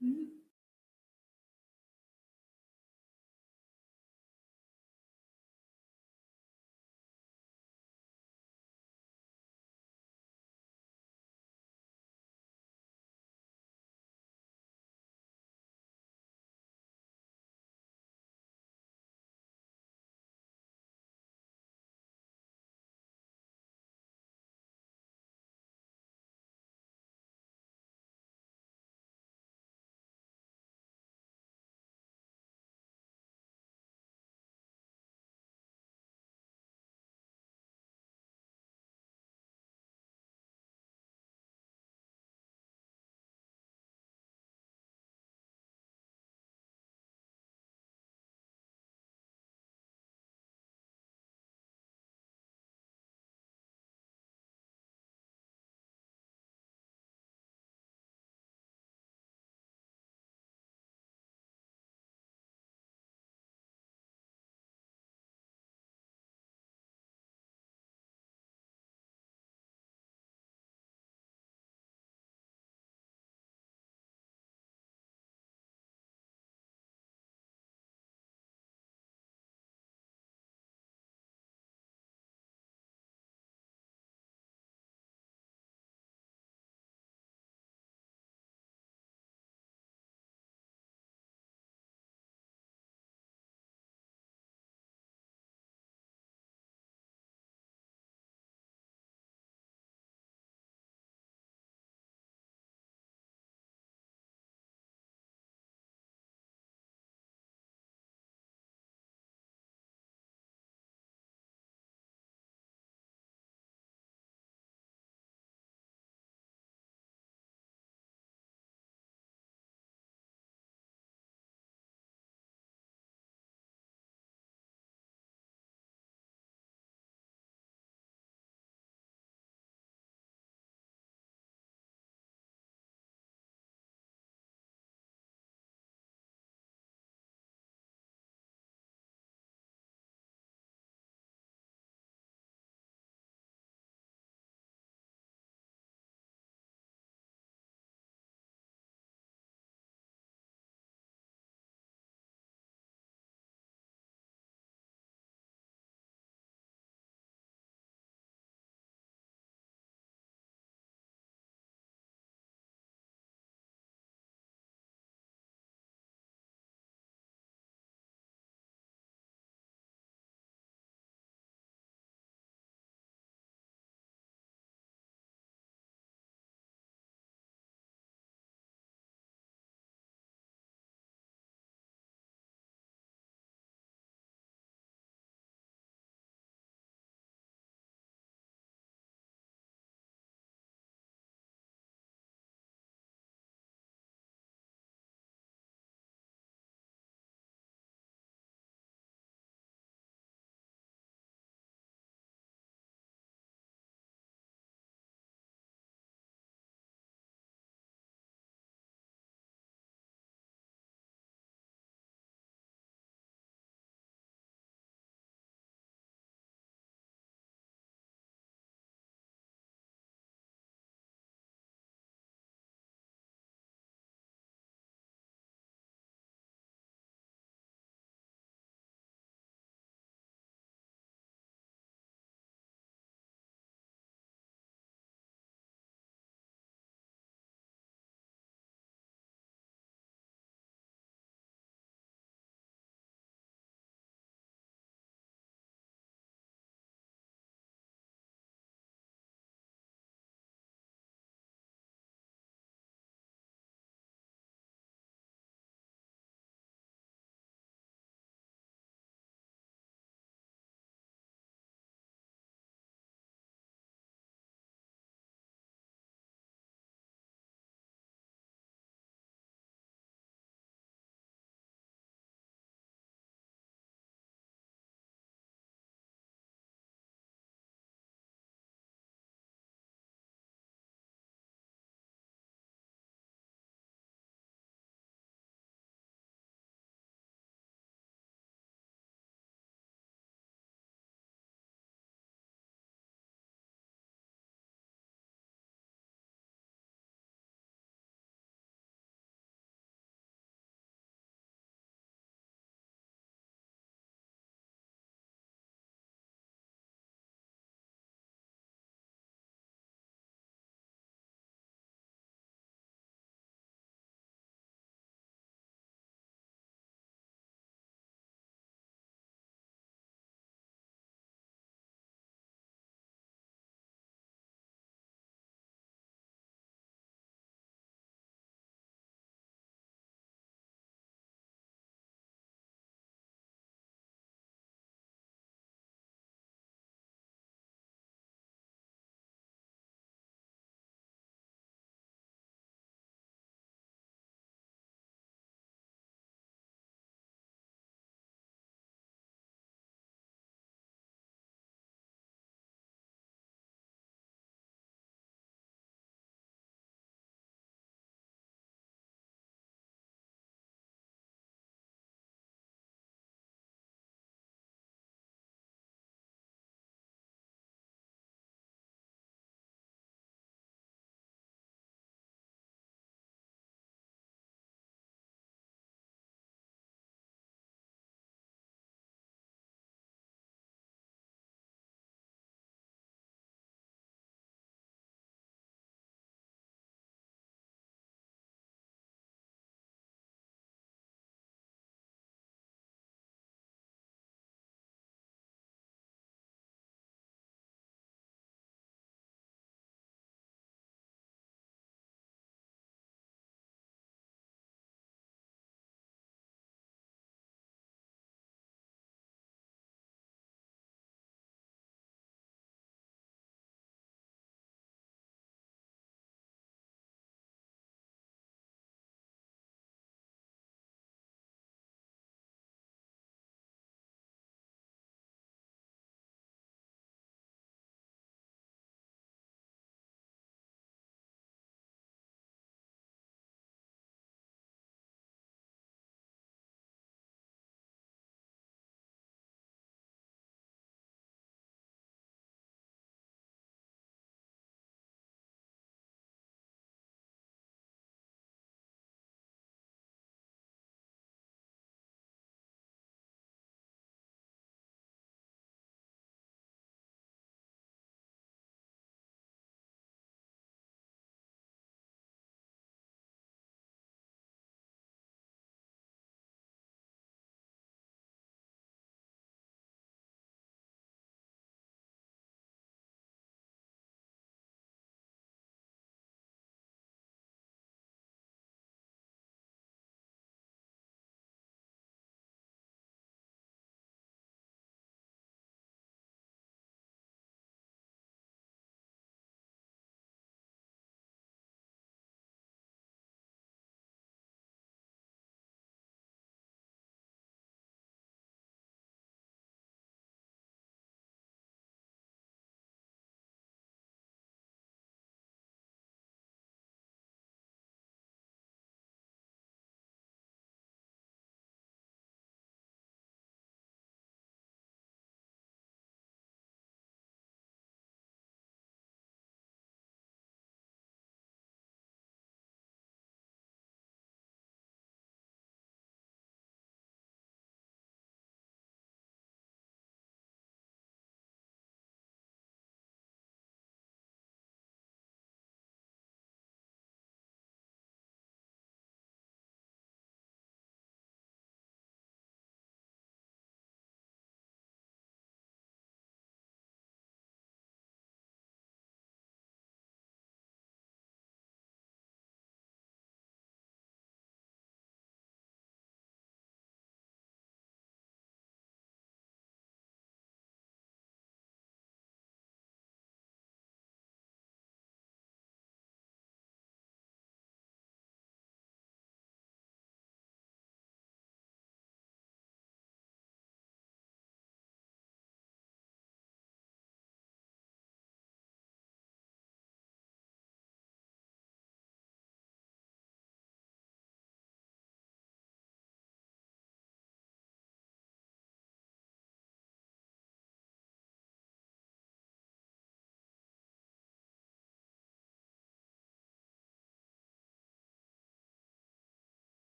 Mhm.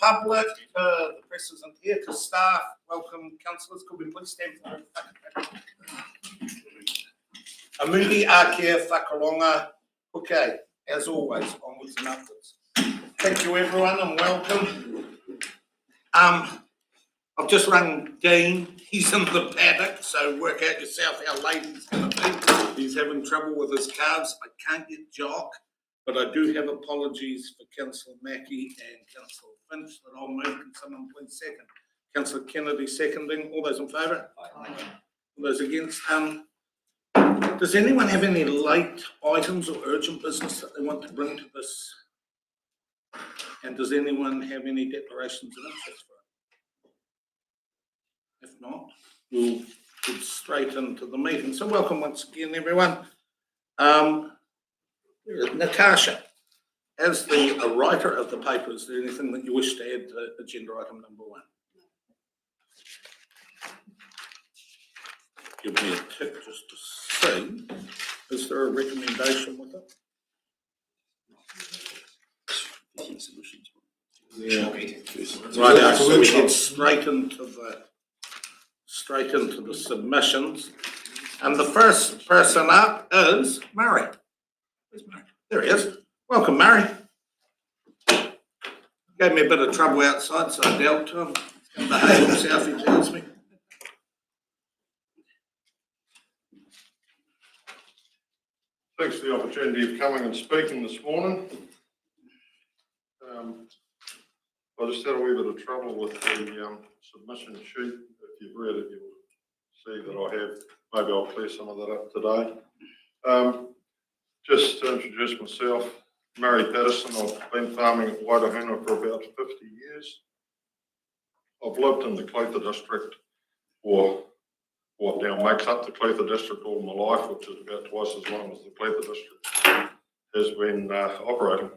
public, the press isn't here, to staff, welcome councillors, could we please stand for Amudi Ake Whakaronga. Okay, as always, onwards and upwards. Thank you everyone and welcome. I've just rung Dean, he's in the paddock, so work out yourself how late he's going to be. He's having trouble with his calves. I can't get Jock, but I do have apologies for Councillor Mackie and Councillor Finch that I'll move. Can someone please second? Councillor Kennedy seconding. All those in favour? Aye. All those against? Does anyone have any late items or urgent business that they want to bring to this? And does anyone have any declarations of interest for it? If not, we'll get straight into the meeting. So welcome once again, everyone. Natasha, as the writer of the paper, is there anything that you wish to add to agenda item number 1? Give me a tick just to see. Is there a recommendation with it? Yeah. Right, so we get straight into the submissions, and the first person up is Murray. Where's Murray? There he is. Welcome, Murray. Gave me a bit of trouble outside, so I dealt to him. He's going to behave himself, he tells me. Thanks for the opportunity of coming and speaking this morning. I just had a wee bit of trouble with the submission sheet. If you've read it, you'll see that I have. Maybe I'll clear some of that up today. Just to introduce myself, Murray Patterson. I've been farming at Waitahuna for about 50 years. I've lived in the Clutha district, or what now makes up the Clutha district, all my life, which is about twice as long as the Clutha district has been operating.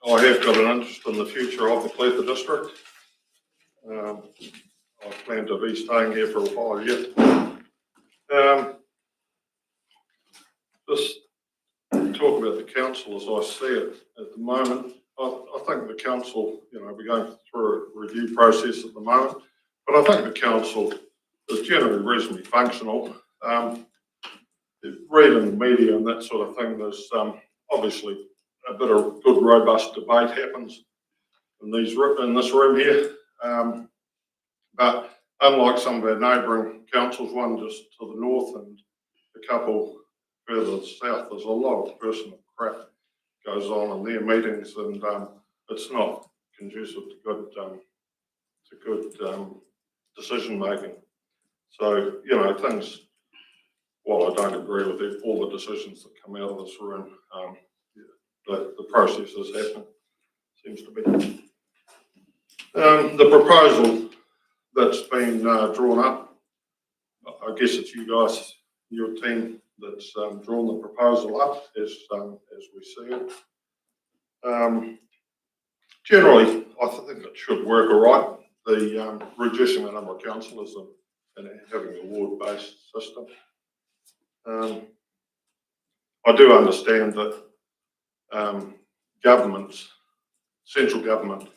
I have got an interest in the future of the Clutha district. I plan to be staying here for a while yet. Just talk about the council as I see it at the moment. I think the council, we're going through a review process at the moment, but I think the council is generally reasonably functional. Reading the media and that sort of thing, there's obviously a bit of good, robust debate happens in this room here. But unlike some of our neighbouring councils, one just to the north and a couple further south, there's a lot of personal crap goes on in their meetings, and it's not conducive to good decision making. So, things, while I don't agree with all the decisions that come out of this room, the process is happening, seems to be. The proposal that's been drawn up, I guess it's you guys, your team, that's drawn the proposal up as we see it. Generally, I think it should work all right. The reducing the number of councillors and having a ward-based system. I do understand that central government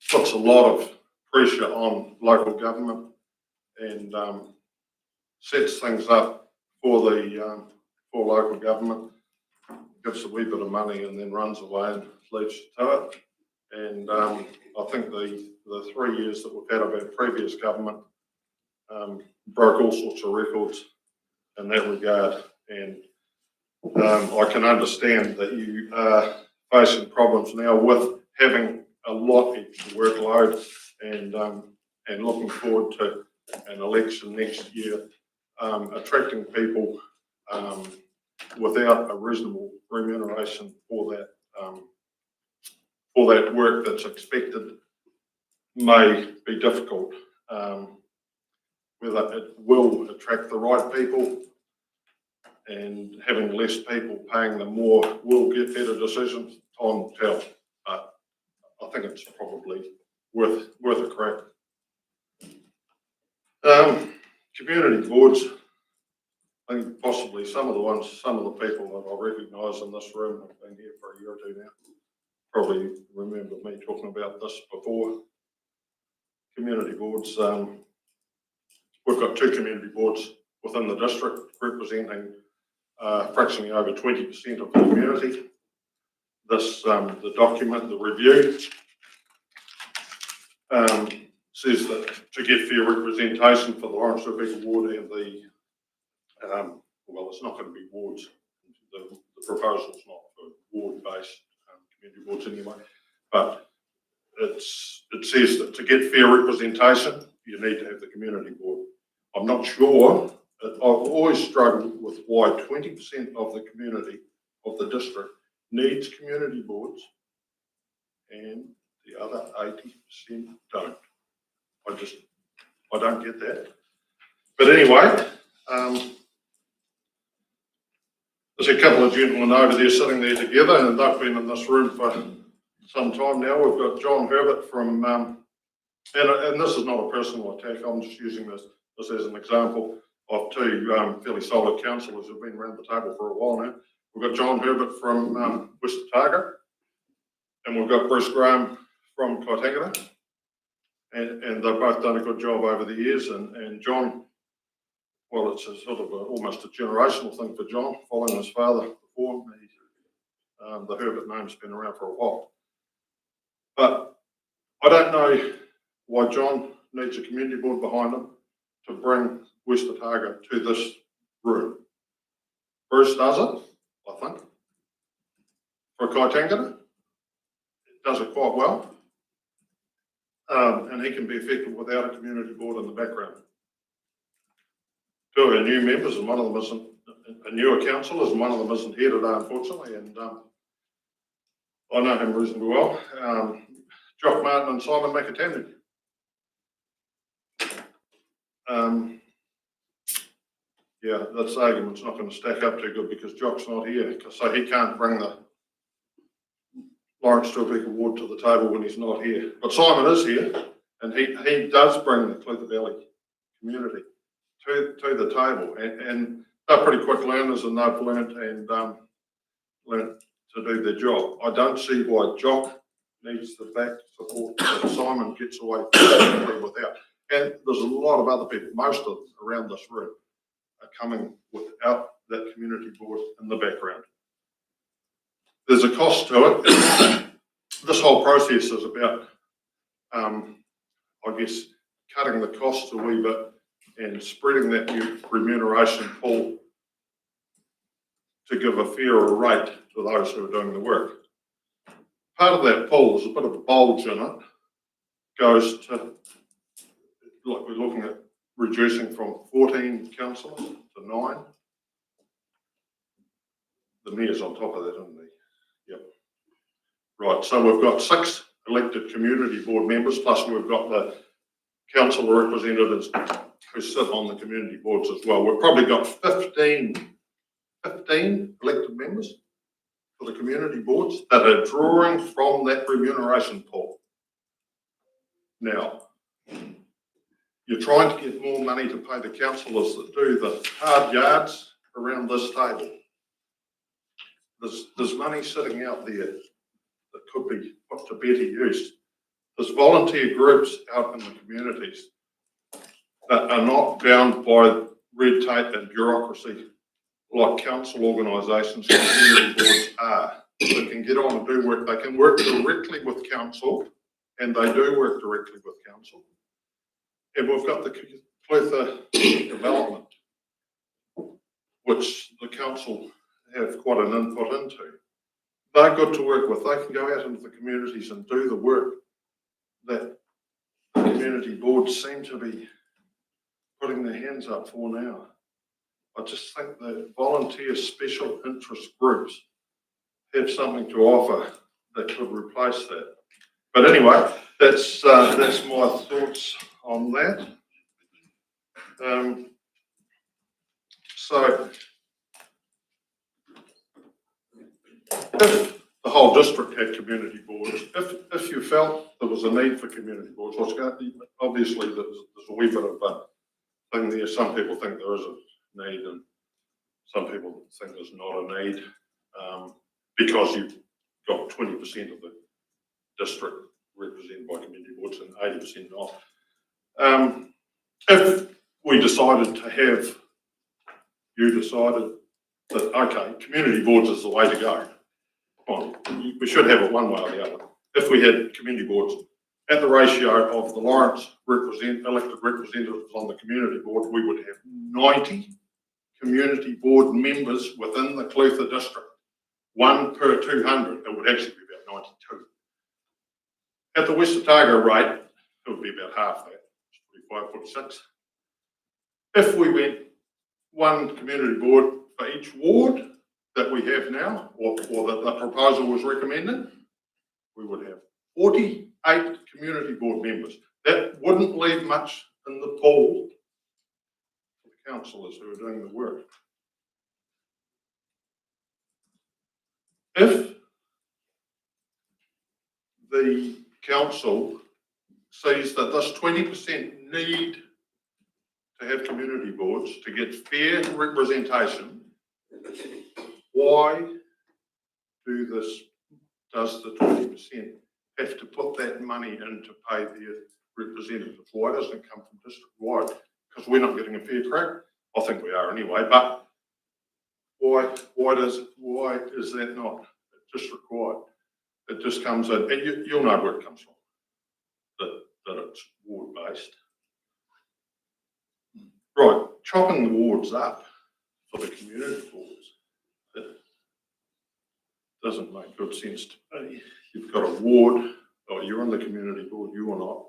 puts a lot of pressure on local government and sets things up for local government, gives a wee bit of money and then runs away and leaves you to it. And I think the 3 years that we've had of our previous government broke all sorts of records in that regard. And I can understand that you are facing problems now with having a lot extra workload and looking forward to an election next year, attracting people without a reasonable remuneration for that work that's expected may be difficult. Whether it will attract the right people, and having less people paying them more will get better decisions, time will tell. I think it's probably worth a crack. Community boards, I think possibly some of the people that I recognise in this room have been here for a year or two now, probably remember me talking about this before. Community boards, we've got 2 community boards within the district representing fractionally over 20% of the community. This, the document, the review, says that to get fair representation for the Lawrence Rebecca ward and the, well, it's not going to be wards. The proposal is not for ward-based community boards anyway, but it says that to get fair representation, you need to have the community board. I'm not sure. I've always struggled with why 20% of the community of the district needs community boards and the other 80% don't. I don't get that. But anyway, there's a couple of gentlemen over there sitting there together, and they've been in this room for some time now. We've got John Herbert from, and this is not a personal attack, I'm just using this as an example of 2 fairly solid councillors who've been around the table for a while now. We've got John Herbert from West Otago, and we've got Bruce Graham from Kaitangata, and they've both done a good job over the years. And John, well, it's a sort of almost a generational thing for John, following his father before. The Herbert name's been around for a while. But I don't know why John needs a community board behind him to bring West Otago to this room. Bruce does it, I think. For Kaitangata, it does it quite well. And he can be effective without a community board in the background. 2 of our new members, and one of them isn't, a newer councillors, and one of them isn't here today, unfortunately, and I know him reasonably well. Jock Martin and Simon McAtamney. Yeah, this argument's not going to stack up too good because Jock's not here, so he can't bring the Lawrence Rebecca ward to the table when he's not here. But Simon is here, and he does bring the Clutha Valley community to the table, and they're pretty quick learners, and they've learnt to do their job. I don't see why Jock needs the back support that Simon gets away without. And there's a lot of other people, most of them around this room, are coming without that community board in the background. There's a cost to it. This whole process is about, I guess, cutting the costs a wee bit and spreading that new remuneration pool to give a fairer rate to those who are doing the work. Part of that pool, there's a bit of a bulge in it, goes to, like we're looking at reducing from 14 councillors to 9. The mayor's on top of that, isn't he? Yep. Right, so we've got 6 elected community board members, plus we've got the councillor representatives who sit on the community boards as well. We've probably got 15 elected members for the community boards that are drawing from that remuneration pool. Now, you're trying to get more money to pay the councillors that do the hard yards around this table. There's money sitting out there that could be put to better use. There's volunteer groups out in the communities that are not bound by red tape and bureaucracy like council organisations and community boards are. They can get on and do work. They can work directly with council, and they do work directly with council. And we've got the Clutha development, which the council have quite an input into. They're good to work with. They can go out into the communities and do the work that the community boards seem to be putting their hands up for now. I just think that volunteer special interest groups have something to offer that could replace that. But anyway, that's my thoughts on that. So if the whole district had community boards, if you felt there was a need for community boards, obviously there's a wee bit of a thing there. Some people think there is a need, and some people think there's not a need, because you've got 20% of the district represented by community boards and 80% not. If we decided to have, you decided that, okay, community boards is the way to go, well, we should have it one way or the other. If we had community boards at the ratio of the Lawrence elected representatives on the community board, we would have 90 community board members within the Clutha district, 1 per 200. It would actually be about 92. At the West Otago rate, it would be about half that, 45, 46. If we went 1 community board for each ward that we have now, or that the proposal was recommended, we would have 48 community board members. That wouldn't leave much in the pool for the councillors who are doing the work. If the council sees that this 20% need to have community boards to get fair representation, why does the 20% have to put that money in to pay their representatives? Why doesn't it come from district-wide? Because we're not getting a fair crack. I think we are anyway, but why is that not district-wide? It just comes in, and you'll know where it comes from, that it's ward-based. Right, chopping the wards up for the community boards, it doesn't make good sense to me. You've got a ward, or you're on the community board, you are not.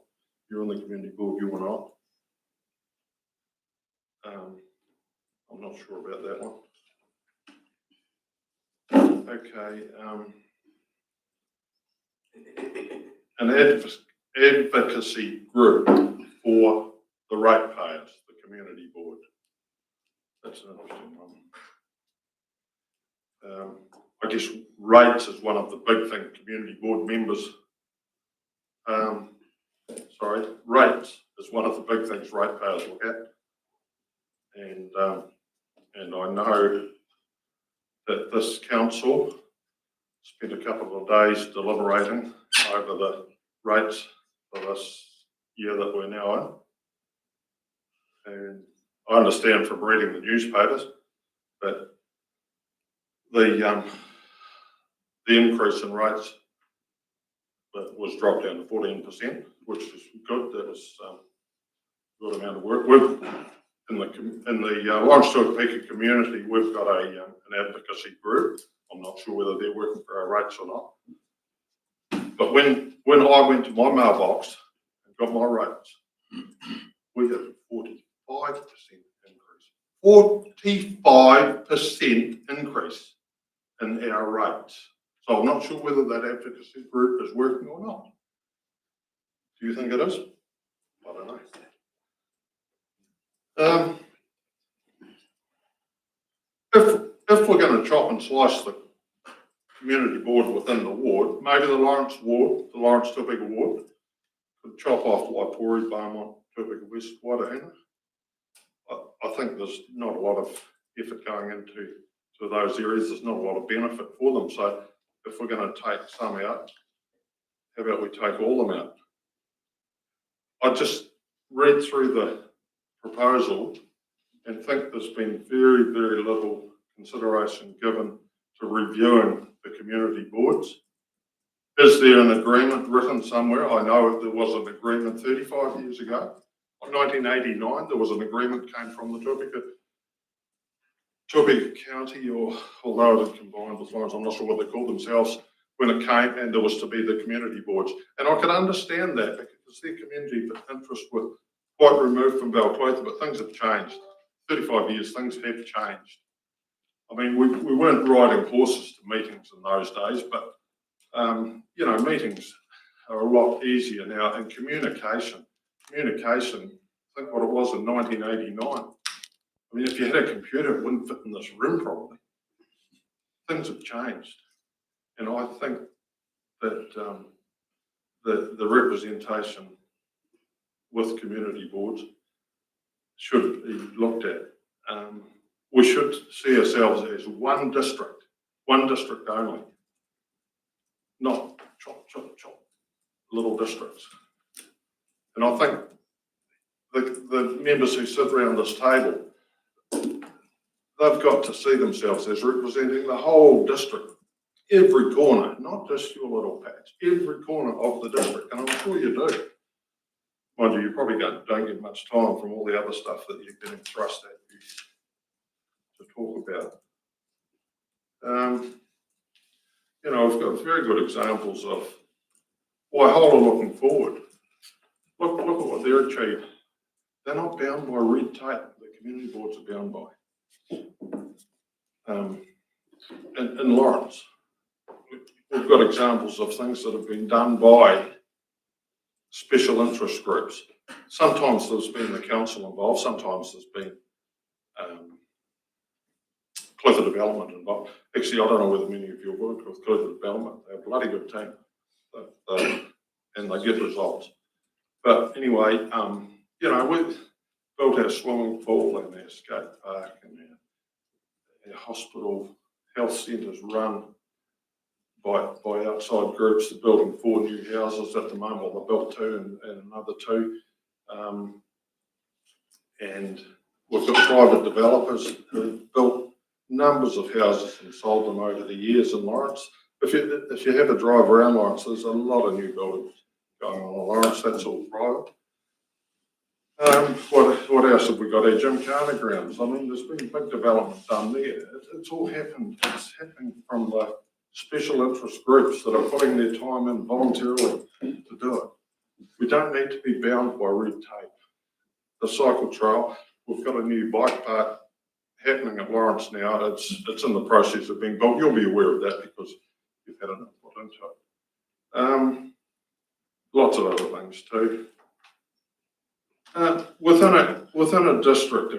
You're on the community board, you are not. I'm not sure about that one. Okay. An advocacy group for the ratepayers, the community board. That's an interesting one. I guess rates is one of the big things community board members. Rates is one of the big things ratepayers look at, and I know that this council spent a couple of days deliberating over the rates for this year that we're now in. And I understand from reading the newspapers that the increase in rates was dropped down to 14%, which is good. That was a good amount of work. In the Lawrence Tuakapeka community, we've got an advocacy group. I'm not sure whether they're working for our rates or not. But when I went to my mailbox and got my rates, we had a 45% increase. 45% increase in our rates. So I'm not sure whether that advocacy group is working or not. Do you think it is? I don't know. If we're going to chop and slice the community board within the ward, maybe the Lawrence Tuakapeka ward, could chop off Waipori, Beaumont, Tuakapeka West, Waitahina. I think there's not a lot of effort going into those areas. There's not a lot of benefit for them. So if we're going to take some out, how about we take all of them out? I just read through the proposal and think there's been very, very little consideration given to reviewing the community boards. Is there an agreement written somewhere? I know there was an agreement 35 years ago. In 1989, there was an agreement came from the Tuakapeka County, or although it had combined with Lawrence, I'm not sure what they called themselves, when it came and there was to be the community boards. And I could understand that because their community interest was quite removed from Balclutha, but things have changed. 35 years, things have changed. I mean, we weren't riding horses to meetings in those days, but, meetings are a lot easier now. And communication, think what it was in 1989. I mean, if you had a computer, it wouldn't fit in this room probably. Things have changed. And I think that the representation with community boards should be looked at. We should see ourselves as one district only, not chop, chop, chop. little districts. And I think the members who sit around this table, they've got to see themselves as representing the whole district, every corner, not just your little patch, every corner of the district, and I'm sure you do. Mind you, you probably don't get much time from all the other stuff that you're getting thrust at you to talk about. You know, I've got very good examples of Waihola looking forward. Look at what they're achieved. They're not bound by red tape. The community boards are bound by. In Lawrence, we've got examples of things that have been done by special interest groups. Sometimes there's been the council involved, sometimes there's been Clifford Development involved. Actually, I don't know whether many of you have worked with Clifford Development. They're a bloody good team, and they get results. But anyway, you know, we've built our swimming pool and our skate park and our hospital health centres run by outside groups. They're building 4 new houses at the moment. Well, they built 2 and another 2. And we've got private developers who've built numbers of houses and sold them over the years in Lawrence. If you have a drive around Lawrence, there's a lot of new buildings going on in Lawrence. That's all private. What else have we got? Our Gymkhana grounds. I mean, there's been big development done there. It's all happened. It's happening from the special interest groups that are putting their time in voluntarily to do it. We don't need to be bound by red tape. The cycle trail, we've got a new bike park happening at Lawrence now. It's in the process of being built. You'll be aware of that because you've had an input into it. Lots of other things too. Within a district,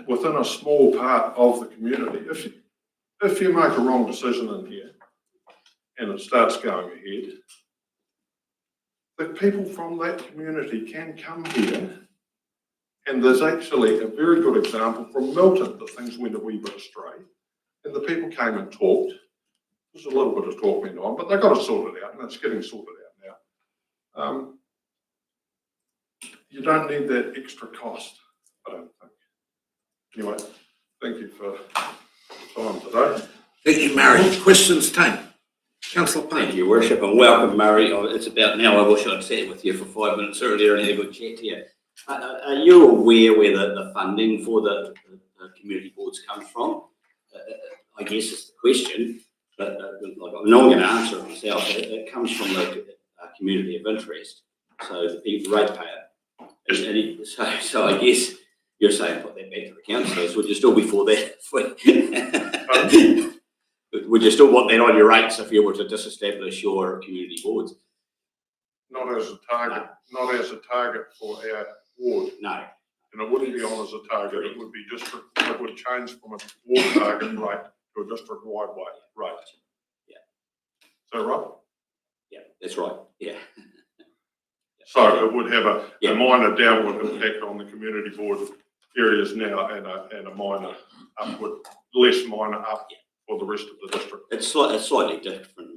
within a small part of the community, if you make a wrong decision in here and it starts going ahead, the people from that community can come here. And there's actually a very good example from Milton that things went a wee bit astray. And the people came and talked. There's a little bit of talk went on, but they got it sorted out, and it's getting sorted out now. You don't need that extra cost, I don't think. Anyway, thank you for your time today. Thank you, Murray. Questions, team? Councillor Payne. Thank you, Worship, and welcome, Murray. It's about now. I wish I'd sat with you for 5 minutes earlier and had a good chat to you. Are you aware where the funding for the community boards comes from? I guess is the question, but I'm not going to answer it myself. It comes from the community of interest, so the people ratepayer. So I guess you're saying put that back to the councillors. Would you still be for that? Would you still want that on your rates if you were to disestablish your community boards? Not as a target, not as a target for our ward. No. And it wouldn't be on as a target. It would be district. It would change from a ward target rate to a district-wide rate. Yeah. Is that right? Yeah, that's right. Yeah. So it would have a minor downward impact on the community board areas now and a minor upward, less minor up for the rest of the district. It's slightly different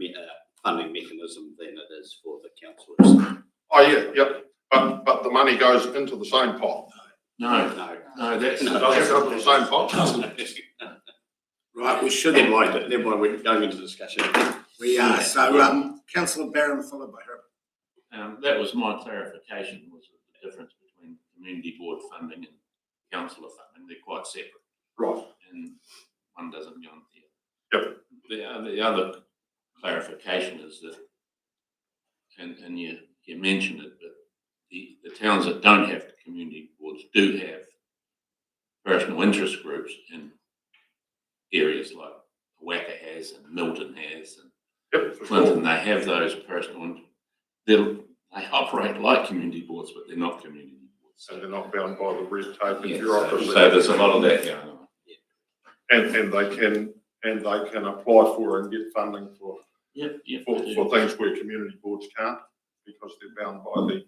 funding mechanism than it is for the councillors. Oh yeah, yep. But the money goes into the same pot. No, It doesn't go into the same pot. Right, we should. Never mind, we're going into discussion. We are. So, Councillor Barron, followed by her. That was my clarification, was the difference between community board funding and councillor funding. They're quite separate. Right. And one doesn't go on the other. Yep. The other clarification is that, and you mentioned it, but the towns that don't have community boards do have personal interest groups in areas like Waka has and Milton has and Clinton. They have those personal. They operate like community boards, but they're not community boards. So they're not bound by the red tape and bureaucracy. So there's a lot of that going on. And they can apply for and get funding for things where community boards can't because they're bound by the.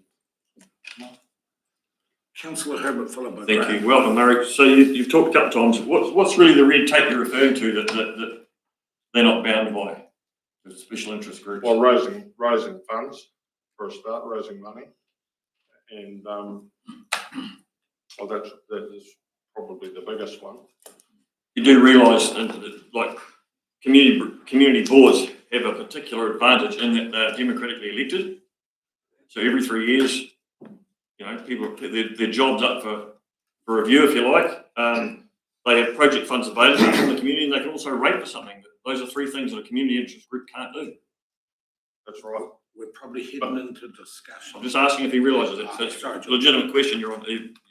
Councillor Herbert, followed by Thank Graham. you. Welcome, Murray. So you've talked a couple of times. What's really the red tape you're referring to that they're not bound by the special interest groups? Well, raising funds for a start, raising money. And, well, that is probably the biggest one. You do realise, like, community boards have a particular advantage in that they're democratically elected. So every 3 years, you know, people, their job's up for review, if you like. They have project funds available from the community, and they can also rate for something. Those are 3 things that a community interest group can't do. That's right. We're probably heading into discussion. I'm just asking if he realises it. It's a legitimate question, Your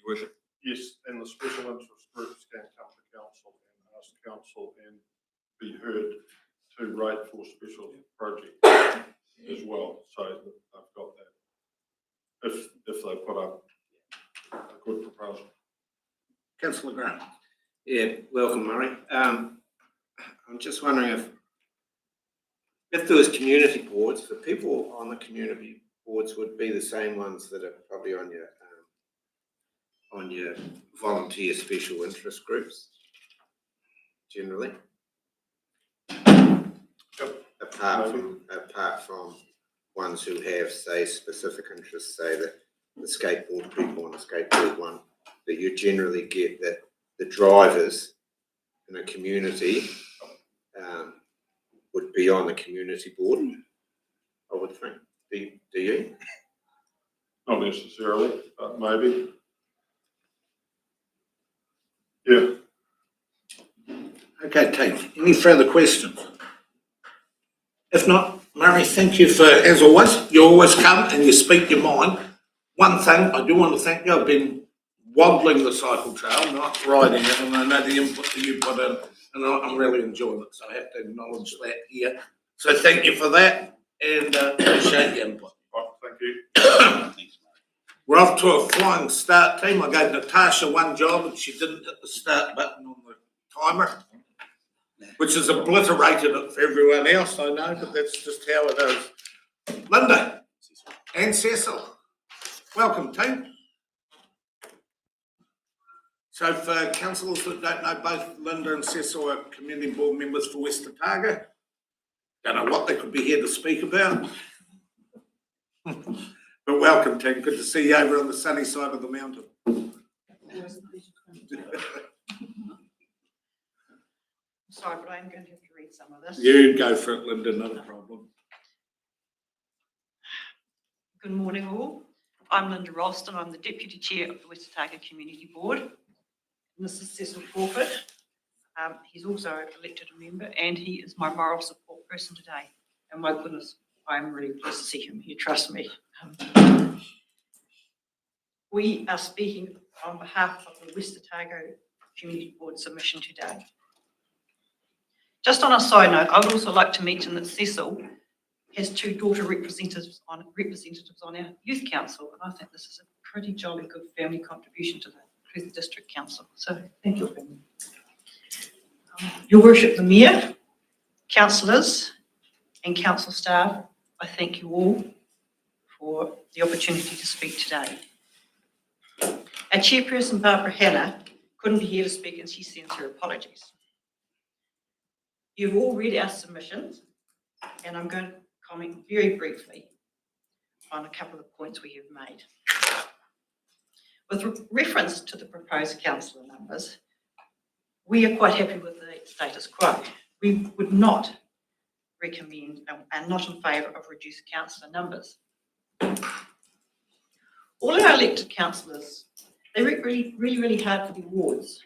Worship. Yes, and the special interest groups can come to council and ask council and be heard to rate for special projects as well. So I've got that. If they put up a good proposal. Councillor Graham. Yeah, welcome, Murray. I'm just wondering if there was community boards, the people on the community boards would be the same ones that are probably on your volunteer special interest groups, generally. Yep. Apart from ones who have, say, specific interests, say the skateboard people on the skateboard one, that you generally get that the drivers in a community would be on the community board, I would think. Do you? Not necessarily, but maybe. Yeah. Okay, team. Any further questions? If not, Murray, thank you for, as always, you always come and you speak your mind. One thing, I do want to thank you. I've been waddling the cycle trail, not riding it, and I know the input that you put in, and I'm really enjoying it, so I have to acknowledge that here. So thank you for that, and appreciate your input. Right, thank you. We're off to a flying start, team. I gave Natasha one job and she didn't hit the start button on the timer, which has obliterated it for everyone else, I know, but that's just how it is. Linda and Cecil, welcome, team. So for councillors that don't know, both Linda and Cecil are community board members for West Otago. Don't know what they could be here to speak about. But welcome, team. Good to see you over on the sunny side of the mountain. Sorry, but I'm going to have to read some of this. You go for it, Linda, not a problem. Good morning, all. I'm Linda Ralston. I'm the Deputy Chair of the West Otago Community Board. And this is Cecil Crawford. He's also elected a member, and he is my moral support person today. And my goodness, I'm really pleased to see him here, trust me. We are speaking on behalf of the West Otago Community Board submission today. Just on a side note, I would also like to mention that Cecil has 2 daughter representatives on our youth council, and I think this is a pretty jolly good family contribution to the Perth District Council. So thank you, family. Your Worship, the Mayor, councillors and council staff, I thank you all for the opportunity to speak today. Our chairperson, Barbara Hanna, couldn't be here to speak and she sends her apologies. You've all read our submissions, and I'm going to comment very briefly on a couple of points we have made. With reference to the proposed councillor numbers, we are quite happy with the status quo. We would not recommend and not in favour of reduced councillor numbers. All our elected councillors, they work really hard for the wards.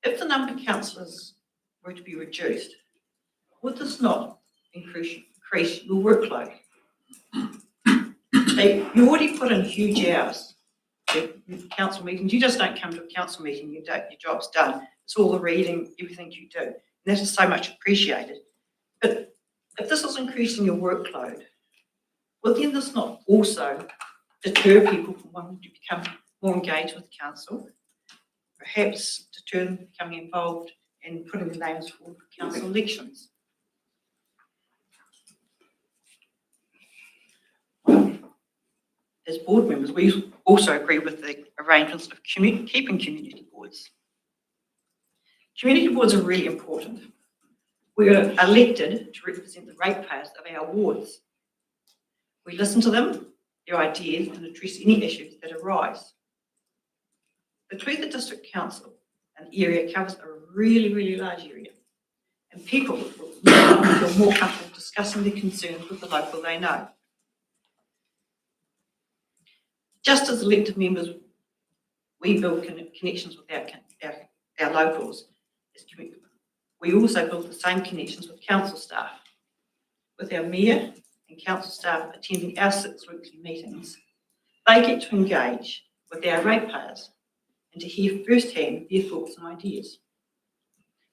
If the number of councillors were to be reduced, would this not increase your workload? You already put in huge hours at council meetings. You just don't come to a council meeting, your job's done. It's all the reading, everything you do. And that is so much appreciated. But if this is increasing your workload, will then this not also deter people from wanting to become more engaged with council? Perhaps deter them from becoming involved and putting the names forward for council elections. As board members, we also agree with the arrangements of keeping community boards. Community boards are really important. We are elected to represent the ratepayers of our wards. We listen to them, their ideas, and address any issues that arise. The Clutha District Council, an area covers a really, really large area, and people feel more comfortable discussing their concerns with the local they know. Just as elected members, we build connections with our locals. We also build the same connections with council staff. With our mayor and council staff attending our 6 weekly meetings, they get to engage with our ratepayers and to hear firsthand their thoughts and ideas.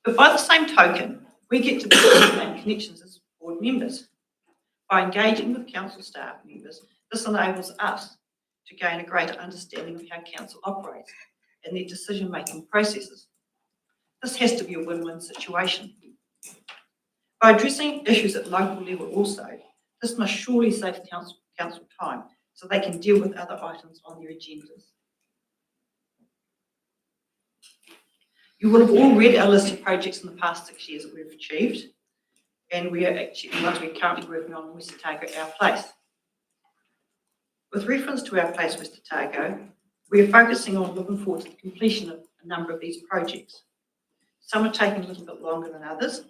But by the same token, we get to build the same connections as board members. By engaging with council staff members, this enables us to gain a greater understanding of how council operates and their decision-making processes. This has to be a win-win situation. By addressing issues at local level also, this must surely save council time so they can deal with other items on their agendas. You will have all read our list of projects in the past 6 years that we've achieved, and we are actually the ones we're currently working on in West Otago, our place. With reference to our place, West Otago, we are focusing on looking forward to the completion of a number of these projects. Some are taking a little bit longer than others,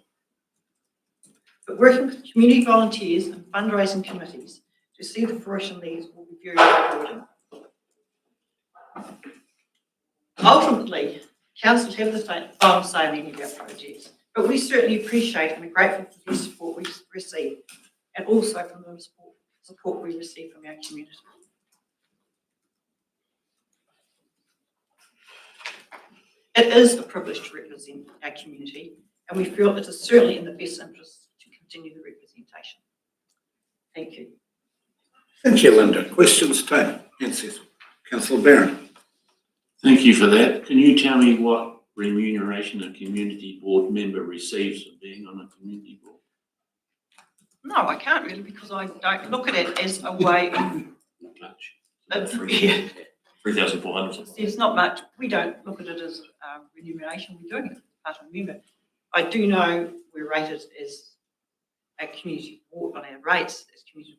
but working with community volunteers and fundraising committees to see the fruition of these will be very rewarding. Ultimately, council have the final say on any of our projects, but we certainly appreciate and are grateful for the support we receive, and also from the support we receive from our community. It is a privilege to represent our community, and we feel it is certainly in the best interest to continue the representation. Thank you. Thank you, Linda. Questions, Tony and Cecil? Councillor Barron. Thank you for that. Can you tell me what remuneration a community board member receives for being on a community board? No, I can't really, because I don't look at it as a way of, Not much. yeah, 3,400. it's not much. We don't look at it as remuneration. We're doing it as part of a member. I do know we're rated as a community board on our rates as community.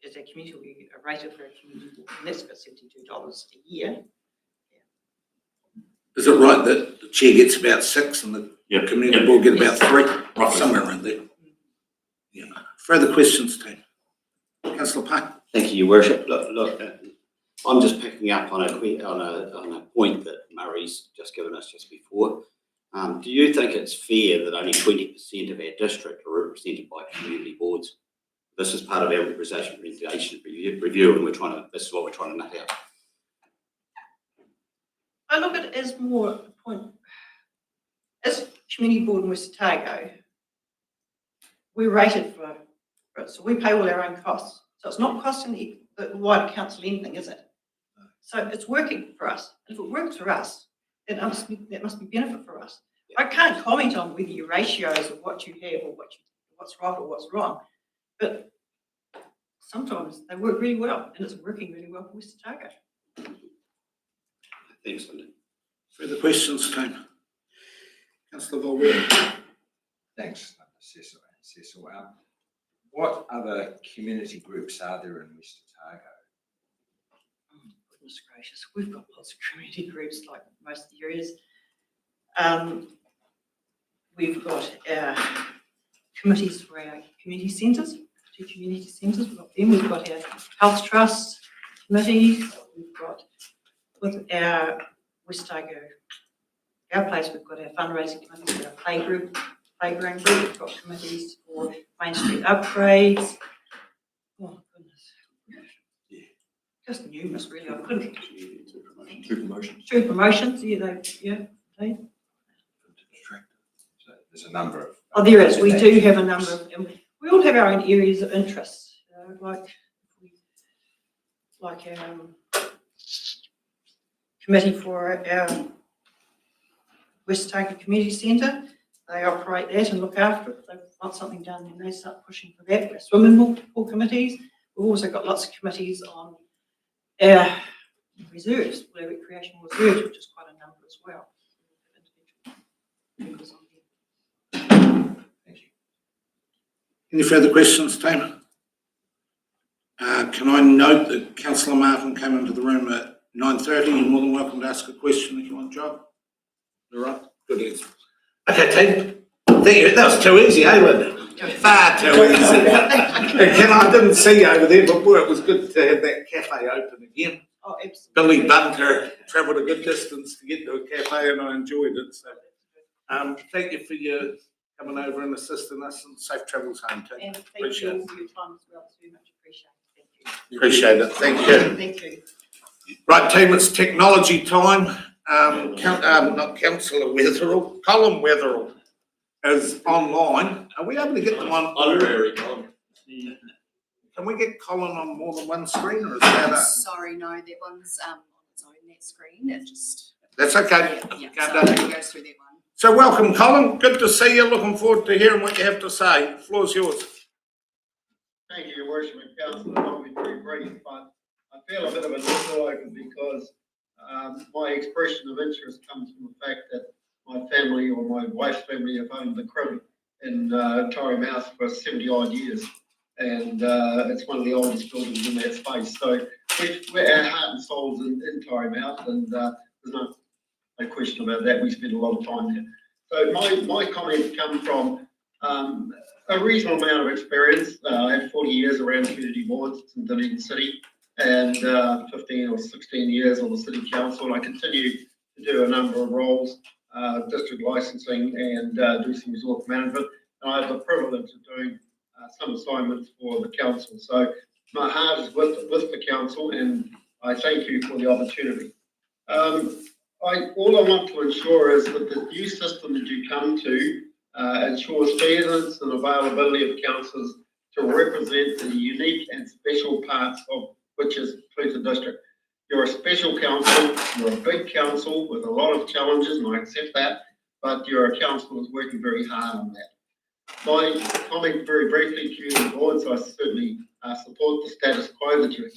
As a community, we are rated for a community board, and that's about $72 a year. Is it right that the chair gets about 6 and the Yeah. community board get about 3? Roughly. Somewhere around there. Yeah. Further questions, Tony? Councillor Payne. Thank you, Your Worship. Look, I'm just picking up on a point that Murray's just given us just before. Do you think it's fair that only 20% of our district are represented by community boards? This is part of our representation review, and this is what we're trying to nut out. I look at it as more a point. As community board in West Otago, we're rated for it, so we pay all our own costs. So it's not costing the wider council anything, is it? So it's working for us. And if it works for us, then that must be benefit for us. I can't comment on whether your ratios of what you have or what's right or what's wrong, but sometimes they work really well, and it's working really well for West Otago. Thanks, Linda. Further questions, Tony? Councillor Volwell. Thanks, Cecil. What other community groups are there in West Otago? Goodness gracious, we've got lots of community groups like most of the areas. We've got our committees for our community centres, 2 community centres. We've got them. We've got our health trust committees. We've got with our West Otago, our place, we've got our fundraising committees, we've got our playground group, we've got committees for Main Street upgrades. Oh goodness. Yeah. Just numerous really. I couldn't. 2 promotions. 2 promotions, they. So there's a number of. Oh, there is. We do have a number of them. We all have our own areas of interest, like our committee for our West Otago Community Centre. They operate that and look after it. If they want something done, then they start pushing for that. Our swimming pool committees. We've also got lots of committees on our reserves, our recreational reserves, which is quite a number as well. Thank you. Any further questions, Tony? came into the room at 9:30. You're more than welcome to ask a question if you want, John. All right, good answer. Okay, team. Thank you. That was too easy, eh, wasn't it? Far too easy. Ken, I didn't see you over there, but boy, it was good to have that cafe open again. Oh, absolutely. Billy Bunter travelled a good distance to get to a cafe, and I enjoyed it. So, thank you for your coming over and assisting us, and safe travels home, team. And thank Appreciate you it. all for your time as well. It's very much appreciated. Appreciate it. Thank you. Thank you. Right, team, it's technology time. Not Councillor Wetherell, Colin Wetherell is online. Are we able to get them on? Honorary Colin. Can we get Colin on more than one screen, or is that Sorry, no, that one's on its own, that screen, it just. That's okay. Yeah, Can't so do it. it goes through that one. So welcome, Colin. Good to see you. Looking forward to hearing what you have to say. The floor's yours. Thank you, Your Worship and Councillor. I'll be very brief, but I feel a bit of an interloper because my expression of interest comes from the fact that my family or my wife's family have owned the crib in Torrey House for 70 odd years. And it's one of the oldest buildings in that space. So we're our heart and soul's in Torrey House, and there's no question about that. We spend a lot of time there. So my comments come from a reasonable amount of experience. I had 40 years around community boards in Dunedin City and 15 or 16 years on the City Council. I continue to do a number of roles, district licensing and do some resort management. And I have the privilege of doing some assignments for the council. So my heart is with the council, and I thank you for the opportunity. All I want to ensure is that the new system that you come to ensures fairness and availability of councillors to represent the unique and special parts of which is Clutha District. You're a special council, you're a big council with a lot of challenges, and I accept that, but you're a council that's working very hard on that. My comment very briefly, community boards, I certainly support the status quo that you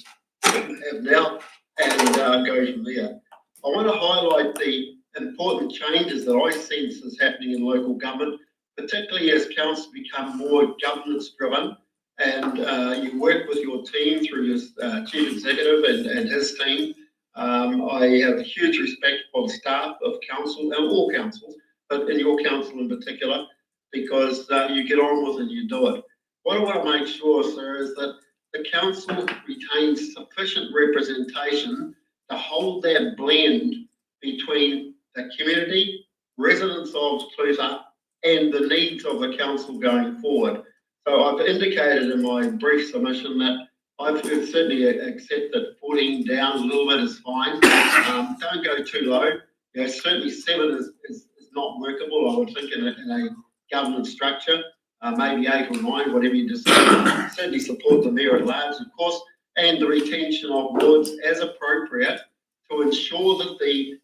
have now and go from there. I want to highlight the important changes that I sense is happening in local government, particularly as councils become more governance driven and you work with your team through your chief executive and his team. I have huge respect for the staff of council and all councils, but in your council in particular, because you get on with it and you do it. What I want to make sure, sir, is that the council retains sufficient representation to hold that blend between the community, residents of Clutha, and the needs of the council going forward. So I've indicated in my brief submission that I certainly accept that 14 down a little bit is fine. Don't go too low. You know, certainly 7 is not workable, I would think, in a governance structure. Maybe 8 or 9, whatever you decide. Certainly support the mayor at large, of course, and the retention of wards as appropriate to ensure that the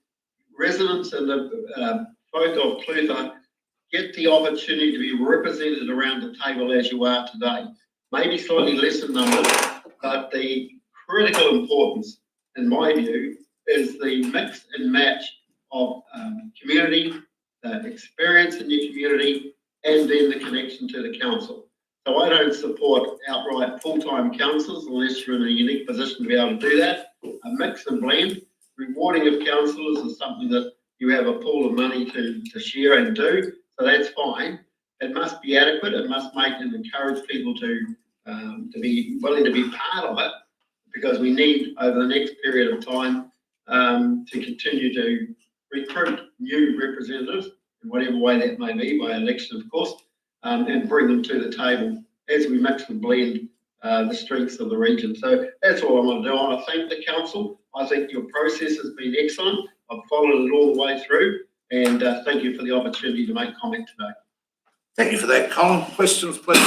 residents and the folk of Clutha get the opportunity to be represented around the table as you are today. Maybe slightly less in numbers, but the critical importance, in my view, is the mix and match of community, experience in your community, and then the connection to the council. So I don't support outright full-time councillors unless you're in a unique position to be able to do that. A mix and blend. Rewarding of councillors is something that you have a pool of money to share and do, so that's fine. It must be adequate. It must make and encourage people to be willing to be part of it, because we need over the next period of time to continue to recruit new representatives in whatever way that may be, by election of course, and bring them to the table as we mix and blend the strengths of the region. So that's all I want to do. I want to thank the council. I think your process has been excellent. I've followed it all the way through, and thank you for the opportunity to make comment today. Thank you for that, Colin. Questions, please.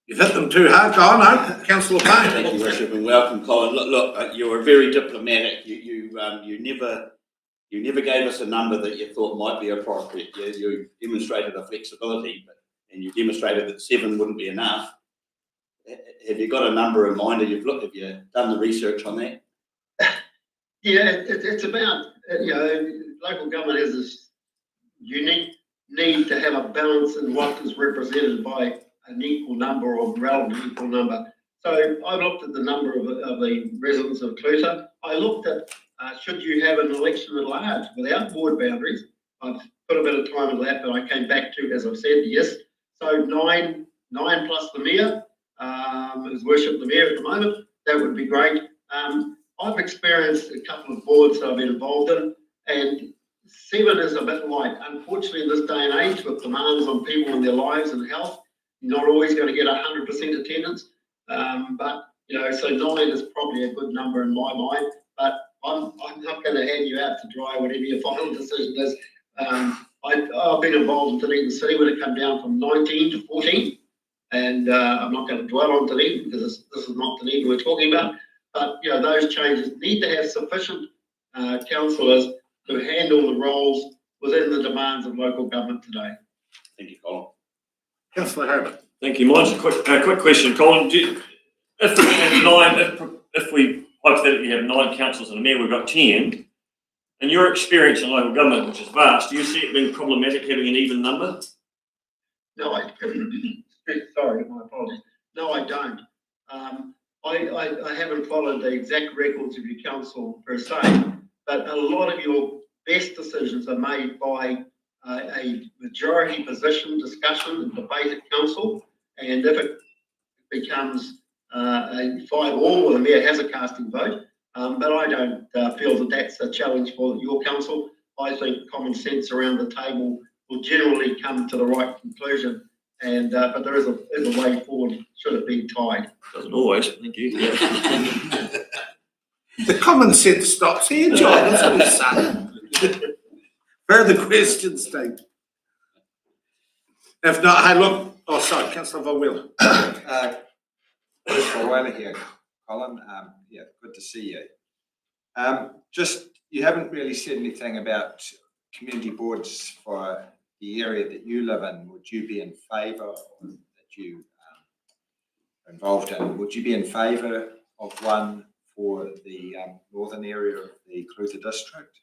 You've hit them too hard, Colin. No, Councillor Payne. Thank you, Worship, and welcome, Colin. Look, you were very diplomatic. You never gave us a number that you thought might be appropriate. You demonstrated a flexibility, and you demonstrated that 7 wouldn't be enough. Have you got a number in mind? Have you done the research on that? Yeah, it's about, local government has this unique need to have a balance in what is represented by an equal number or relatively equal number. So I looked at the number of the residents of Clutha. I looked at, should you have an election at large without ward boundaries? I've put a bit of time into that, but I came back to, as I've said, yes. So nine plus the mayor, who's worshipped the mayor at the moment. That would be great. I've experienced a couple of boards that I've been involved in, and 7 is a bit light. Unfortunately, in this day and age, with demands on people and their lives and health, you're not always going to get 100% attendance. But you know, so 9 is probably a good number in my mind. But I'm not going to hand you out to dry whatever your final decision is. I've been involved in Dunedin City when it came down from 19 to 14, and I'm not going to dwell on Dunedin because this is not Dunedin we're talking about. But you know, those changes need to have sufficient councillors to handle the roles within the demands of local government today. Thank you, Colin. Councillor Herbert. Thank you. Mine's a quick question, Colin. If we hypothetically have 9 councillors and a mayor, we've got 10. In your experience in local government, which is vast, do you see it being problematic having an even number? No, sorry, my apologies. No, I don't. I haven't followed the exact records of your council per se, but a lot of your best decisions are made by a majority position discussion and debate at council, and if it becomes a 5-5, well, the mayor has a casting vote, but I don't feel that that's a challenge for your council. I think common sense around the table will generally come to the right conclusion, and but there is a way forward should it be tied. Doesn't always. Thank you. The common sense stops here, John. That's what he's saying. Further questions, Steve? If not, hey, look. Oh, sorry, Councillor Vawila. Vawila here, Colin. Yeah, good to see you. Just, you haven't really said anything about community boards for the area that you live in. Would you be in favour, or that you are involved in, would you be in favour of one for the northern area of the Clutha district?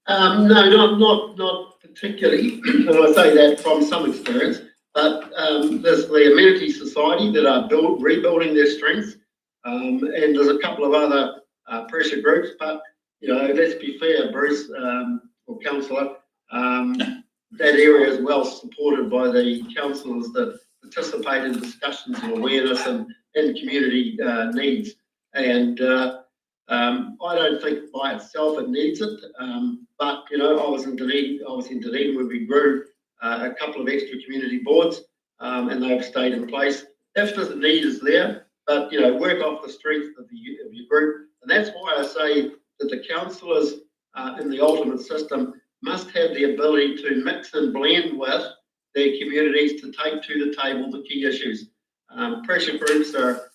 No, not particularly, and I say that from some experience, but there's the Amenity Society that are rebuilding their strengths, and there's a couple of other pressure groups, but, you know, let's be fair, Bruce, or councillor, that area is well supported by the councillors that participate in discussions and awareness and community needs, and I don't think by itself it needs it, but you know, I was in Dunedin where we grew a couple of extra community boards, and they've stayed in place. If the need is there, but you know, work off the strength of your group, and that's why I say that the councillors in the ultimate system must have the ability to mix and blend with their communities to take to the table the key issues. Pressure groups are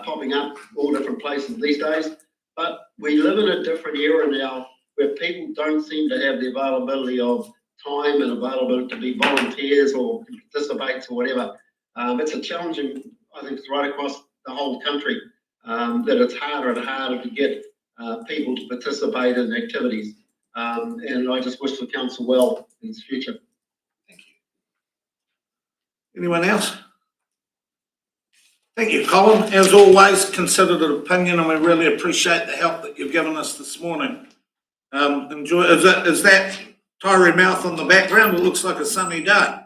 popping up all different places these days, but we live in a different era now where people don't seem to have the availability of time and availability to be volunteers or participate or whatever. It's a challenging, I think it's right across the whole country, that it's harder and harder to get people to participate in activities. And I just wish the council well in its future. Thank you. Anyone else? Thank you, Colin. As always, considered an opinion, and we really appreciate the help that you've given us this morning. Enjoy. Is that Tyree Mouth on the background? It looks like a sunny day.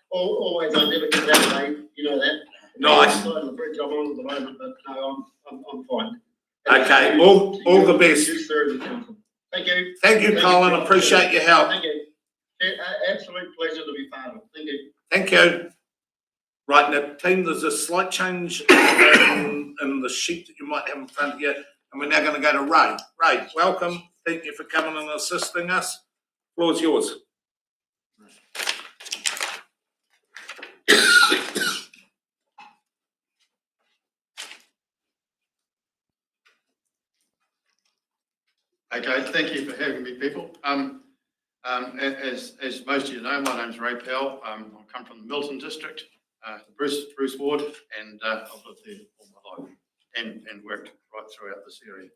Always, I never get that way. You know that. Nice. Side of the bridge I'm on at the moment, but no, I'm fine. Okay. All the best. You serve the council. Thank you. Thank you, Colin. Appreciate your help. Thank you. Absolute pleasure to be part of it. Thank you. Thank you. Right, now, team, there's a slight change in the sheet that you might have in front of you, and we're now going to go to Ray. Ray, welcome. Thank you for coming and assisting us. The floor is yours. Okay, thank you for having me, people. As most of you know, my name's Ray Powell. I come from the Milton district, the Bruce ward, and I've lived there all my life and worked right throughout this area.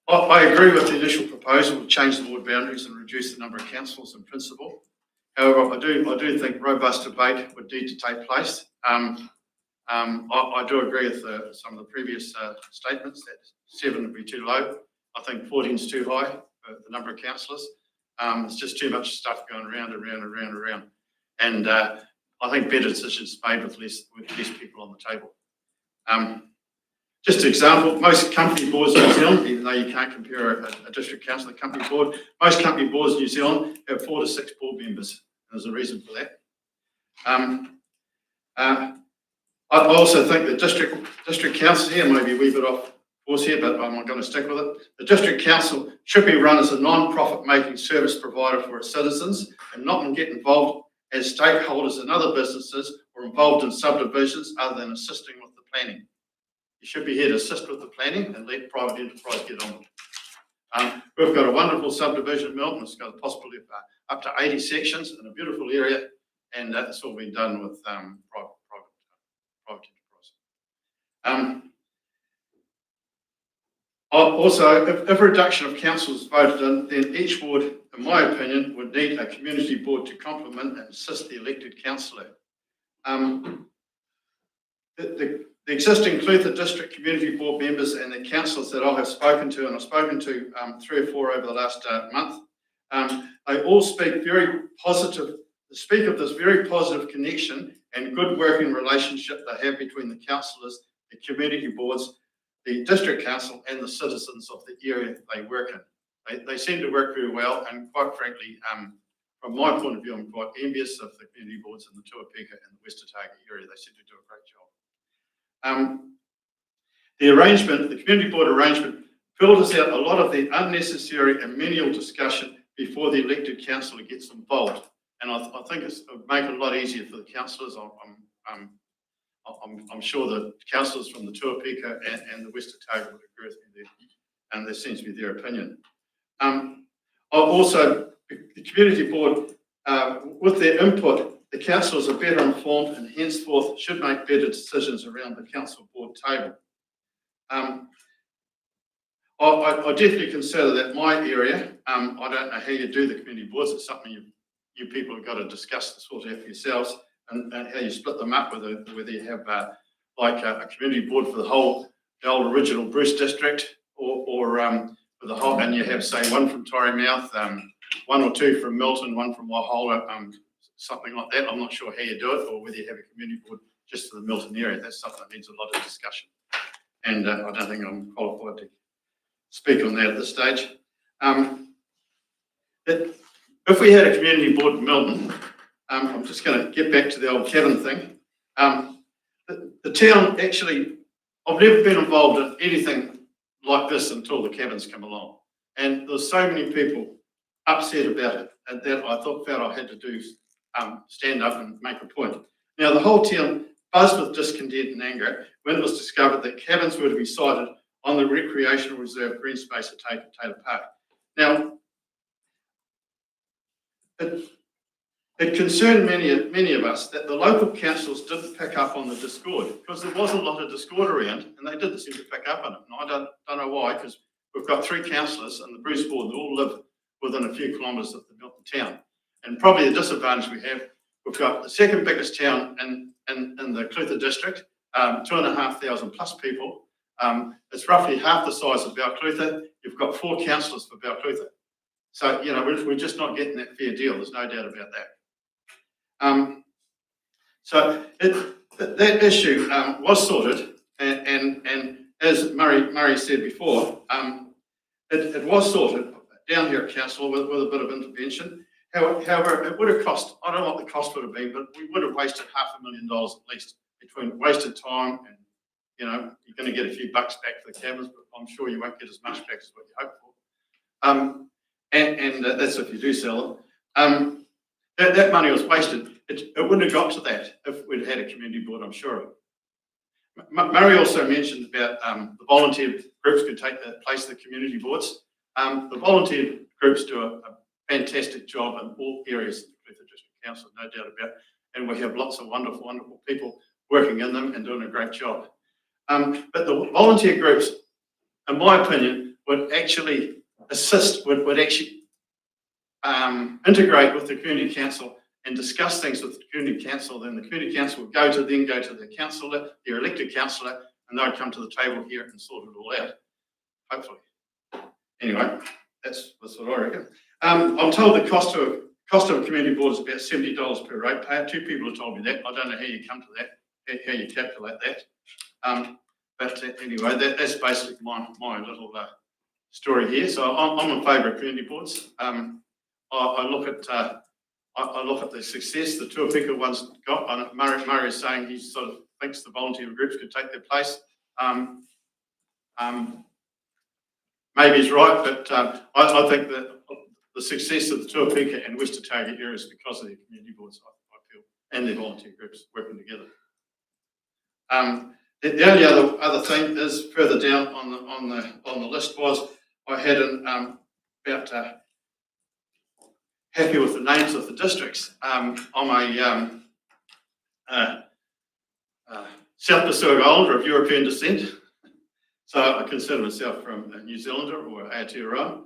I agree with the initial proposal to change the ward boundaries and reduce the number of councillors in principle. However, I do think robust debate would need to take place. I do agree with some of the previous statements that 7 would be too low. I think 14 is too high for the number of councillors. It's just too much stuff going round and round and round and round. And I think better decisions made with less people on the table. Just an example, most company boards in New Zealand, even though you can't compare a district council to a company board, most company boards in New Zealand have 4 to 6 board members. There's a reason for that. I also think the district council here, maybe a wee bit off course here, but I'm going to stick with it. The district council should be run as a non-profit making service provider for its citizens and not get involved as stakeholders in other businesses or involved in subdivisions other than assisting with the planning. You should be here to assist with the planning and let private enterprise get on with it. We've got a wonderful subdivision in Milton. It's got possibly up to 80 sections in a beautiful area, and that's all been done with private enterprise. Also, if a reduction of councils is voted in, then each ward, in my opinion, would need a community board to complement and assist the elected councillor. The existing Clutha District Community Board members and the councillors that I have spoken to, and I've spoken to 3 or 4 over the last month, they all speak of this very positive connection and good working relationship they have between the councillors, the community boards, the district council and the citizens of the area they work in. They seem to work very well, and quite frankly, from my point of view, I'm quite envious of the community boards in the Tuapeka and the West Otago area. They seem to do a great job. The community board arrangement filters out a lot of the unnecessary and menial discussion before the elected councillor gets involved. And I think it'll make it a lot easier for the councillors. I'm sure the councillors from the Tuapeka and the West Otago would agree with me there, and that seems to be their opinion. Also, the community board, with their input, the councillors are better informed and henceforth should make better decisions around the council board table. I definitely consider that my area, I don't know how you do the community boards, it's something you people have got to discuss and sort out for yourselves, and how you split them up, whether you have like a community board for the old original Bruce district, or for the whole, and you have say one from Torrymouth, 1 or 2 from Milton, 1 from Waihola, something like that. I'm not sure how you do it, or whether you have a community board just for the Milton area. That's something that needs a lot of discussion, and I don't think I'm qualified to speak on that at this stage. If we had a community board in Milton, I'm just going to get back to the old cabin thing. The town actually, I've never been involved in anything like this until the cabins come along, and there's so many people upset about it, and that I felt I had to do stand up and make a point. Now the whole town buzzed with discontent and anger when it was discovered that cabins were to be sited on the recreational reserve green space at Taylor Park. Now, it concerned many of us that the local councils didn't pick up on the discord, because there was a lot of discord around, and they didn't seem to pick up on it. And I don't know why, because we've got 3 councillors and the Bruce board that all live within a few kilometres of the Milton town. And probably the disadvantage we have, we've got the second biggest town in the Clutha district, 2,500 plus people. It's roughly half the size of Clutha. You've got 4 councillors for Clutha. So, you know, we're just not getting that fair deal. There's no doubt about that. So that issue was sorted, and as Murray said before, it was sorted down here at council with a bit of intervention. However, it would have cost, I don't know what the cost would have been, but we would have wasted $500,000 at least between wasted time and, you know, you're going to get a few bucks back for the cabins, but I'm sure you won't get as much back as what you hope for. And that's if you do sell them. That money was wasted. It wouldn't have got to that if we'd had a community board, I'm sure of it. Murray also mentioned about the volunteer groups could take the place of the community boards. The volunteer groups do a fantastic job in all areas of the Clutha District Council, no doubt about it. And we have lots of wonderful, wonderful people working in them and doing a great job. But the volunteer groups, in my opinion, would actually assist, would actually integrate with the community council and discuss things with the community council, then the community council would go to their councillor, their elected councillor, and they'd come to the table here and sort it all out, hopefully. Anyway, that's what I reckon. I'm told the cost of a community board is about $70 per ratepayer. 2 people have told me that. I don't know how you come to that, how you calculate that. But anyway, that's basically my little story here. So I'm in favour of community boards. I look at the success the Tuapeka one's got. I know Murray is saying he sort of thinks the volunteer groups could take their place. Maybe he's right, but I think that the success of the Tuapeka and West Otago area is because of their community boards, I feel, and their volunteer groups working together. The only other thing is further down on the list was I had about happy with the names of the districts. I'm a South Pacific Islander of European descent, so I consider myself from a New Zealander or Aotearoa.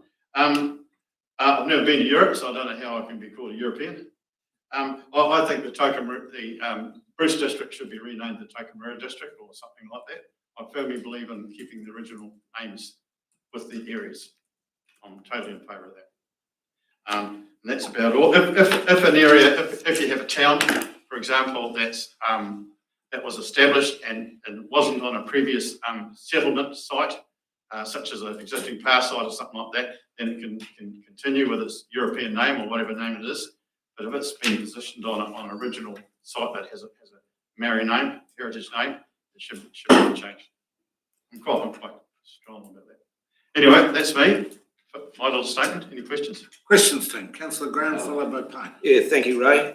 I've never been to Europe, so I don't know how I can be called a European. I think the Bruce district should be renamed the Tokamura district or something like that. I firmly believe in keeping the original names with the areas. I'm totally in favour of that. And that's about all. If an area, if you have a town, for example, that was established and wasn't on a previous settlement site, such as an existing power site or something like that, then it can continue with its European name or whatever name it is. But if it's been positioned on an original site that has a Maori name, heritage name, it should be changed. I'm quite strong about that. Anyway, that's me. My little statement. Any questions? Questions, team. Councillor Graham, followed by Pine. Yeah, thank you, Ray.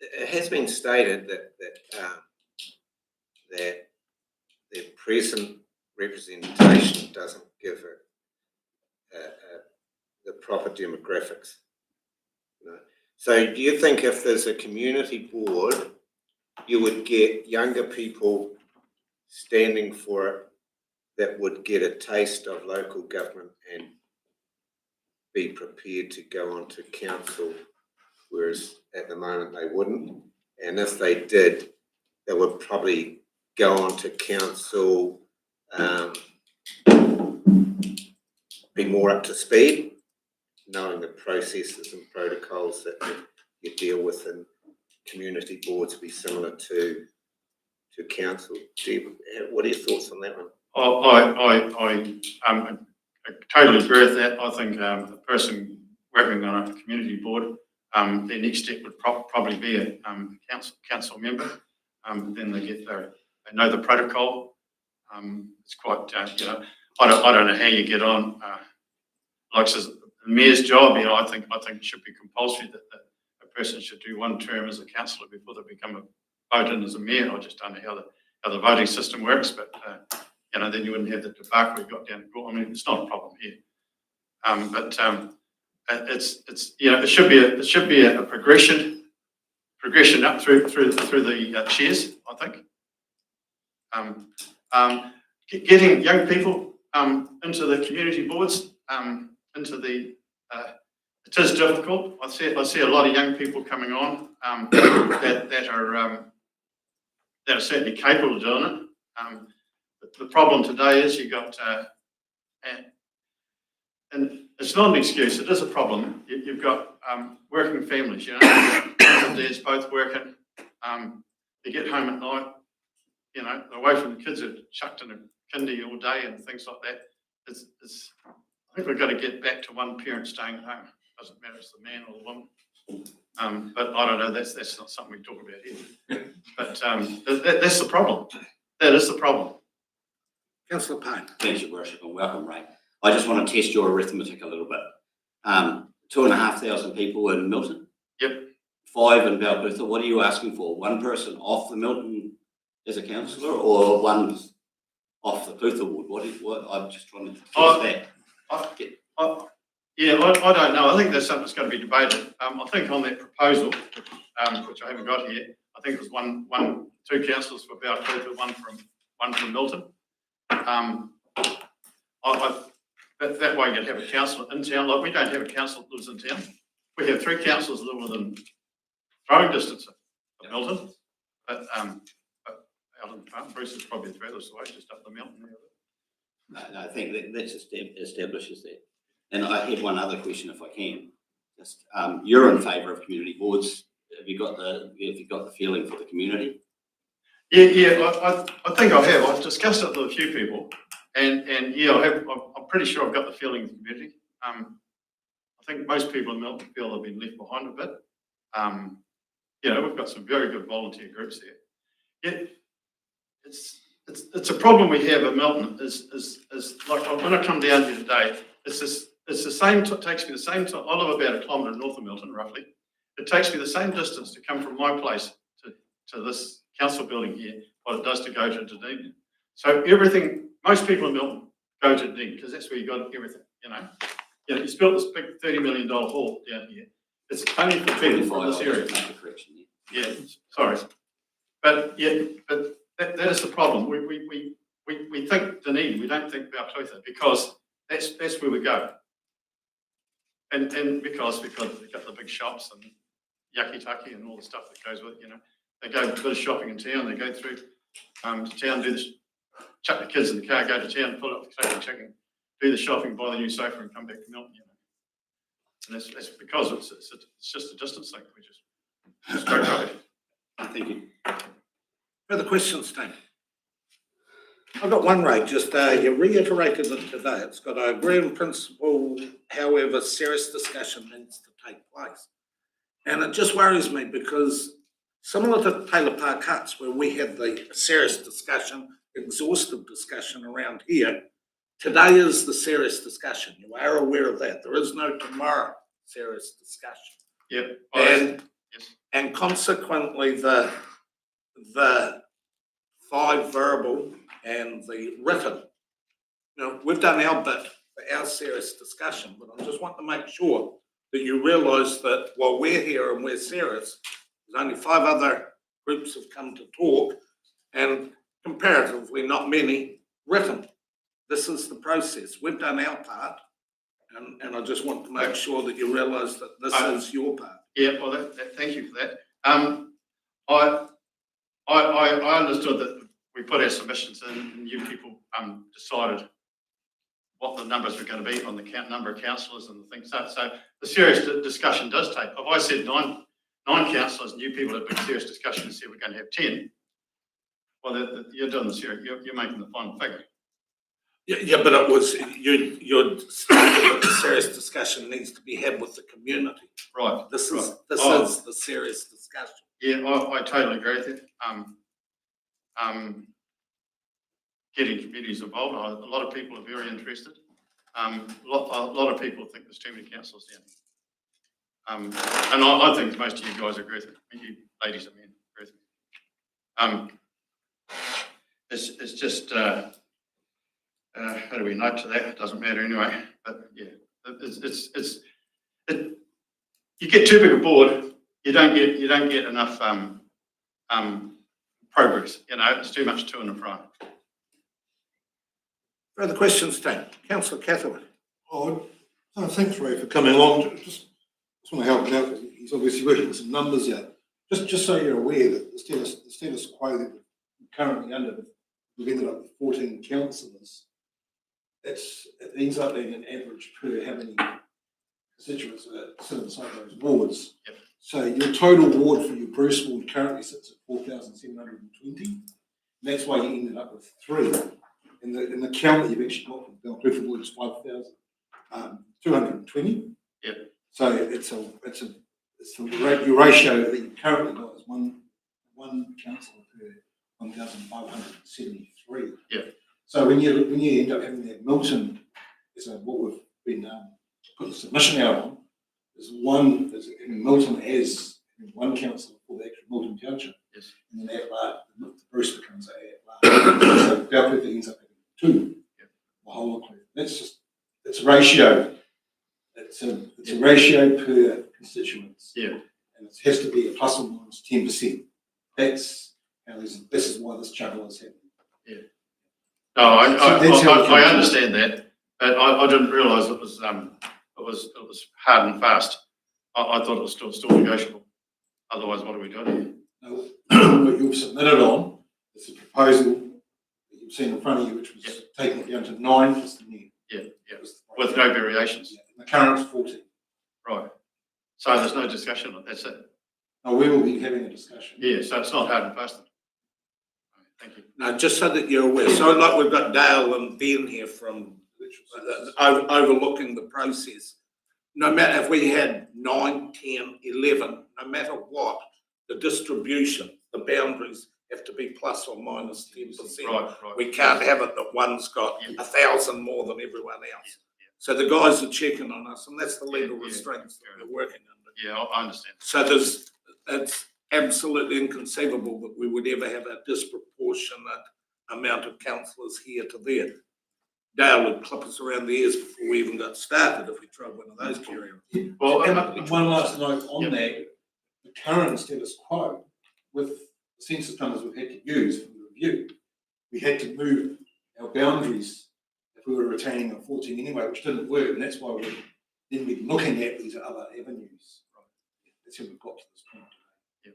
It has been stated that the present representation doesn't give the proper demographics. You know? So do you think if there's a community board, you would get younger people standing for it that would get a taste of local government and be prepared to go on to council, whereas at the moment they wouldn't? And if they did, they would probably go on to council, be more up to speed, knowing the processes and protocols that you deal with in community boards be similar to council. What are your thoughts on that one? I totally agree with that. I think a person working on a community board, their next step would probably be a council member. Then they know the protocol. It's quite, I don't know how you get on. Like says, the mayor's job, I think it should be compulsory that a person should do one term as a councillor before they become vote in as a mayor. I just don't know how the voting system works, but then you wouldn't have the debacle we got down to court. I mean, it's not a problem here, but it should be a progression up through the chairs. I think getting young people into the community boards, it is difficult. I see a lot of young people coming on that are certainly capable of doing it. But the problem today is you got, and it's not an excuse, it is a problem. You've got working families, moms and dads both working. They get home at night, away from the kids, are chucked in a kindy all day and things like that. I think we've got to get back to one parent staying at home. Doesn't matter if it's the man or the woman. But I don't know, that's not something we talk about here. But that's the problem. That is the problem. Councillor Pine. Thanks, Your Worship, and welcome, Ray. I just want to test your arithmetic a little bit. 2,500 people in Milton. Yep. 5 in Balbutha. What are you asking for? One person off the Milton as a councillor, or one off the Butha ward? What? I'm just trying to test that. I don't know. I think there's something that's going to be debated. I think on that proposal, which I haven't got here, I think it was two councillors for Balbutha, one from Milton. That way you'd have a councillor in town. Like we don't have a councillor that lives in town. we have 3 councillors that live within throwing distance of Milton, but out in front, Bruce is probably the furthest away, just up the mountain there. No, I think that establishes that. And I have one other question, if I can. Just, you're in favour of community boards. Have you got the feeling for the community? Yeah, I think I have. I've discussed it with a few people, and yeah, I'm pretty sure I've got the feeling of the community. I think most people in Milton feel they've been left behind a bit. You know, we've got some very good volunteer groups there. Yeah, it's a problem we have in Milton. Is like when I come down here today, it's the same. It takes me the same time. I live about a kilometre north of Milton, roughly. It takes me the same distance to come from my place to this council building here, what it does to go to Dunedin. So most people in Milton go to Dunedin because that's where you got everything, you know. You know, you built this big $30 million hall down here. It's only for people from this area. Yeah, sorry. But that is the problem. We think Dunedin, we don't think Balclutha because that's where we go. And because we've got the big shops and yucky-tucky and all the stuff that goes with it, you know. They go a bit of shopping in town, they go through to town, chuck the kids in the car, go to town, pull up the crate of chicken, do the shopping, buy the new sofa and come back to Milton, you know. And that's because it's just a distance thing. We just straight road. Thank you. Further questions, Tony? I've got one, Ray, just you reiterated it today. It's got I agree in principle, however, serious discussion needs to take place. And it just worries me because similar to Taylor Park Huts, where we had the serious discussion, exhaustive discussion around here, today is the serious discussion. You are aware of that. There is no tomorrow serious discussion. Yep. And consequently, the 5 verbal and the written, you know, we've done our bit for our serious discussion, but I just want to make sure that you realise that while we're here and we're serious, there's only 5 other groups have come to talk and comparatively not many written. This is the process. We've done our part and I just want to make sure that you realise that this is your part. Yeah, well, thank you for that. I understood that we put our submissions in and you people decided what the numbers were going to be on the number of councillors and the things. So the serious discussion does take. If I said nine councillors and you people had been serious discussion and said we're going to have 10, well, you're doing the serious. You're making the final figure. Yeah, but it was you're stating that the serious discussion needs to be had with the community. Right. This is the serious discussion. Yeah, I totally agree with you. Getting communities involved. A lot of people are very interested. A lot of people think there's too many councillors down here. And I think most of you guys agree with me. You ladies and men agree with me. It's just how do we note to that? It doesn't matter anyway. But yeah, you get too big a board, you don't get enough progress. You know, it's too much to and fro. Further questions, Tane? Councillor Catherine. Oh, thanks, Ray, for coming along. Just want to help him out. He's obviously working with some numbers here. Just so you're aware that the status quo that we're currently under, we've ended up with 14 councillors. It ends up being an average per how many constituents sit inside those wards. Yep. So your total ward for your Bruce ward currently sits at 4,720. And that's why you ended up with 3. In the count that you've actually got from Balclutha ward is 5,220. Yeah. So your ratio that you currently got is one councillor per 1,573. Yeah. So when you end up having that Milton, is what we've been put the submission out on, Milton has 1 councillor for the actual Milton Township. Yes. And then at large, Bruce becomes at large. So Balclutha ends up having 2. Yep. The whole of it's a ratio. It's a ratio per constituents. Yeah. And it has to be a plus or minus 10%. This is why this juggle is happening. Yeah. No, I understand that, but I didn't realise it was hard and fast. I thought it was still negotiable. Otherwise, what are we doing? Now, what you've submitted on is a proposal that you've seen in front of you, which was taking it down to 9 plus the new. Yeah, with no variations. Yeah, and the current's 14. Right. So there's no discussion on it, that's it. Now, we will be having a discussion. Yeah, so it's not hard and fast. Thank you. Now, just so that you're aware, so like we've got Dale and Ben here from overlooking the process. No matter if we had 9, 10, 11, no matter what, the distribution, the boundaries have to be plus or minus 10%. Right. We can't have it that one's got 1,000 more than everyone else. So the guys are checking on us, and that's the legal restraints that we're working under. Yeah, I understand. So it's absolutely inconceivable that we would ever have a disproportionate amount of councillors here to there. Dale would clip us around the ears before we even got started if we tried one of those carry on. Well, And one last note on that, the current status quo with the census numbers we've had to use for the review, we had to move our boundaries if we were retaining a 14 anyway, which didn't work, and that's why we're then we're looking at these other avenues. That's how we've got to this point.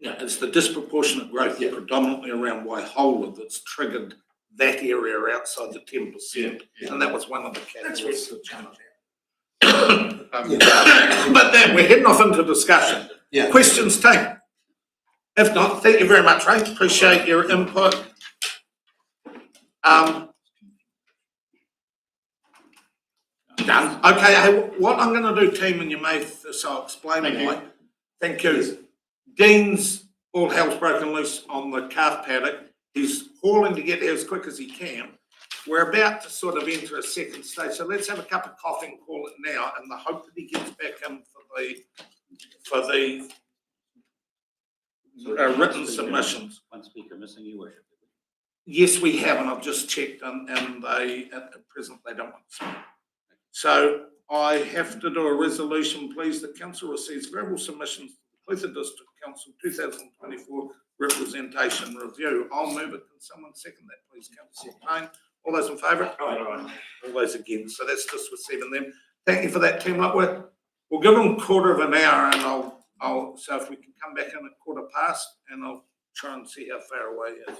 Yeah, it's the disproportionate growth predominantly around Waihola that's triggered that area outside the 10%. And that was one of the catalysts that changed that. But then we're heading off into discussion. Yeah. Questions taken? If not, thank you very much, Ray. Appreciate your input. Done. Okay, hey, what I'm going to do, team, and you may, so I'll explain why. Thank you. Dean's all hell's broken loose on the calf paddock. He's hauling to get here as quick as he can. We're about to sort of enter a second stage, so let's have a cup of coffee and call it now, in the hope that he gets back in for the written submissions. One speaker missing, Your Worship. Yes, we have, and I've just checked, and they at present they don't want to speak. So I have to do a resolution, please. The council receives verbal submissions to the Clutha District Council 2024 representation review. I'll move it. Can someone second that, please, Councillor Payne? All those in favour? All those against. So that's just receiving them. Thank you for that, team. Like we'll give them a quarter of an hour, and I'll so if we can come back in at 15:15, and I'll try and see how far away it is.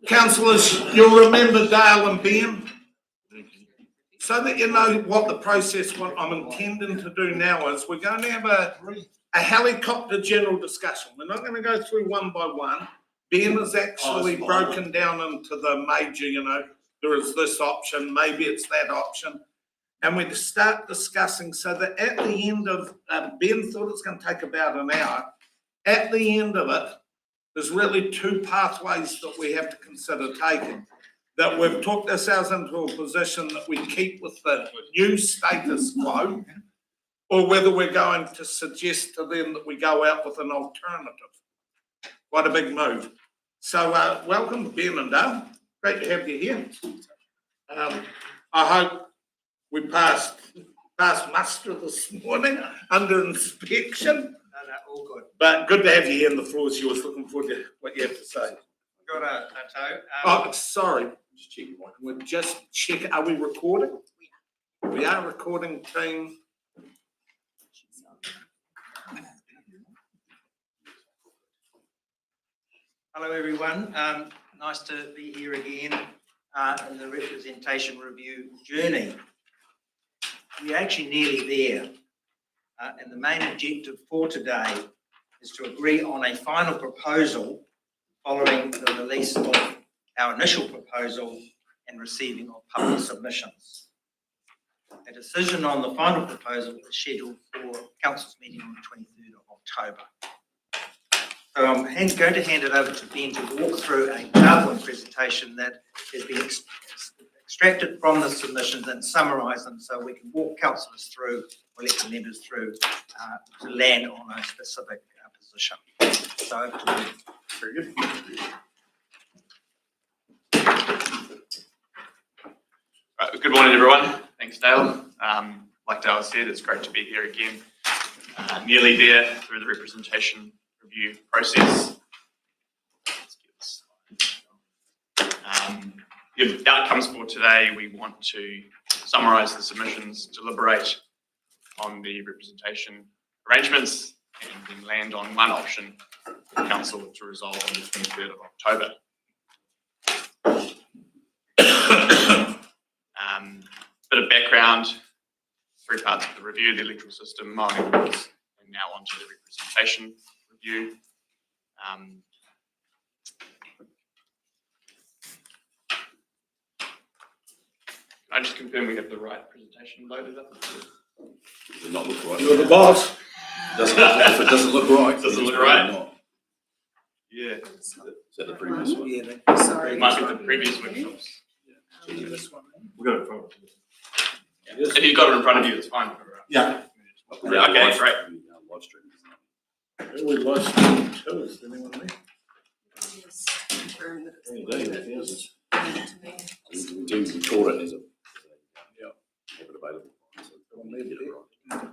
Councillors, you'll remember Dale and Ben. So that you know what the process, what I'm intending to do now is we're going to have a helicopter general discussion. We're not going to go through one by one. Ben is actually broken down into the major, you know, there is this option, maybe it's that option. And we start discussing so that at the end of, Ben thought it's going to take about an hour. At the end of it, there's really two pathways that we have to consider taking. That we've talked ourselves into a position that we keep with the new status quo, or whether we're going to suggest to them that we go out with an alternative. Quite a big move. So welcome, Ben and Dale. Great to have you here. I hope we passed muster this morning under inspection. All good. But good to have you here, and the floor is yours. Looking forward to what you have to say. Got a toe. Oh, sorry. We're just checking. Are we recording? We are recording, team. Hello, everyone. Nice to be here again in the representation review journey. We're actually nearly there. And the main objective for today is to agree on a final proposal following the release of our initial proposal and receiving of public submissions. A decision on the final proposal is scheduled for Council's meeting on the 23rd of October. So I'm going to hand it over to Ben to walk through a PowerPoint presentation that has been extracted from the submissions and summarise them so we can walk councillors through or elected members through to land on a specific position. So over to you. Very good. Right, good morning, everyone. Thanks, Dale. Like Dale said, it's great to be here again. Nearly there through the representation review process. The outcomes for today, we want to summarise the submissions, deliberate on the representation arrangements, and then land on one option for Council to resolve on the 23rd of October. Bit of background, three parts of the review: the electoral system, mowing rules, and now onto the representation review. Can I just confirm we have the right presentation loaded up? Does it not look right? You're the boss. If it doesn't look right. Doesn't it's look right. not. Yeah. Is that the previous one? Yeah, Sorry. It might be the previous workshops. this one. We've got it from. If you've got it in front of you, it's fine. Yeah. Okay, great. Live stream. We lost two. Is anyone there? Yes, confirm that it's We to me. do record it as a, have it available. So we'll get it right.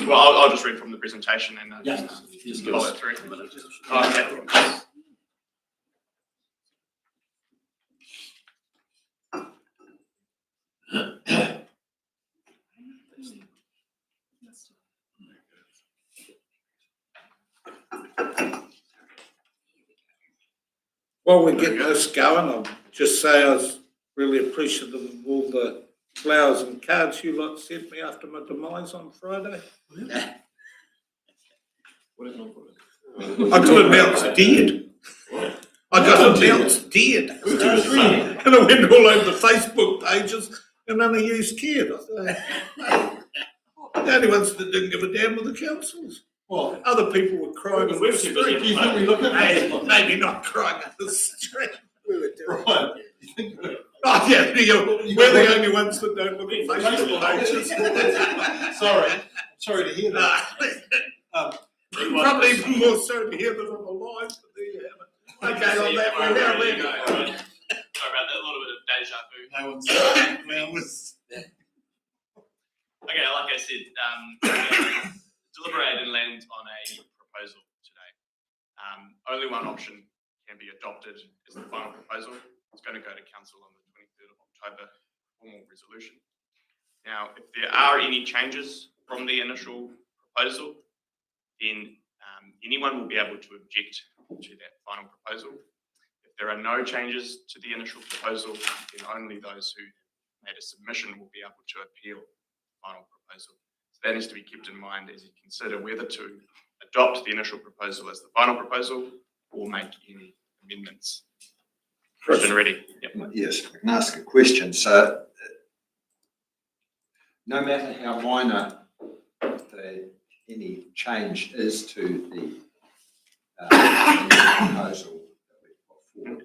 Well, I'll just read from the presentation and Just give follow us it through. a minute. Okay. While we get this going, I'll just say I was really appreciative of all the flowers and cards you lot sent me after my demise on Friday. What is on for I got announced dead. I got announced dead. And I went all over the Facebook pages and then I used cared. The only ones that didn't give a damn were the councils. Well, Other people were crying on the street. do you think we look at Facebook? Maybe not crying on the street. Right. You think we- Oh, yeah, we're the only ones that don't look at Facebook pages. Sorry to hear that. Probably even more sorry to hear that I'm alive, but there you have it. Okay, on that, we're now leaving. Sorry about that, a little bit of deja vu. No one's. Okay, like I said, deliberate and land on a proposal today. Only one option can be adopted as the final proposal. It's going to go to council on the 23rd of October, formal resolution. Now, if there are any changes from the initial proposal, then Anyone will be able to object to that final proposal. If there are no changes to the initial proposal, then only those who made a submission will be able to appeal the final proposal. So that needs to be kept in mind as you consider whether to adopt the initial proposal as the final proposal or make any amendments. Question ready? Yep. Yes, I can ask a question. So no matter how minor any change is to the proposal that we've put forward,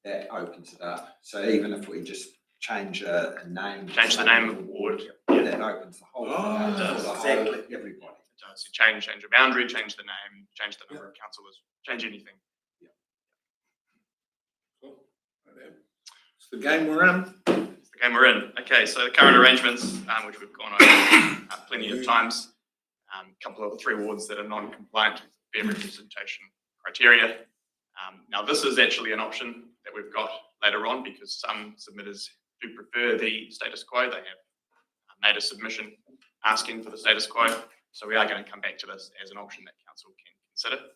that opens it up. So even if we just change a name. Change the name of the ward. That opens the whole thing up It does. for the whole, everybody. It does. You change a boundary, change the name, change the number of councillors, change anything. It's the game we're in. It's the game we're in. Okay, so the current arrangements, which we've gone over plenty of times, a couple of 3 wards that are non-compliant with fair representation criteria. Now, this is actually an option that we've got later on because some submitters do prefer the status quo. They have made a submission asking for the status quo. So we are going to come back to this as an option that council can consider.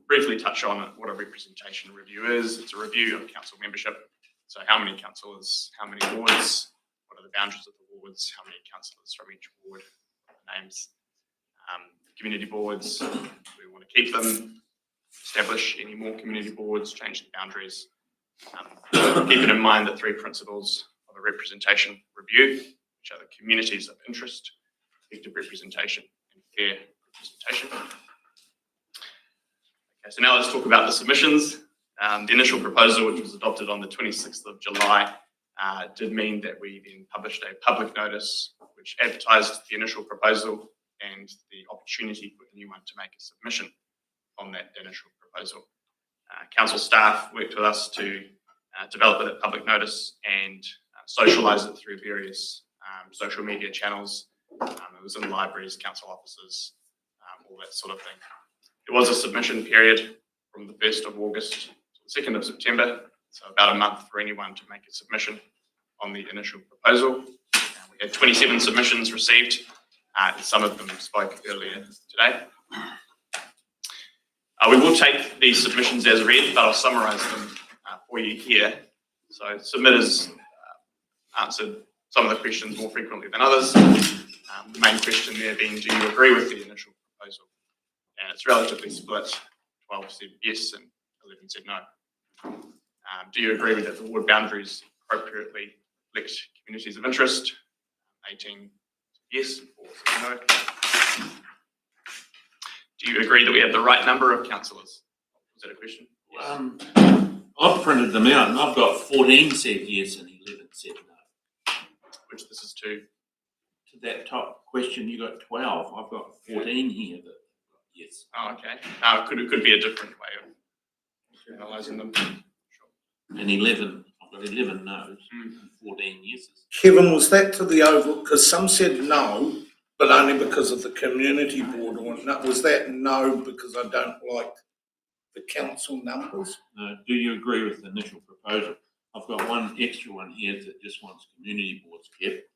Briefly touch on what a representation review is. It's a review of council membership. So how many councillors, how many wards, what are the boundaries of the wards, how many councillors from each ward, what are the names. Community boards, we want to keep them, establish any more community boards, change the boundaries. Keeping in mind the 3 principles of a representation review, which are the communities of interest, effective representation, and fair representation. Okay, so now let's talk about the submissions. The initial proposal, which was adopted on the 26th of July, did mean that we then published a public notice which advertised the initial proposal and the opportunity for anyone to make a submission on that initial proposal. Council staff worked with us to develop that public notice and socialise it through various social media channels. It was in libraries, council offices, all that sort of thing. There was a submission period from the 1st of August to the 2nd of September, so about a month for anyone to make a submission on the initial proposal. We had 27 submissions received. Some of them spoke earlier today. We will take these submissions as read, but I'll summarise them for you here. So submitters answered some of the questions more frequently than others. The main question there being, do you agree with the initial proposal? And it's relatively split. 12 said yes and 11 said no. Do you agree with that the ward boundaries appropriately reflect communities of interest? 18 yes, 4 said no. Do you agree that we have the right number of councillors? Was that a question? Yes. I've printed them out and I've got 14 said yes and 11 said no. Which this is to? To that top question, you got 12. I've got 14 here that yes. Oh, okay. It could be a different way of analysing them. Sure. And 11, I've got 11 no's and 14 yeses. Kevin, was that to the overall, because some said no, but only because of the community board, or no, was that no because I don't like the council numbers? No, do you agree with the initial proposal? I've got one extra one here that just wants community boards kept.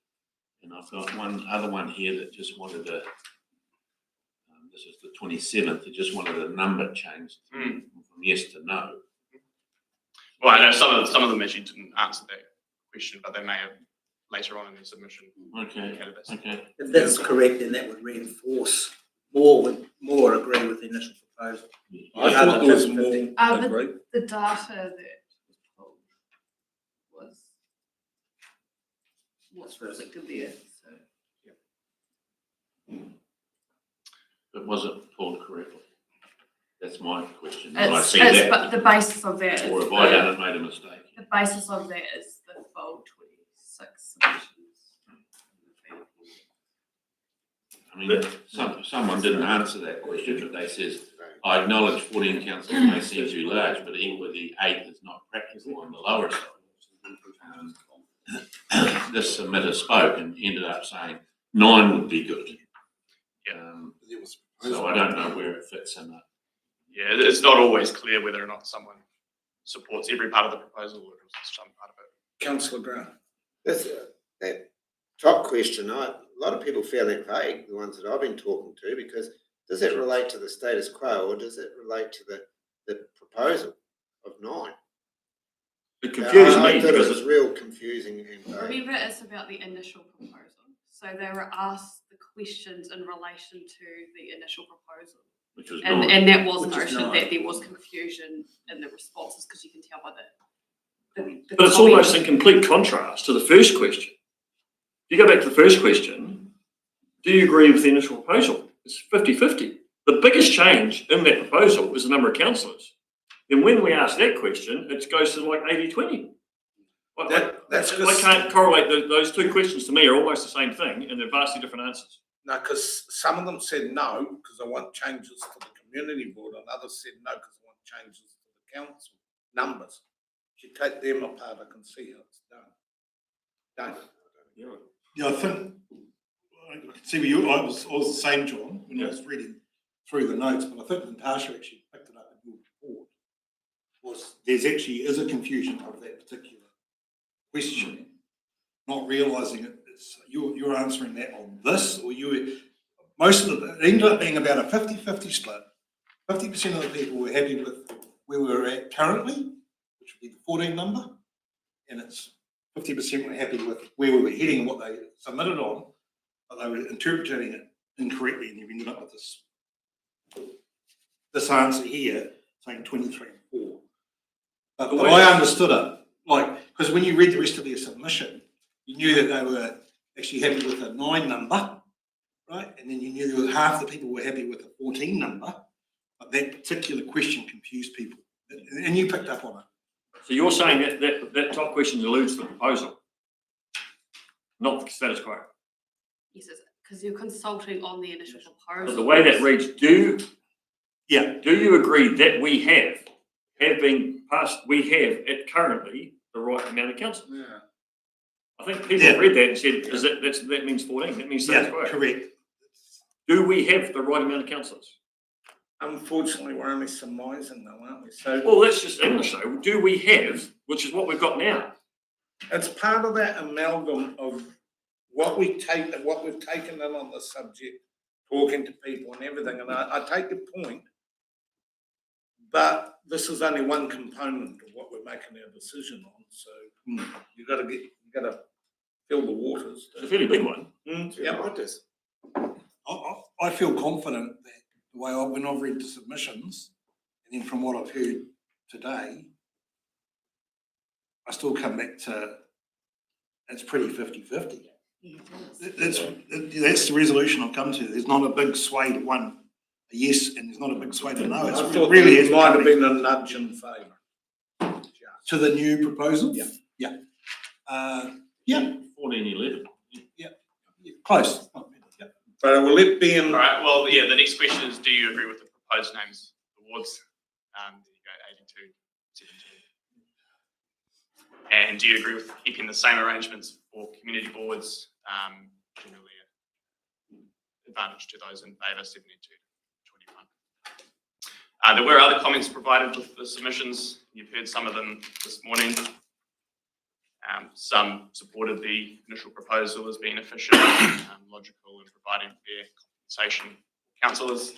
And I've got one other one here that just wanted a, this is the 27th, that just wanted a number changed from yes to no. Well, I know some of them actually didn't answer that question, but they may have later on in their submission. Okay, okay. If that's correct, then that would reinforce more agree with the initial proposal. I thought there was more agree. The data that was pulled was what's reflected there, so. But was it pulled correctly? That's my question. Will I see that? But the basis of that is. Or have I done and made a mistake? The basis of that is the full 26 submissions. I mean, someone didn't answer that question, but they says, I acknowledge 14 councillors may seem too large, but equally 8 is not practical on the lower side. This submitter spoke and ended up saying 9 would be good. So I don't know where it fits in that. Yeah, it's not always clear whether or not someone supports every part of the proposal or just some part of it. Councillor Grant. That's that top question. A lot of people feel that vague, the ones that I've been talking to, because does it relate to the status quo or does it relate to the proposal of 9? It confused I me thought it because was real confusing and Remember, it's about the initial proposal. So they were asked the questions in relation to the initial proposal. Which was And, not. and that was Which is noted nine. that there was confusion in the responses because you can tell by the But it's almost in complete contrast to the first question. If you go back to the first question, do you agree with the initial proposal? It's 50-50. The biggest change in that proposal is the number of councillors. Then when we ask that question, it goes to like 80-20. That's I because, can't correlate those two questions to me are almost the same thing and they're vastly different answers. no, because some of them said no, because I want changes to the community board, and others said no, because I want changes to the council numbers. If you take them apart, I can see how it's done. Yeah, I think, I can see where you, I was the same, John, when I was reading through the notes, but I think Natasha actually picked it up in your report. There's actually is a confusion of that particular question, not realising it's, you're answering that on this, or most of it ended up being about a 50-50 split. 50% of the people were happy with where we're at currently, which would be the 14 number, and it's 50% were happy with where we were heading and what they submitted on, but they were interpreting it incorrectly, and you ended up with this answer here saying 23 and 4. But I understood it, like, because when you read the rest of their submission, you knew that they were actually happy with a 9 number, right? And then you knew that half the people were happy with a 14 number, but that particular question confused people, and you picked up on it. So you're saying that top question alludes to the proposal, not the status quo. Yes, because you're consulting on the initial proposal. But the way that reads, do you agree that we have been passed, we have at currently the right amount of council? Yeah. I think people read that and said, that means 14, that means status quo. Correct. Do we have the right amount of councillors? Unfortunately, we're only surmising though, aren't we? So, Well, that's just English though. Do we have, which is what we've got now? it's part of that amalgam of what we've taken in on the subject, talking to people and everything, and I take your point, but this is only one component of what we're making our decision on, so you gotta fill the waters. It's a fairly big one. Yeah, it is. I feel confident that the way when I've read the submissions, and then from what I've heard today, I still come back to it's pretty 50-50. That's the resolution I've come to. There's not a big sway to one a yes, and there's not a big sway to no. I It's thought really it might have been a nudge in favour. to the new proposal. Yeah. Yeah. 14-11. Close. Yeah. But will it be in? All right, well, yeah, the next question is, do you agree with the proposed names of the wards? There you go, 82, 17. And do you agree with keeping the same arrangements for community boards, generally advantage to those in favour, 72 to 21. There were other comments provided with the submissions. You've heard some of them this morning. Some supported the initial proposal as being efficient, logical, and providing fair compensation for councillors.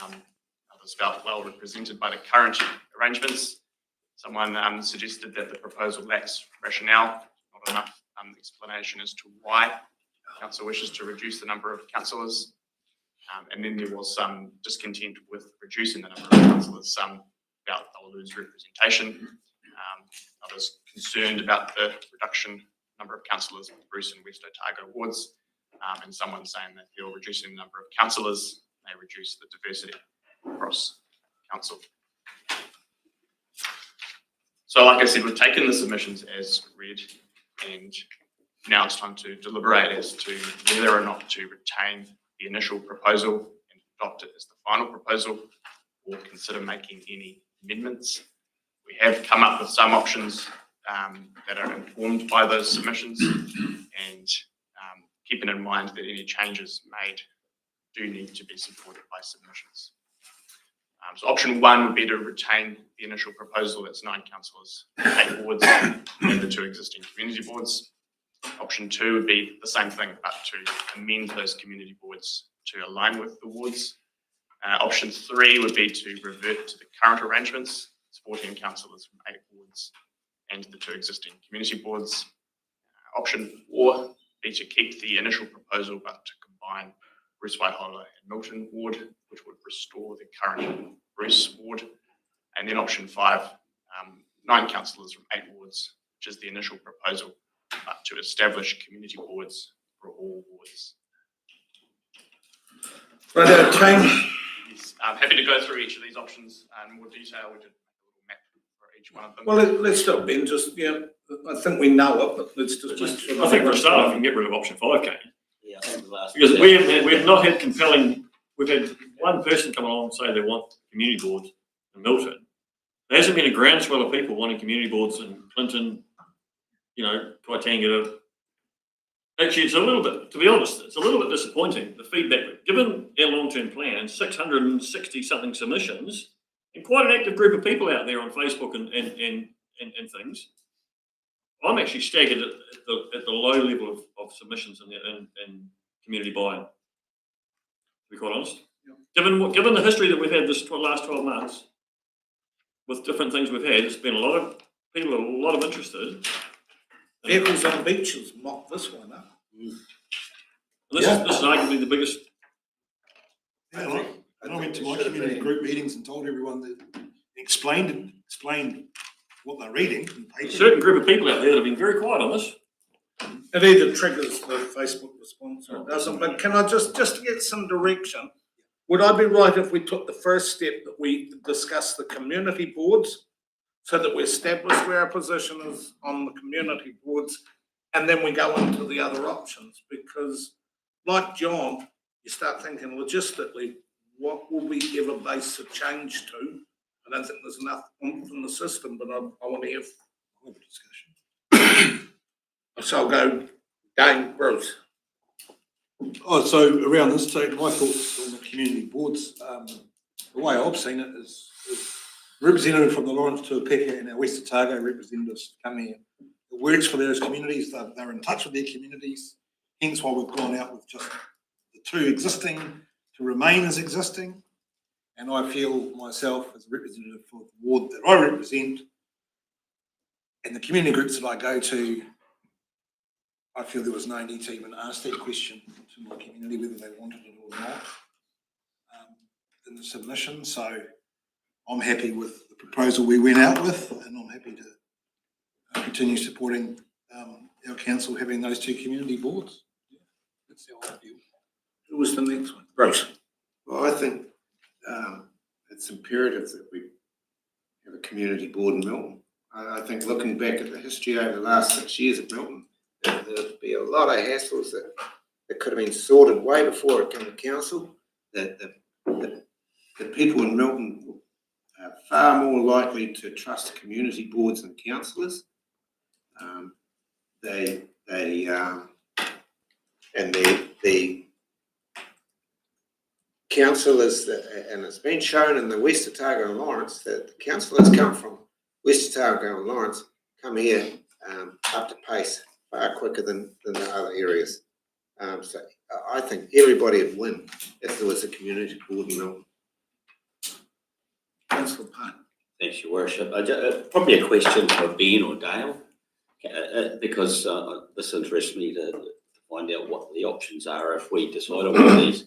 Others felt well represented by the current arrangements. Someone suggested that the proposal lacks rationale, not enough explanation as to why council wishes to reduce the number of councillors. And then there was some discontent with reducing the number of councillors, some about they'll lose representation, others concerned about the reduction number of councillors in Bruce and West Otago wards, and someone saying that feel reducing the number of councillors may reduce the diversity across council. So like I said, we've taken the submissions as read, and now it's time to deliberate as to whether or not to retain the initial proposal and adopt it as the final proposal, or consider making any amendments. We have come up with some options that are informed by those submissions, and keeping in mind that any changes made do need to be supported by submissions. So option 1 would be to retain the initial proposal, that's 9 councillors, 8 wards, and the 2 existing community boards. Option 2 would be the same thing, but to amend those community boards to align with the wards. Option 3 would be to revert to the current arrangements, supporting councillors from 8 wards and the 2 existing community boards. Option 4 would be to keep the initial proposal but to combine Bruce Waihola and Milton ward, which would restore the current Bruce ward. And then option 5, 9 councillors from 8 wards, which is the initial proposal, but to establish community boards for all wards. Right, Kane. Yes, I'm happy to go through each of these options in more detail. We did make a little map for each one of them. Well, let's do it, Ben, just, yeah, I think we know it, but let's just make sure. I think for a start, we can get rid of option 5, Kane. Yeah, I think the last. Because we've not had compelling, we've had one person come along and say they want community boards in Milton. There hasn't been a groundswell of people wanting community boards in Clinton, Kaitangata. Actually, it's a little bit, to be honest, it's a little bit disappointing, the feedback. Given our long-term plan, 660-something submissions, and quite an active group of people out there on Facebook and things, I'm actually staggered at the low level of submissions and community buy-in, to be quite honest. Yeah. Given the history that we've had this last 12 months, with different things we've had, there's been a lot of people, a lot of interested. Vehicles on beaches mock this one up. This is arguably the biggest. Yeah, I went to my community group meetings and told everyone that explained what they're reading. There's a certain group of people out there that have been very quiet on this. It either triggers the Facebook response or it doesn't, but can I just to get some direction, would I be right if we took the first step that we discuss the community boards so that we establish where our position is on the community boards and then we go into the other options? Because like John, you start thinking logistically, what will we ever base a change to? I don't think there's enough oomph in the system, but I want to have a discussion. So I'll go Dane, Bruce. Oh, so around this, so my thoughts on the community boards, the way I've seen it is representative from the Lawrence to Peka and our West Otago representatives come here. It works for those communities, they're in touch with their communities, hence why we've gone out with just the 2 existing to remain as existing. And I feel myself as a representative for the ward that I represent and the community groups that I go to, I feel there was no need to even ask that question to my community, whether they wanted it or not, in the submission. So I'm happy with the proposal we went out with, and I'm happy to continue supporting our council having those 2 community boards. Yeah, that's how I feel. Who was the next one? Bruce. Well, I think it's imperative that we have a community board in Milton. I think looking back at the history over the last 6 years of Milton, there'd be a lot of hassles that could have been sorted way before it came to council. That the people in Milton are far more likely to trust community boards than councillors. The councillors, and it's been shown in the West Otago and Lawrence that the councillors come from West Otago and Lawrence come here up to pace far quicker than the other areas. So I think everybody would win if there was a community board in Milton. Councillor Pine. Thanks, Your Worship. Probably a question for Ben or Dale, because this interests me to find out what the options are if we decide on one of these.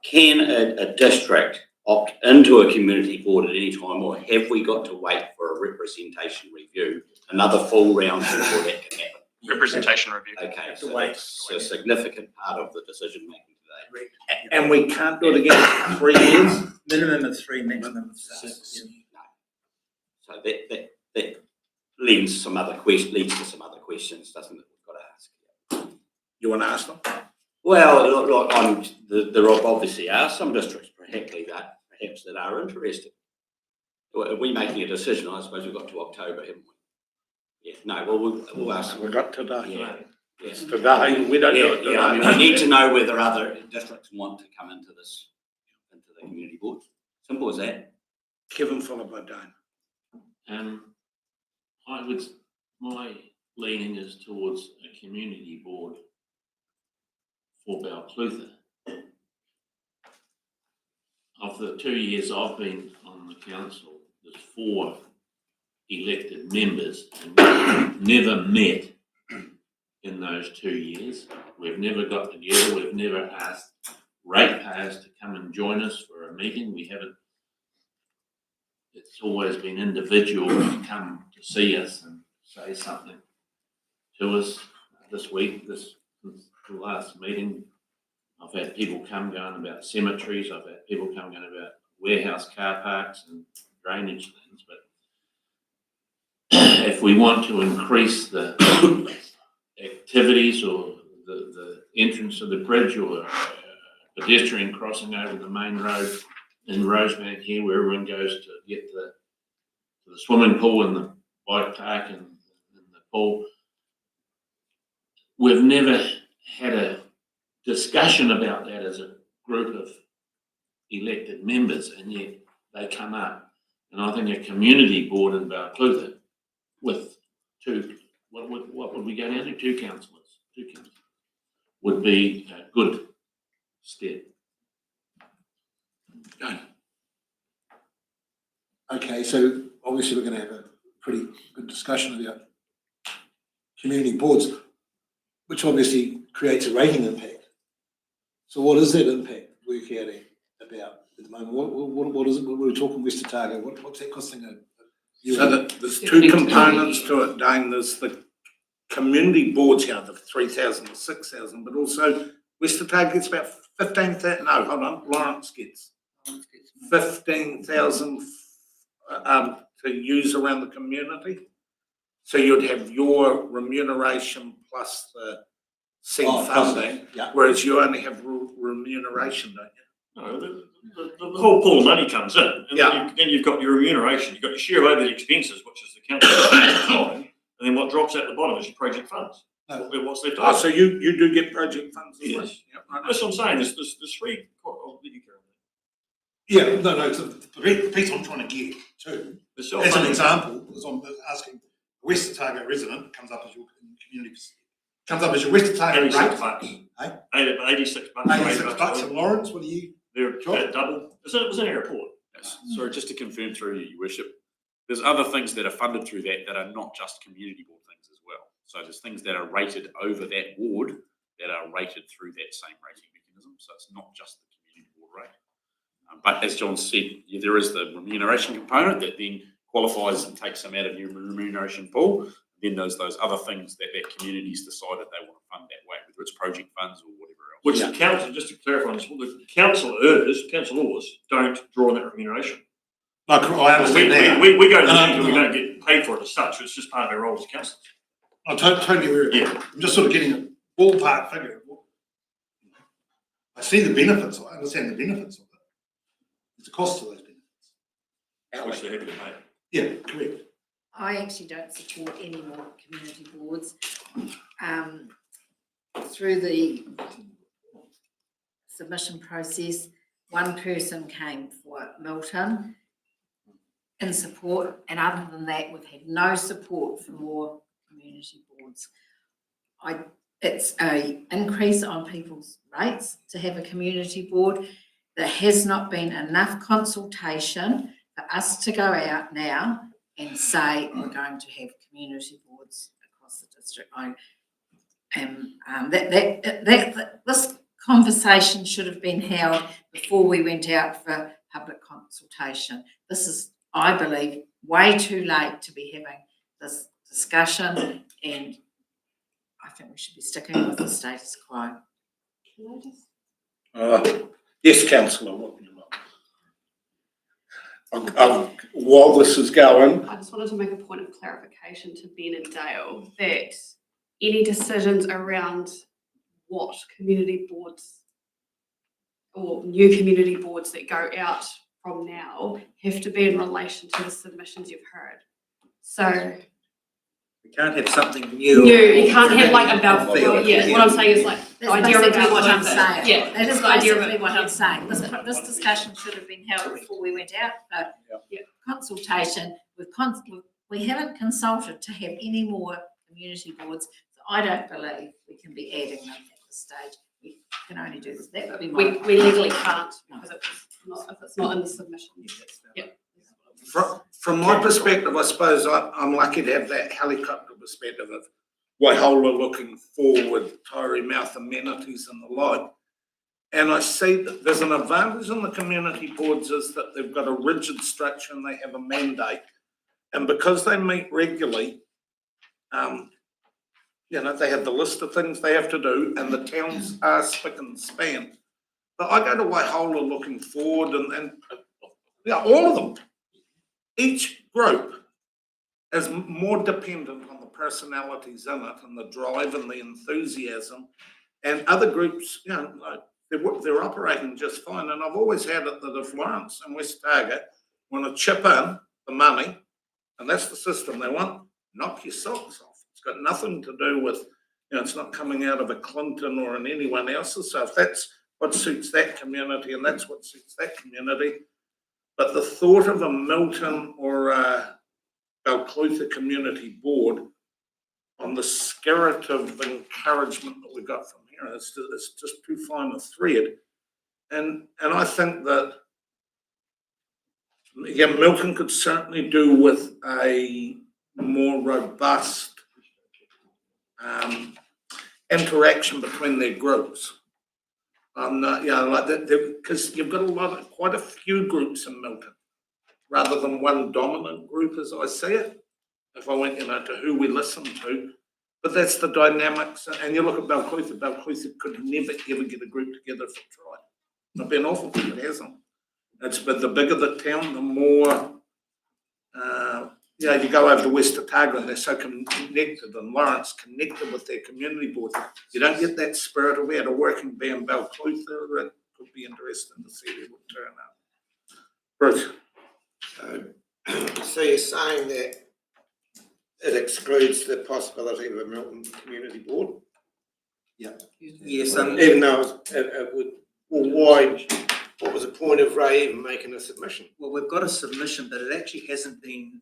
Can a district opt into a community board at any time, or have we got to wait for a representation review, another full round before that can happen? Representation review. Okay, so that's a significant part of the decision making today. And we can't do it again for 3 years? Minimum of 3, maximum of 6. So that leads to some other questions, doesn't it? We've got to ask. You want to ask them? Well, look, there obviously are some districts, perhaps that are interested. Are we making a decision? I suppose we've got to October, haven't we? Yeah. No. Well, we'll ask. We got today. Yeah. Yes. Today. We don't do it today. Yeah. I mean, we need to know whether other districts want to come into the community boards. Simple as that. Kevin, followed by Dane. My leaning is towards a community board for Balclutha. of the 2 years I've been on the council, there's 4 elected members, and we've never met in those 2 years. We've never got together. We've never asked ratepayers to come and join us for a meeting. We haven't. It's always been individuals who come to see us and say something to us. This week, the last meeting, I've had people come going about cemeteries. I've had people come going about warehouse car parks and drainage things. But if we want to increase the activities or the entrance of the bridge or pedestrian crossing over the main road in Rosebank here, where everyone goes to get to the swimming pool and the bike park and the pool, we've never had a discussion about that as a group of elected members, and yet they come up. And I think a community board in Barcluga with 2, what would we go down to? 2 councillors would be a good step. Okay, so obviously we're going to have a pretty good discussion about community boards, which obviously creates a rating impact. So what is that impact work out about at the moment? What is it? We're talking West Otago. What's that costing a So there's 2 components to it, Dane. There's the community boards here, the 3,000 to 6,000, but also West Otago gets about 15,000. No, hold on. Lawrence gets 15,000 to use around the community. So you'd have your remuneration plus the seed funding, whereas you only have remuneration, don't you? No, the whole pool of money comes in, and then you've got your remuneration, you've got your share of overhead expenses, which is the council, and then what drops out the bottom is your project funds. What's left over. So you do get project funds as well? Yes. That's what I'm saying. There's 3. I'll let you carry on. Yeah, no, so the piece I'm trying to get to, as an example, is I'm asking a West Otago resident comes up as your community, comes up as your West Otago rate. $86. Hey? $86. $86. And Lawrence, what do you? They're at double. It was in a report. Yes. Sorry, just to confirm through you, Your Worship, there's other things that are funded through that are not just community board things as well. So there's things that are rated over that ward that are rated through that same rating mechanism. So it's not just the community board rate. But as John said, there is the remuneration component that then qualifies and takes them out of your remuneration pool. Then there's those other things that community's decided they want to fund that way, whether it's project funds or whatever else. Which the council, just to clarify this, the councillors don't draw on that remuneration. I understand that. We go to the meetings and we don't get paid for it as such. It's just part of our role as councillors. I'm totally aware of that. I'm just sort of getting a ballpark figure. I see the benefits. I understand the benefits of it. It's a cost to those benefits. Which they're happy to pay. Yeah, correct. I actually don't support any more community boards. Through the submission process, 1 person came for Milton in support, and other than that, we've had no support for more community boards. It's an increase on people's rates to have a community board. There has not been enough consultation for us to go out now and say we're going to have community boards across the district. This conversation should have been held before we went out for public consultation. This is, I believe, way too late to be having this discussion, and I think we should be sticking with the status quo. Yes, councillor. While this is going, I just wanted to make a point of clarification to Ben and Dale that any decisions around what community boards or new community boards that go out from now have to be in relation to the submissions you've heard. So We can't have something new. you can't have like a belt. Yeah, what I'm saying is like the That's idea of basically what I'm saying. Yeah, That is the idea of basically it. what I'm saying. This discussion should have been held before we went out for consultation. We haven't consulted to have any more community boards. So I don't believe we can be adding them at this stage. We can only do this. That would be my. We legally can't because it was if it's not in the submission. Yeah. From my perspective, I suppose I'm lucky to have that helicopter perspective of Waihola looking forward, Taieri Mouth amenities and the like. And I see that there's an advantage in the community boards is that they've got a rigid structure and they have a mandate. And because they meet regularly, they have the list of things they have to do and the towns are spick and span. But I go to Waihola looking forward and all of them. Each group is more dependent on the personalities in it and the drive and the enthusiasm. And other groups, they're operating just fine. And I've always had it that if Lawrence and West Target want to chip in the money, and that's the system they want, knock your socks off. It's got nothing to do with, it's not coming out of a Clinton or in anyone else's. So if that's what suits that community and that's what suits that community. But the thought of a Milton or a Balclutha Community Board on the spirit of encouragement that we got from here, it's just too fine a thread. And I think that, Milton could certainly do with a more robust interaction between their groups. Like that, because you've got quite a few groups in Milton, rather than one dominant group, as I see it. If I went, to who we listen to, but that's the dynamics. And you look at Balclutha. Balclutha could never ever get a group together if it tried. It'd be an awful thing. It hasn't. But the bigger the town, the more. You go over to West Otago and they're so connected, and Lawrence connected with their community board. You don't get that spirit of we had a working band Balclutha. It could be interesting to see who would turn up. Bruce. So you're saying that it excludes the possibility of a Milton Community Board? Yeah. Yes. Even though it would, what was the point of Ray even making a submission? Well, we've got a submission, but it actually hasn't been,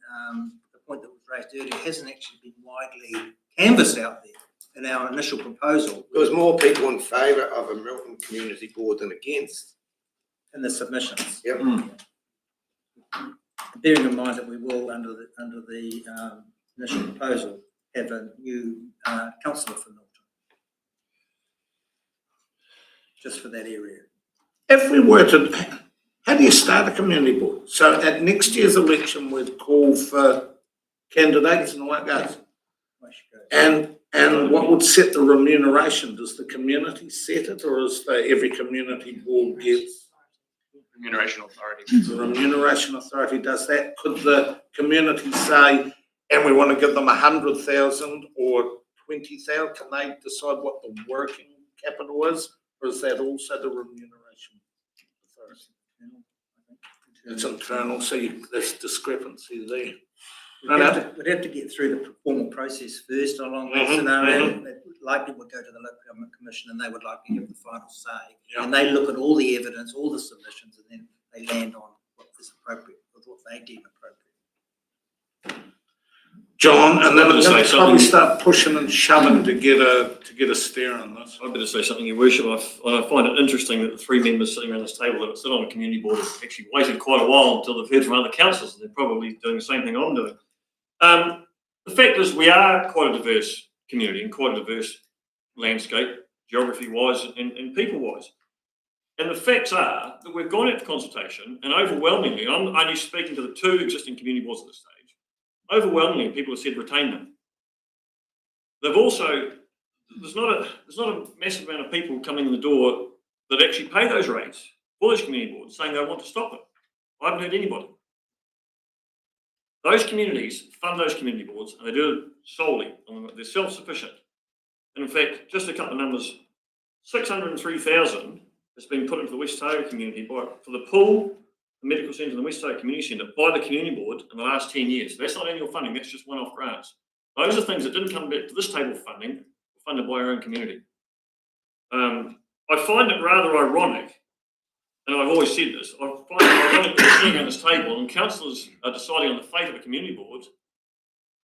the point that was raised earlier, hasn't actually been widely canvassed out there in our initial proposal. There was more people in favour of a Milton Community Board than against. In the submissions. Yep. Bearing in mind that we will, under the initial proposal, have a new councillor for Milton. Just for that area. If we were to, how do you start a community board? So at next year's election, we'd call for candidates and away it goes. And what would set the remuneration? Does the community set it, or is every community board gets? Remuneration authority. The remuneration authority does that. Could the community say, and we want to give them 100,000 or 20,000? Can they decide what the working capital is, or is that also the remuneration authority? It's internal, so there's discrepancy there. We'd have to get through the formal process first along that scenario. It likely would go to the local government commission, and they would likely have the final say. Yeah. And they look at all the evidence, all the submissions, and then they land on what is appropriate, with what they deem appropriate. John, and then I'm gonna say probably something. start pushing and shoving to get a steer on this. I better say something, Your Worship. I find it interesting that the three members sitting around this table that sit on a community board have actually waited quite a while until they've heard from other councillors, and they're probably doing the same thing I'm doing. The fact is, we are quite a diverse community and quite a diverse landscape, geography-wise and people-wise. And the facts are that we've gone out to consultation, and overwhelmingly, I'm only speaking to the two existing community boards at this stage, overwhelmingly people have said retain them. They've also, there's not a massive amount of people coming in the door that actually pay those rates for those community boards saying they want to stop it. I haven't heard anybody. Those communities fund those community boards, and they do it solely. They're self-sufficient. And in fact, just a couple of numbers, 603,000 has been put into the West Otago community for the pool, the medical centre and the West Otago Community Centre by the community board in the last 10 years. That's not annual funding, that's just one-off grants. Those are things that didn't come back to this table for funding, funded by our own community. I find it rather ironic, and I've always said this, I find it ironic that we're sitting around this table and councillors are deciding on the fate of a community board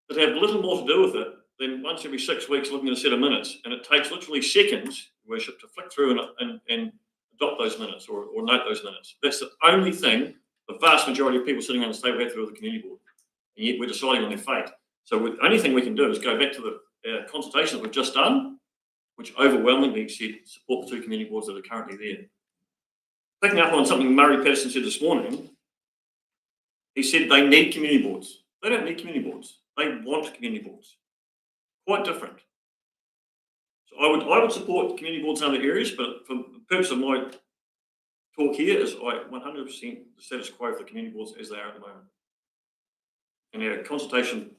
that have little more to do with it than once every 6 weeks looking at a set of minutes, and it takes literally seconds, Your Worship, to flick through and adopt those minutes or note those minutes. That's the only thing the vast majority of people sitting around the table have to do with the community board. And yet we're deciding on their fate. So the only thing we can do is go back to the consultation that we've just done, which overwhelmingly said support the two community boards that are currently there. Picking up on something Murray Patterson said this morning, he said they need community boards. They don't need community boards. They want community boards. Quite different. So I would support community boards in other areas, but for the purpose of my talk here is 100% the status quo for community boards as they are at the moment. And our consultation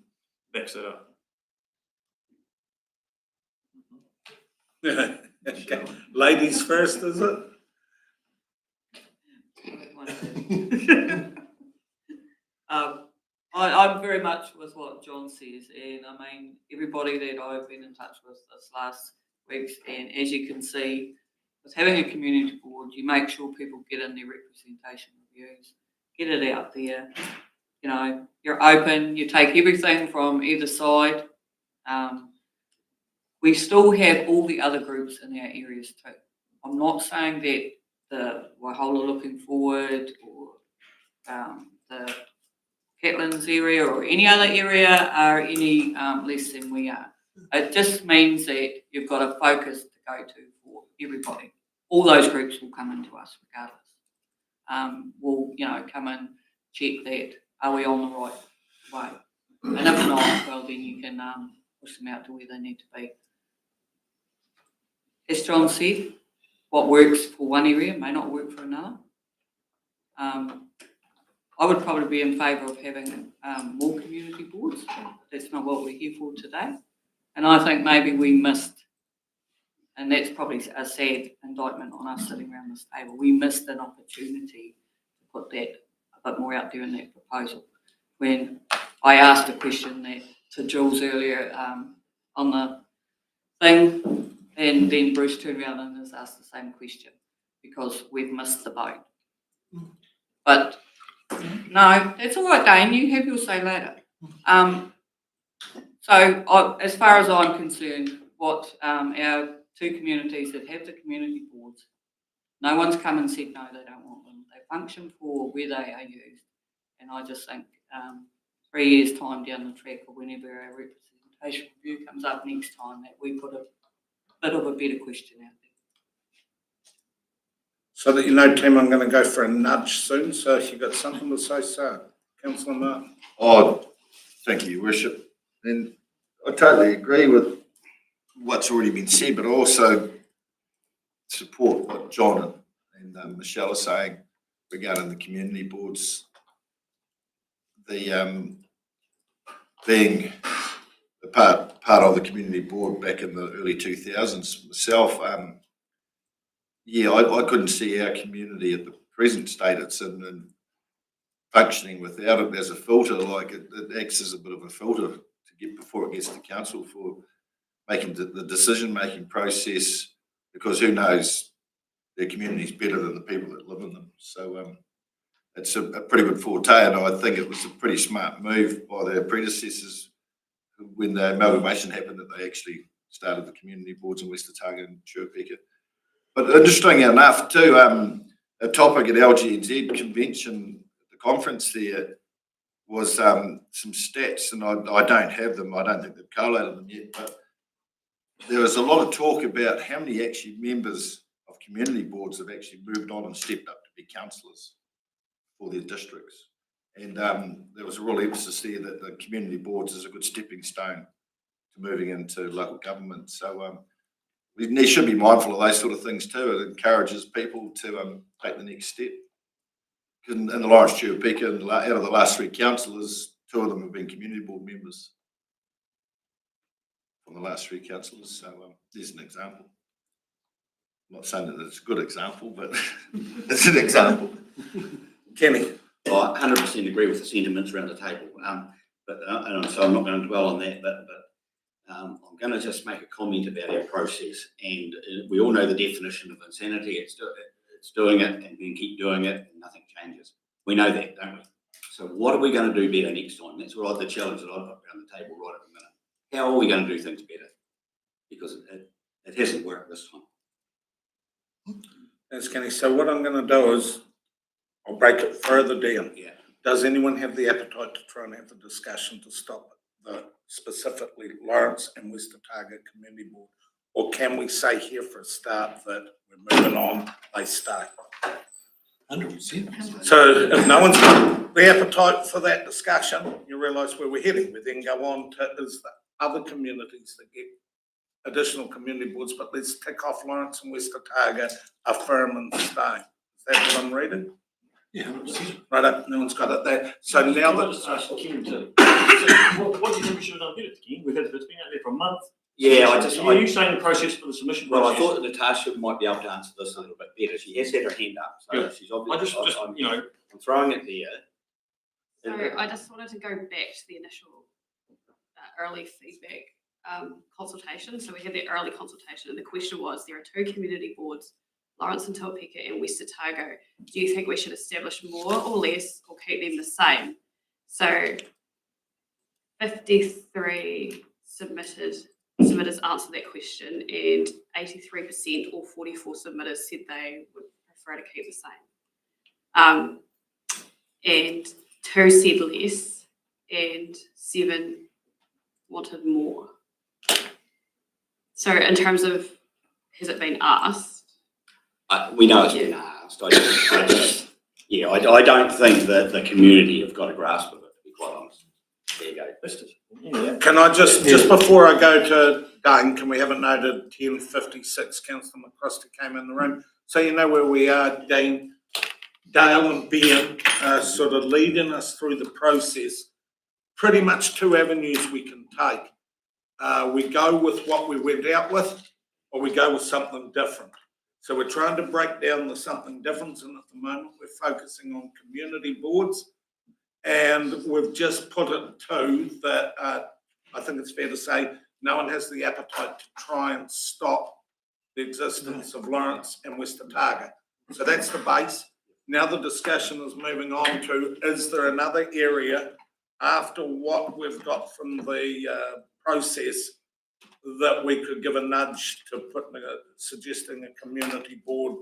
backs that up. Okay. Ladies first, is it? I'm very much with what John says, and I mean, everybody that I've been in touch with this last weeks, and as you can see, with having a community board, you make sure people get in their representation reviews, get it out there, you know, you're open, you take everything from either side. We still have all the other groups in our areas too. I'm not saying that the Waihola Looking Forward or the Catlins area or any other area are any less than we are. It just means that you've got a focus to go to for everybody. All those groups will come into us regardless. We'll, you know, come and check that, are we on the right way? And if not, well, then you can push them out to where they need to be. As John said, what works for one area may not work for another. I would probably be in favour of having more community boards. That's not what we're here for today. And I think maybe we missed, and that's probably a sad indictment on us sitting around this table, we missed an opportunity to put that a bit more out there in that proposal. When I asked a question that to Jules earlier on the thing, and then Bruce turned around and has asked the same question because we've missed the boat. But no, that's all right, Dane. You have your say later. As far as I'm concerned, what our two communities that have the community boards, no one's come and said no, they don't want them. They function for where they are used, and I just think 3 years' time down the track, or whenever our representation review comes up next time, that we put a bit of a better question out there. So that you know, Tim, I'm going to go for a nudge soon. So if you've got something to say, sir. Councillor Martin. Oh, thank you, Your Worship. And I totally agree with what's already been said, but I also support what John and Michelle are saying regarding the community boards. The being a part of the community board back in the early 2000s myself, yeah, I couldn't see our community at the present state it's in and functioning without it as a filter. Like it acts as a bit of a filter to get before it gets to council for making the decision-making process, because who knows their communities better than the people that live in them. So it's a pretty good forte, and I think it was a pretty smart move by their predecessors when the amalgamation happened, that they actually started the community boards in West Otago and Chuapeka. But interesting enough too, a topic at LGNZ convention, the conference there, was some stats, and I don't have them, I don't think they've collated them yet, but there was a lot of talk about how many actually members of community boards have actually moved on and stepped up to be councillors for their districts. And there was a real emphasis there that the community boards is a good stepping stone to moving into local government. So we should be mindful of those sort of things too. It encourages people to take the next step. In the Lawrence Chuapeka, out of the last 3 councillors, 2 of them have been community board members from the last 3 councillors. So there's an example. I'm not saying that it's a good example, but it's an example. Kenny. I 100% agree with the sentiments around the table, so I'm not going to dwell on that, but I'm going to just make a comment about our process. And we all know the definition of insanity. It's doing it and then keep doing it and nothing changes. We know that, don't we? So what are we going to do better next time? That's what the challenge that I've got around the table right at the minute. How are we going to do things better? Because it hasn't worked this time. Thanks, Kenny. So what I'm gonna do is, I'll break it further down. Yeah. Does anyone have the appetite to try and have a discussion to stop the specifically Lawrence and West Otago Community Board? Or can we say here for a start that we're moving on, they stay? 100%. So if no one's got the appetite for that discussion, you realise where we're heading. We then go on to, is the other communities that get additional community boards, but let's tick off Lawrence and West Otago, affirm and stay. Is that what I'm reading? Yeah, 100%. Right up, no one's got it there. So now Can I that, just ask Ken what do you think we should have done better, Ken? It's been out there for a month. Yeah, Are you saying the process for the submission Well, process? I thought that Natasha might be able to answer this a little bit better. She has had her hand up, so Good. she's obviously. I'm throwing it there. So I just wanted to go back to the initial early feedback consultation. So we had the early consultation and the question was, there are 2 community boards, Lawrence and Tauapeka and West Otago. Do you think we should establish more or less or keep them the same? So 53 submitters answered that question and 83% or 44 submitters said they would prefer to keep the same. And 2 said less and 7 wanted more. So in terms of, has it been asked? We know it's been asked. I don't think that the community have got a grasp of it, to be quite honest. There you go. can I just before I go to Dane, can we have it noted 10:56, Councillor McCroskey came in the room. So you know where we are, Dane. Dale and Ben are sort of leading us through the process. Pretty much 2 avenues we can take. We go with what we went out with, or we go with something different. So we're trying to break down the something different, and at the moment we're focusing on community boards. And we've just put it to that, I think it's fair to say, no one has the appetite to try and stop the existence of Lawrence and West Otago. So that's the base. Now the discussion is moving on to, is there another area after what we've got from the process that we could give a nudge to suggesting a community board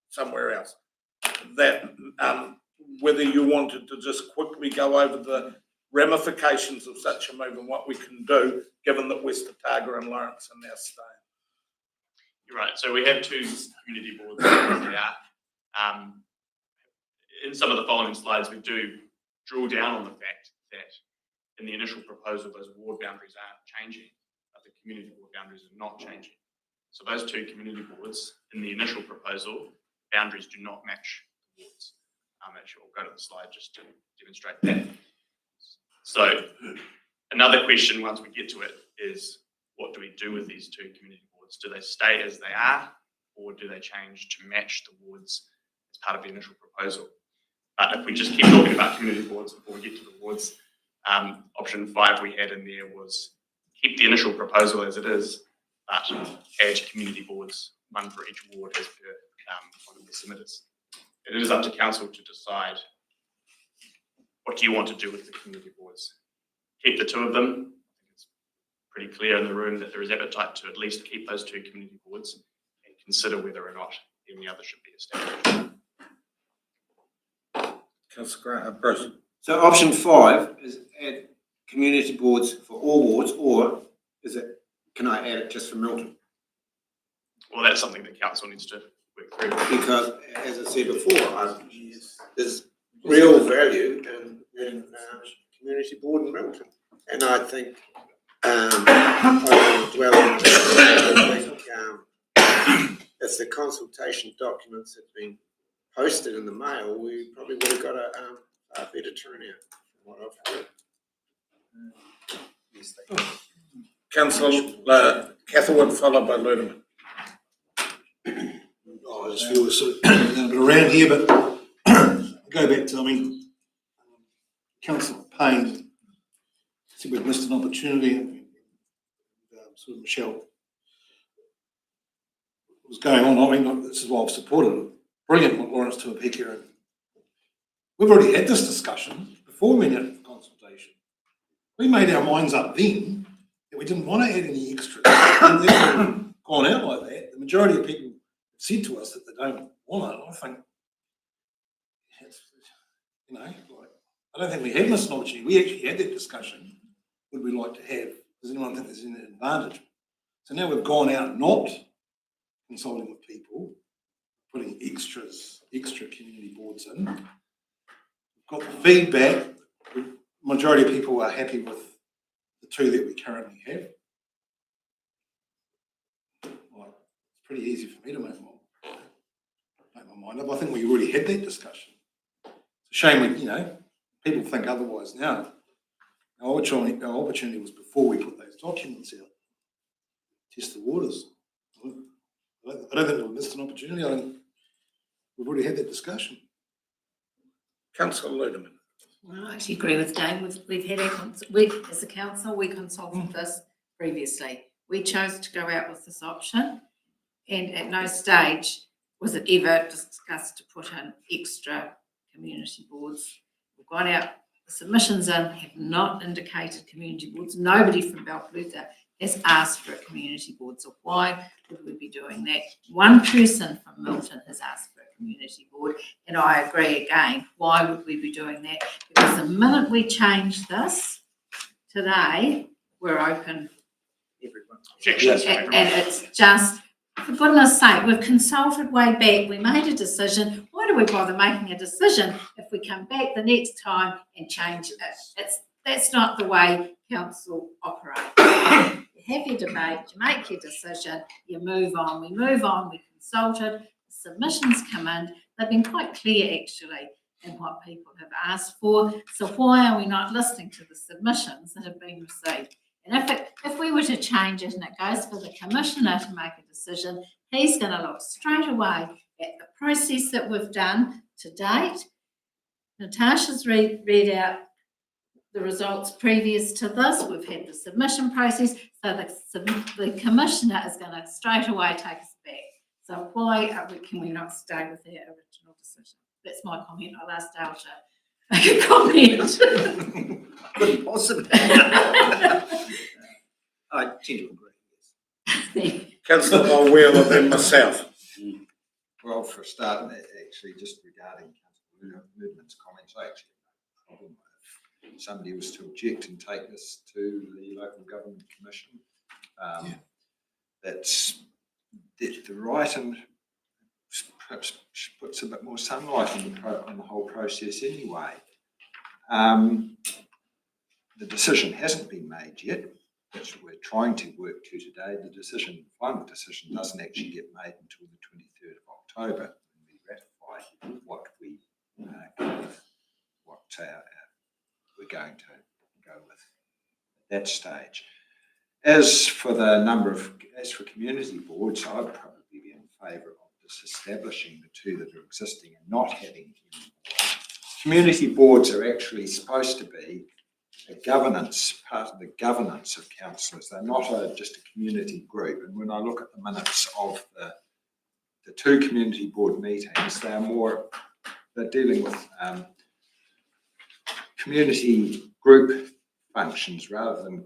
somewhere else? That whether you wanted to just quickly go over the ramifications of such a move and what we can do, given that West Otago and Lawrence are now staying. You're right. So we have 2 community boards as they are. In some of the following slides, we do drill down on the fact that in the initial proposal, those ward boundaries are changing, but the community board boundaries are not changing. So those 2 community boards in the initial proposal, boundaries do not match the wards. Actually, we'll go to the slide just to demonstrate that. So another question once we get to it is, what do we do with these 2 community boards? Do they stay as they are, or do they change to match the wards as part of the initial proposal? But if we just keep talking about community boards before we get to the wards, option 5 we had in there was keep the initial proposal as it is, but add community boards, 1 for each ward as per one of the submitters. It is up to council to decide what do you want to do with the community boards. Keep the 2 of them. I think it's pretty clear in the room that there is appetite to at least keep those 2 community boards and consider whether or not any other should be established. Councillor Bruce. So option 5 is add community boards for all wards, or is it, can I add it just for Milton? Well, that's something that council needs to work through. Because, as I said before, there's real value in community board in Milton. And I think, I don't want to dwell on it, I think if the consultation documents had been posted in the mail, we probably would have got a better turnout from what I've heard. Councillor Catherwood, followed by Ludeman. I just feel we're sort of a bit around here, but go back to, Councillor Payne said we've missed an opportunity, and sort of Michelle, what was going on, this is why I've supported it. Brilliant what Lawrence Tauapeka. We've already had this discussion before we went out for consultation. We made our minds up then that we didn't want to add any extras. And therefore, gone out like that. The majority of people said to us that they don't on it, I think, you know, like, I don't think we have missed an opportunity. We actually had that discussion. Would we like to have? Does anyone think there's any advantage? So now we've gone out not consulting with people, putting extra community boards in. We've got the feedback. The majority of people are happy with the two that we currently have. Well, it's pretty easy for me to make my mind up. I think we already had that discussion. It's a shame when, you know, people think otherwise now. Our opportunity was before we put those documents out. Test the waters. I don't think we've missed an opportunity. I think we've already had that discussion. Councillor Ludeman. Well, I actually agree with Dane. We've had as a council, we consulted this previously. We chose to go out with this option, and at no stage was it ever discussed to put in extra community boards. We've gone out, the submissions in have not indicated community boards. Nobody from Balclutha has asked for a community board. So why would we be doing that? One person from Milton has asked for a community board, and I agree again. Why would we be doing that? Because the minute we change this today, we're open. And it's just, for goodness sake, we've consulted way back. We made a decision. Why do we bother making a decision if we come back the next time and change it? That's not the way council operates. You have your debate, you make your decision, you move on. We move on, we consulted, submissions come in. They've been quite clear actually in what people have asked for. So why are we not listening to the submissions that have been received? And if we were to change it and it goes for the commissioner to make a decision, he's going to look straight away at the process that we've done to date. Natasha's read out the results previous to this. We've had the submission process, so the commissioner is going to straight away take us back. So why can we not stay with our original decision? That's my comment. I'll ask Dale to make a comment. Couldn't possibly. I tend to agree. Councillor Mulwell and then myself. Well, for a start, actually, just regarding Councillor Ludeman's comments, I actually have no problem if somebody was to object and take this to the Local Government Commission. That's the right, and perhaps puts a bit more sunlight on the whole process anyway. The decision hasn't been made yet, which we're trying to work to today. The final decision doesn't actually get made until the 23rd of October when we ratify what we're going to go with at that stage. As for community boards, I'd probably be in favour of just establishing the two that are existing and not having community boards are actually supposed to be a governance, part of the governance of councillors. They're not just a community group. And when I look at the minutes of the two community board meetings, they're dealing with community group functions rather than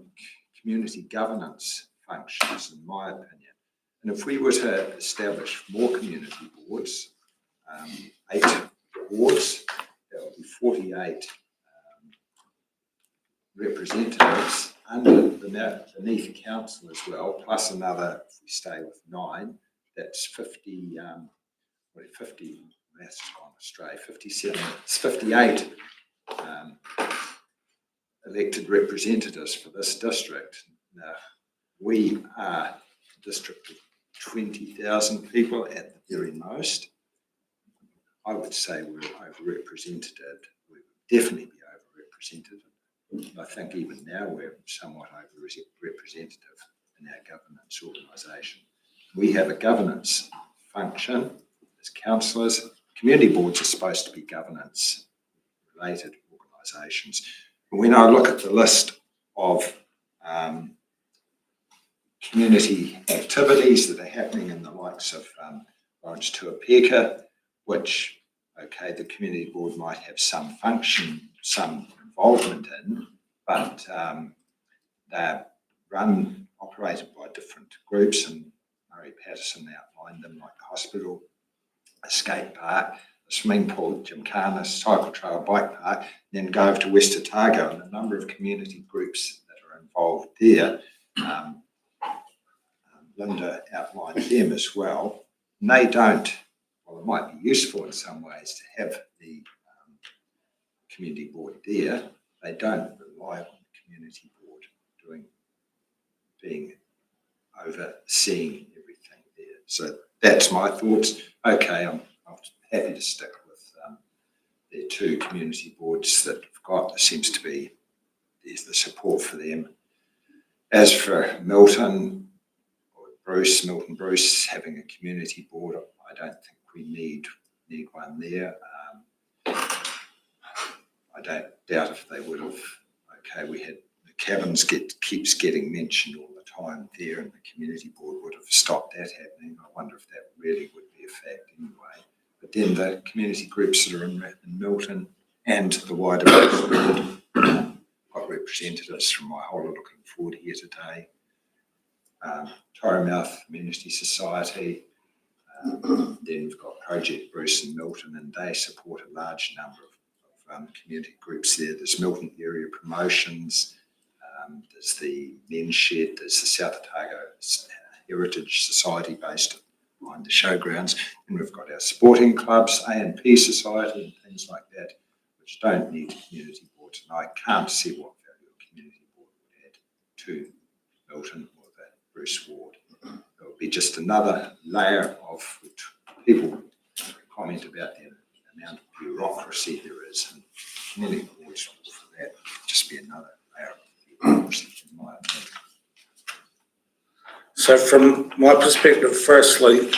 community governance functions, in my opinion. And if we were to establish more community boards, 8 boards, that would be 48 representatives beneath council as well, plus another, if we stay with 9, that's 50, that's gone astray, 57, it's 58 elected representatives for this district. Now, we are a district of 20,000 people at the very most. I would say we're overrepresented. We would definitely be overrepresented. I think even now we're somewhat overrepresented in our governance organisation. We have a governance function as councillors. Community boards are supposed to be governance-related organisations. When I look at the list of community activities that are happening in the likes of Lawrence Tuapeka, which, okay, the community board might have some function, some involvement in, but they're operated by different groups, and Murray Patterson outlined them, like the hospital, escape swimming pool, gymkhana, cycle trail, bike park, then go over to West Otago, and a number of community groups that are involved there. Linda outlined them as well. And they don't, well, it might be useful in some ways to have the community board there. They don't rely on the community board being overseeing everything there. So that's my thoughts. Okay, I'm happy to stick with the two community boards that we've got. There seems to be, there's the support for them. As for Milton Bruce having a community board, I don't think we need one there. I don't doubt if they would have. Okay, we had the cabins keeps getting mentioned all the time there, and the community board would have stopped that happening. I wonder if that really would be a fact anyway. But then the community groups that are in Milton and the wider board, got representatives from Waihola looking forward here today. Torremouth Community Society, then we've got Project Bruce in Milton, and they support a large number of community groups there. There's Milton Area Promotions, there's the Men's Shed, there's the South Otago Heritage Society based behind the showgrounds, and we've got our sporting clubs, A&P Society and things like that, which don't need community boards, and I can't see what value a community board would add to Milton or the Bruce Ward. It would be just another layer of people comment about the amount of bureaucracy there is, and community boards for that would just be another layer of bureaucracy, in my opinion. So from my perspective, firstly,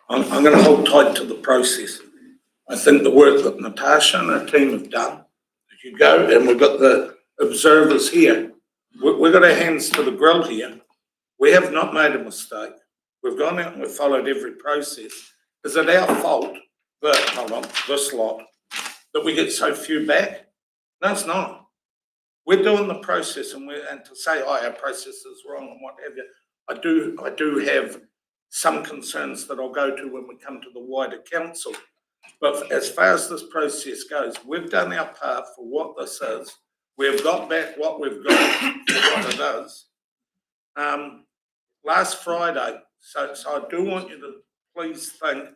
I'm going to hold tight to the process. I think the work that Natasha and her team have done, if you go, and we've got the observers here, we've got our hands to the grill here. We have not made a mistake. We've gone out and we've followed every process. Is it our fault that, this lot, that we get so few back? No, it's not. We're doing the process, and to say, oh, our process is wrong and what have you, I do have some concerns that I'll go to when we come to the wider council. But as far as this process goes, we've done our part for what this is. We've got back what we've got for what it is. Last Friday, so I do want you to please think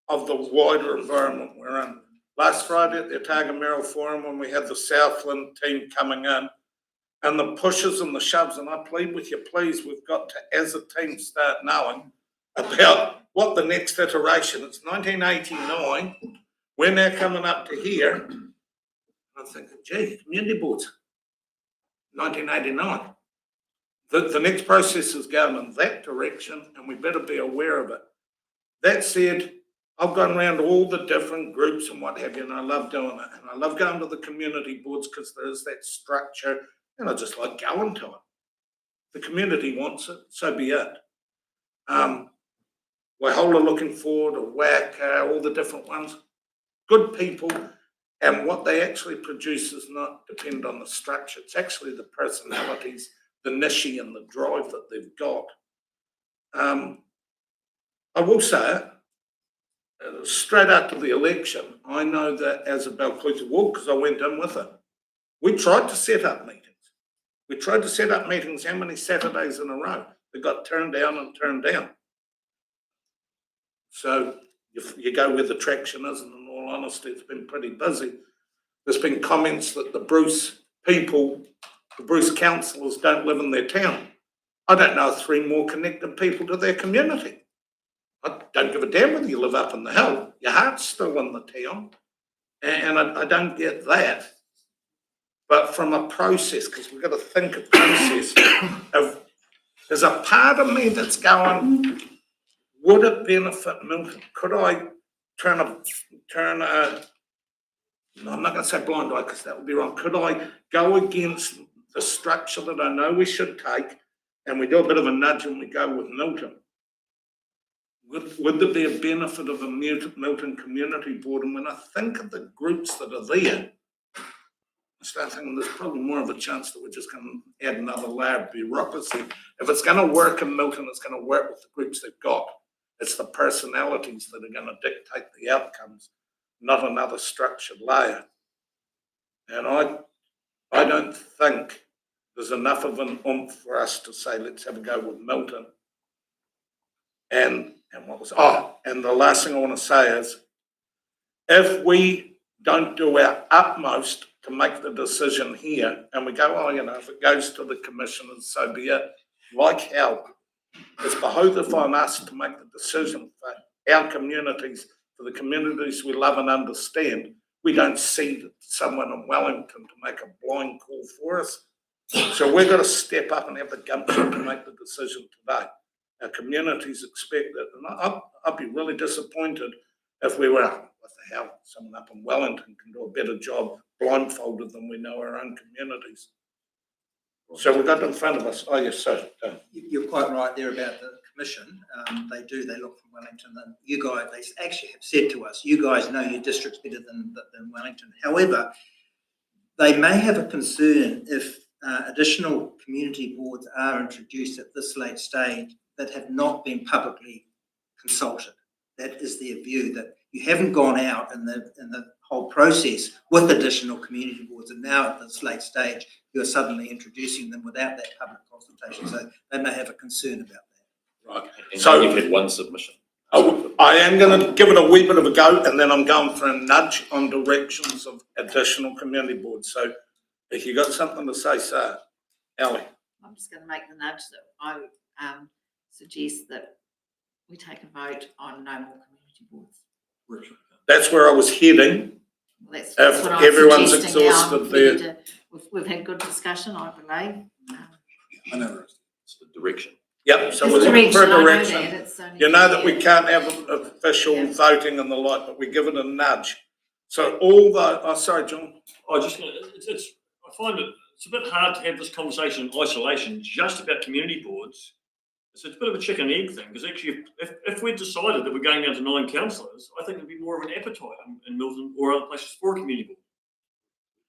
of the wider environment we're in. Last Friday at the Otago Mayoral Forum, when we had the Southland team coming in, and the pushes and the shoves, and I plead with you, please, we've got to, as a team, start knowing about what the next iteration. It's 1989. We're now coming up to here. I'm thinking, gee, community boards, 1989. The next process is going in that direction, and we better be aware of it. That said, I've gone around all the different groups and what have you, and I love doing it. And I love going to the community boards because there is that structure, and I just like going to it. The community wants it, so be it. Waihola looking forward, a Waka, all the different ones. Good people, and what they actually produce is not depend on the structure. It's actually the personalities, the niche and the drive that they've got. I will say, straight after the election, I know that as a Balclutha ward, because I went in with it, we tried to set up meetings. We tried to set up meetings how many Saturdays in a row? They got turned down and turned down. So you go where the traction is, and in all honesty, it's been pretty busy. There's been comments that the Bruce people, the Bruce councillors don't live in their town. I don't know 3 more connected people to their community. I don't give a damn whether you live up in the hill. Your heart's still in the town. And I don't get that. But from a process, because we've got to think of process, there's a part of me that's going, would it benefit Milton? Could I turn a no, I'm not going to say blind eye because that would be wrong. Could I go against the structure that I know we should take, and we do a bit of a nudge and we go with Milton? Would there be a benefit of a Milton Community Board? And when I think of the groups that are there, I start thinking there's probably more of a chance that we're just going to add another layer of bureaucracy. If it's going to work in Milton, it's going to work with the groups they've got. It's the personalities that are going to dictate the outcomes. not another structured layer. And I don't think there's enough of an oomph for us to say, let's have a go with Milton. And and the last thing I want to say is, if we don't do our utmost to make the decision here, and we go, oh, you know, if it goes to the commissioners, so be it, like help, it's behoved on us to make the decision for our communities, for the communities we love and understand. We don't see someone in Wellington to make a blind call for us. So we've got to step up and have the gumption to make the decision today. Our communities expect it, and I'd be really disappointed if we were, what the hell, someone up in Wellington can do a better job blindfolded than we know our own communities. So we've got in front of us. Oh, yes, sir. You're quite right there about the commission. They look from Wellington, and you guys, they actually have said to us, you guys know your districts better than Wellington. However, they may have a concern if additional community boards are introduced at this late stage that have not been publicly consulted. That is their view, that you haven't gone out in the whole process with additional community boards, and now at this late stage, you're suddenly introducing them without that public consultation. So they may have a concern about that. Right. And So you've had one submission. I am going to give it a wee bit of a go, and then I'm going for a nudge on directions of additional community boards. So if you got something to say, sir, Ellie. I'm just going to make the nudge that I suggest that we take a vote on no more community boards. That's where I was heading. Well, that's If what I'm everyone's suggesting now. exhausted We need there. we've had good discussion, I believe. I know. It's the direction. Yep, so It's we're looking for a direction, I know direction. that, it's only You know that we fair. can't have official voting and the like, but we give it a nudge. So all the, oh, sorry, John. I find it's a bit hard to have this conversation in isolation just about community boards. It's a bit of a chicken egg thing, because actually if we decided that we're going down to 9 councillors, I think there'd be more of an appetite in Milton or other places for a community board.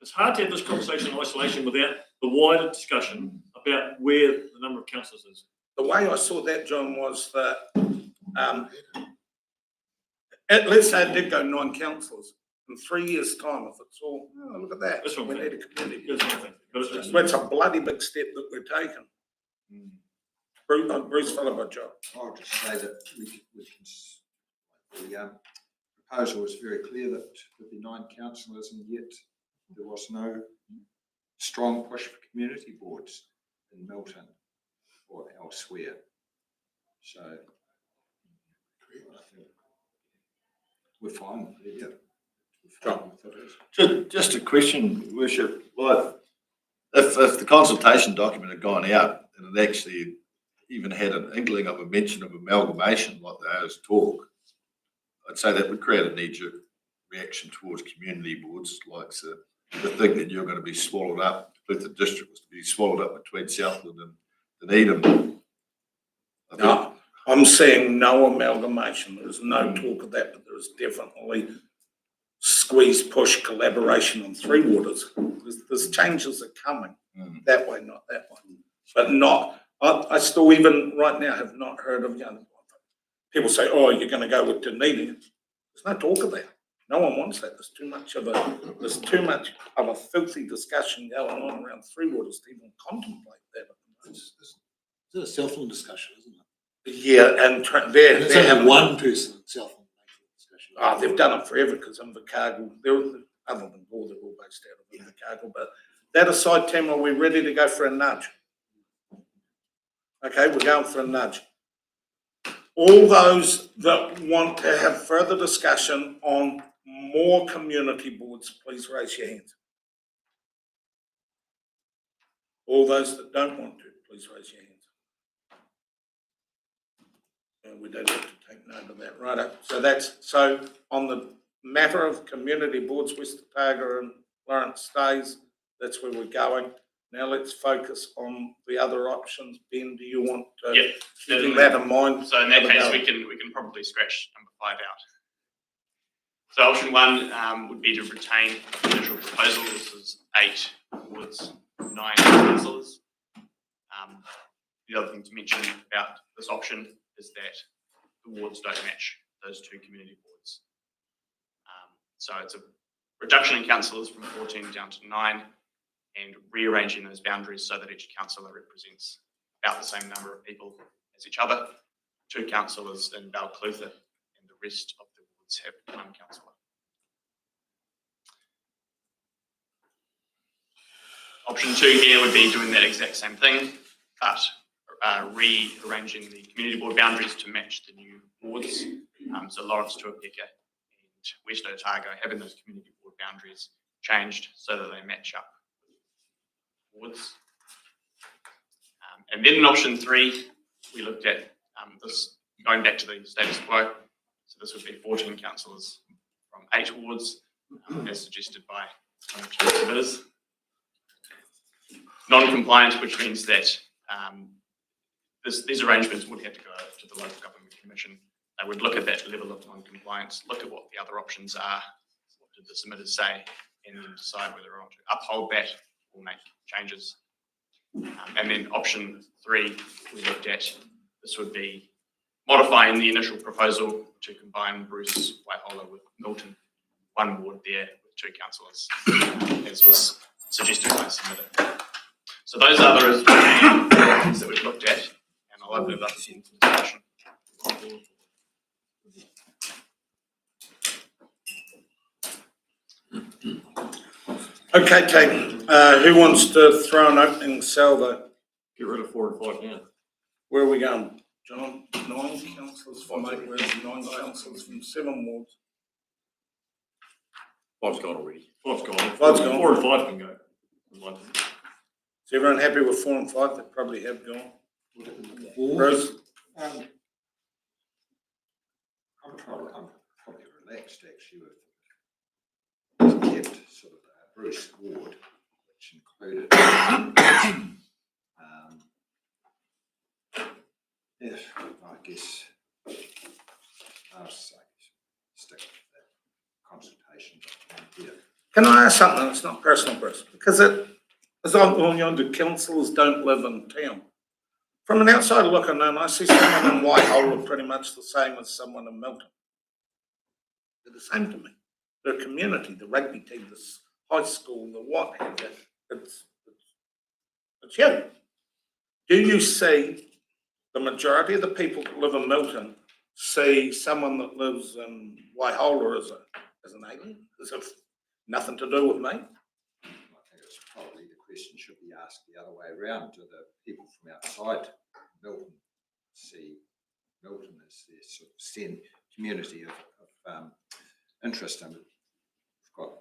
It's hard to have this conversation in isolation without the wider discussion about where the number of councillors is. The way I saw that, John, was that let's say it did go 9 councillors. In 3 years' time, if it's all, oh, look at that, we need a community. That's a bloody big step that we're taking. Bruce Philippa, John. I'll just say that the proposal was very clear that there'd be 9 councillors, and yet there was no strong push for community boards in Milton or elsewhere. So I think we're fine with it, yeah. Just a question, Worship. Like, if the consultation document had gone out and it actually even had an inkling of a mention of amalgamation, like the others talk, I'd say that would create a knee-jerk reaction towards community boards, like the thing that you're going to be swallowed up, if the district was to be swallowed up between Southland and Dunedin. No, I'm saying no amalgamation. There's no talk of that, but there is definitely squeeze, push, collaboration on 3 waters. There's changes are coming that way, not that way. But not, I still even right now have not heard of, people say, oh, you're going to go with Dunedin. There's no talk of that. No one wants that. There's too much of a filthy discussion going on around 3 waters to even contemplate that. It's a Southland discussion, isn't it? Yeah, and There's only one person in Southland making the discussion. Oh, they've done it forever because Invercargill, other than Gore, they're all based out of Invercargill. But that aside, Tim, are we ready to go for a nudge? Okay, we're going for a nudge. All those that want to have further discussion on more community boards, please raise your hands. All those that don't want to, please raise your hands. And we don't have to take note of that, right? So on the matter of community boards, West Otago and Lawrence stays, that's where we're going. Now let's focus on the other options. Ben, do you want to keep that in mind? So in that case, we can probably scratch number 5 out. So option 1 would be to retain the initial proposal. This is 8 wards, 9 councillors. The other thing to mention about this option is that the wards don't match those 2 community boards. So it's a reduction in councillors from 14 down to 9 and rearranging those boundaries so that each councillor represents about the same number of people as each other. 2 councillors in Balclutha and the rest of the wards have 1 councillor. Option 2 here would be doing that exact same thing, but rearranging the community board boundaries to match the new wards. So Lawrence, Tuapeka and West Otago having those community board boundaries changed so that they match up with wards. And then in option 3, we looked at this going back to the status quo. So this would be 14 councillors from 8 wards, as suggested by one of the submitters. Non-compliant, which means that these arrangements would have to go to the local government commission. They would look at that level of non-compliance, look at what the other options are, what did the submitters say, and then decide whether or not to uphold that or make changes. And then option 3, we looked at, this would be modifying the initial proposal to combine Bruce, Waihola with Milton, 1 ward there with 2 councillors, as was suggested by the submitter. So those are the options that we've looked at, and I'll open it up to discussion. Okay, Kate, who wants to throw an opening salvo? Get rid of 4 and 5 now. Where are we going? John, 9 councillors from 8 wards, 9 councillors from 7 wards. 5's gone already. 5's gone. 5's gone. 4 and 5 can go. Is everyone happy with 4 and 5? They probably have gone. Bruce? I'm probably relaxed actually with kept sort of Bruce Ward, which included if I guess I'll say stick with that consultation document here. Can I ask something that's not personal, Bruce? Because as I'm going on to councillors don't live in town. From an outsider looking in, I see someone in Waihola pretty much the same as someone in Milton. They're the same to me. They're a community, the rugby team, the high school, the what have you. It's you. Do you see the majority of the people that live in Milton see someone that lives in Waihola as an alien, as if nothing to do with me? I think it's probably the question should be asked the other way around. Do the people from outside Milton see Milton as their sort of community of interest? And we've got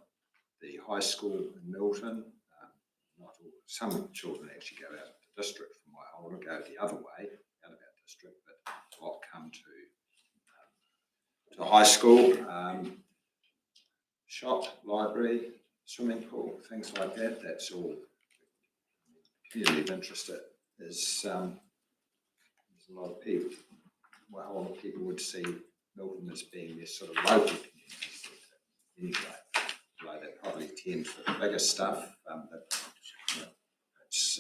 the high school in Milton. Not all, some children actually go out of the district from Waihola, go the other way out of our district, but a lot come to high school. Shop, library, swimming pool, things like that. That's all community of interest. There's a lot of people. Well, a lot of people would see Milton as being this sort of local community anyway. Although they probably tend for the bigger stuff, but it's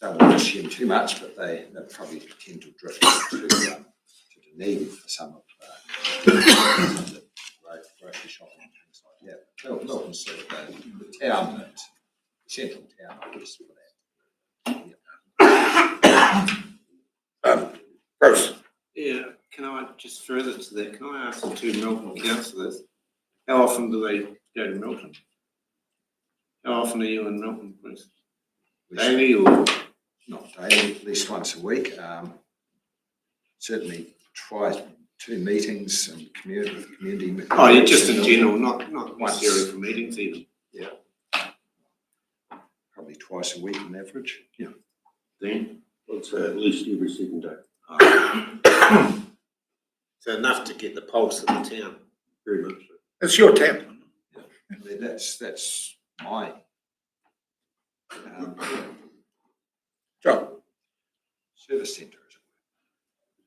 don't want to assume too much, but they probably tend to drift to Dunedin for some of the grocery shopping and things like that. Milton's sort of the town, the central town, I guess, for that. Bruce? Yeah, can I just further to that, can I ask the 2 Milton councillors, how often do they go to Milton? How often are you in Milton, Bruce? Daily or? Not daily, at least once a week. Certainly try 2 meetings and community. Oh, yeah, just in general, not necessarily for meetings even. Yeah. Probably twice a week on average. Yeah. Then? I'd say at least every second day. So enough to get the pulse of the town. Very much so. It's your town. Yeah. I mean, that's my job. Service centre.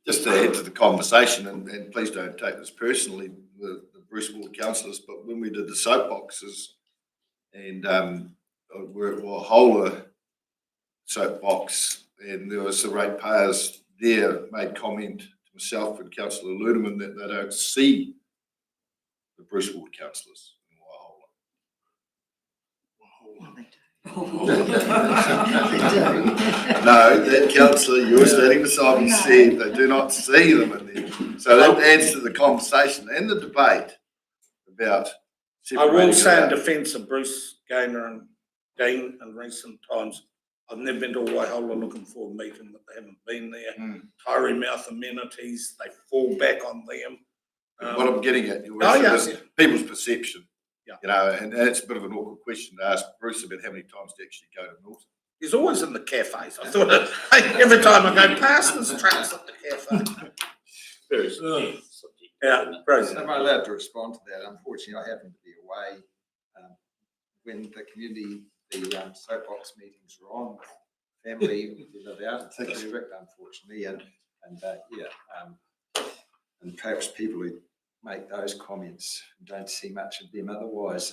Just to add to the conversation, and please don't take this personally, the Bruce Ward councillors, but when we did the soapboxes and we're at Waihola soapbox and there was the ratepayers there made comment to myself and Councillor Ludeman that they don't see the Bruce Ward councillors in Waihola. No, that councillor you're standing beside me said they do not see them in there. So that adds to the conversation and the debate about I will say in separating it out. defence of Bruce Gaynor and Dean in recent times, I've never been to Waihola looking for a meeting that they haven't been there. Tyree Mouth amenities, they fall back on them. What I'm getting at is people's perception. You know, and it's a bit of an awkward question to ask Bruce about how many times to actually go to Milton. He's always in the cafes. I thought every time I go past, there's trucks at the cafe. Yeah, Bruce. Am I allowed to respond to that? Unfortunately, I happen to be away when the community, the soapbox meetings were on. Family live out in District, unfortunately, and perhaps people who make those comments don't see much of them otherwise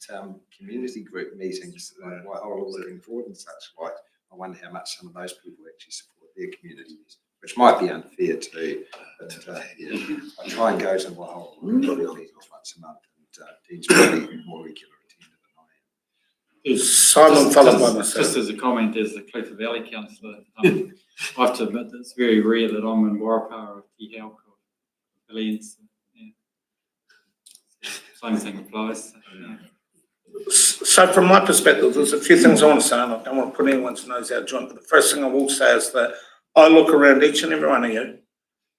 at community group meetings like Waihola looking forward and such like. I wonder how much some of those people actually support their communities, which might be unfair too. But I try and go to Waihola meetings once a month, and Dean's probably more regular attender than I am. Simon followed by myself. Just as a comment, as the Clifton Valley councillor, I have to admit that it's very rare that I'm in Warrapa or T-Helk or Billions. Same thing applies. So from my perspective, there's a few things I want to say, and I don't want to put anyone's nose out of joint, but the first thing I will say is that I look around each and every one of you,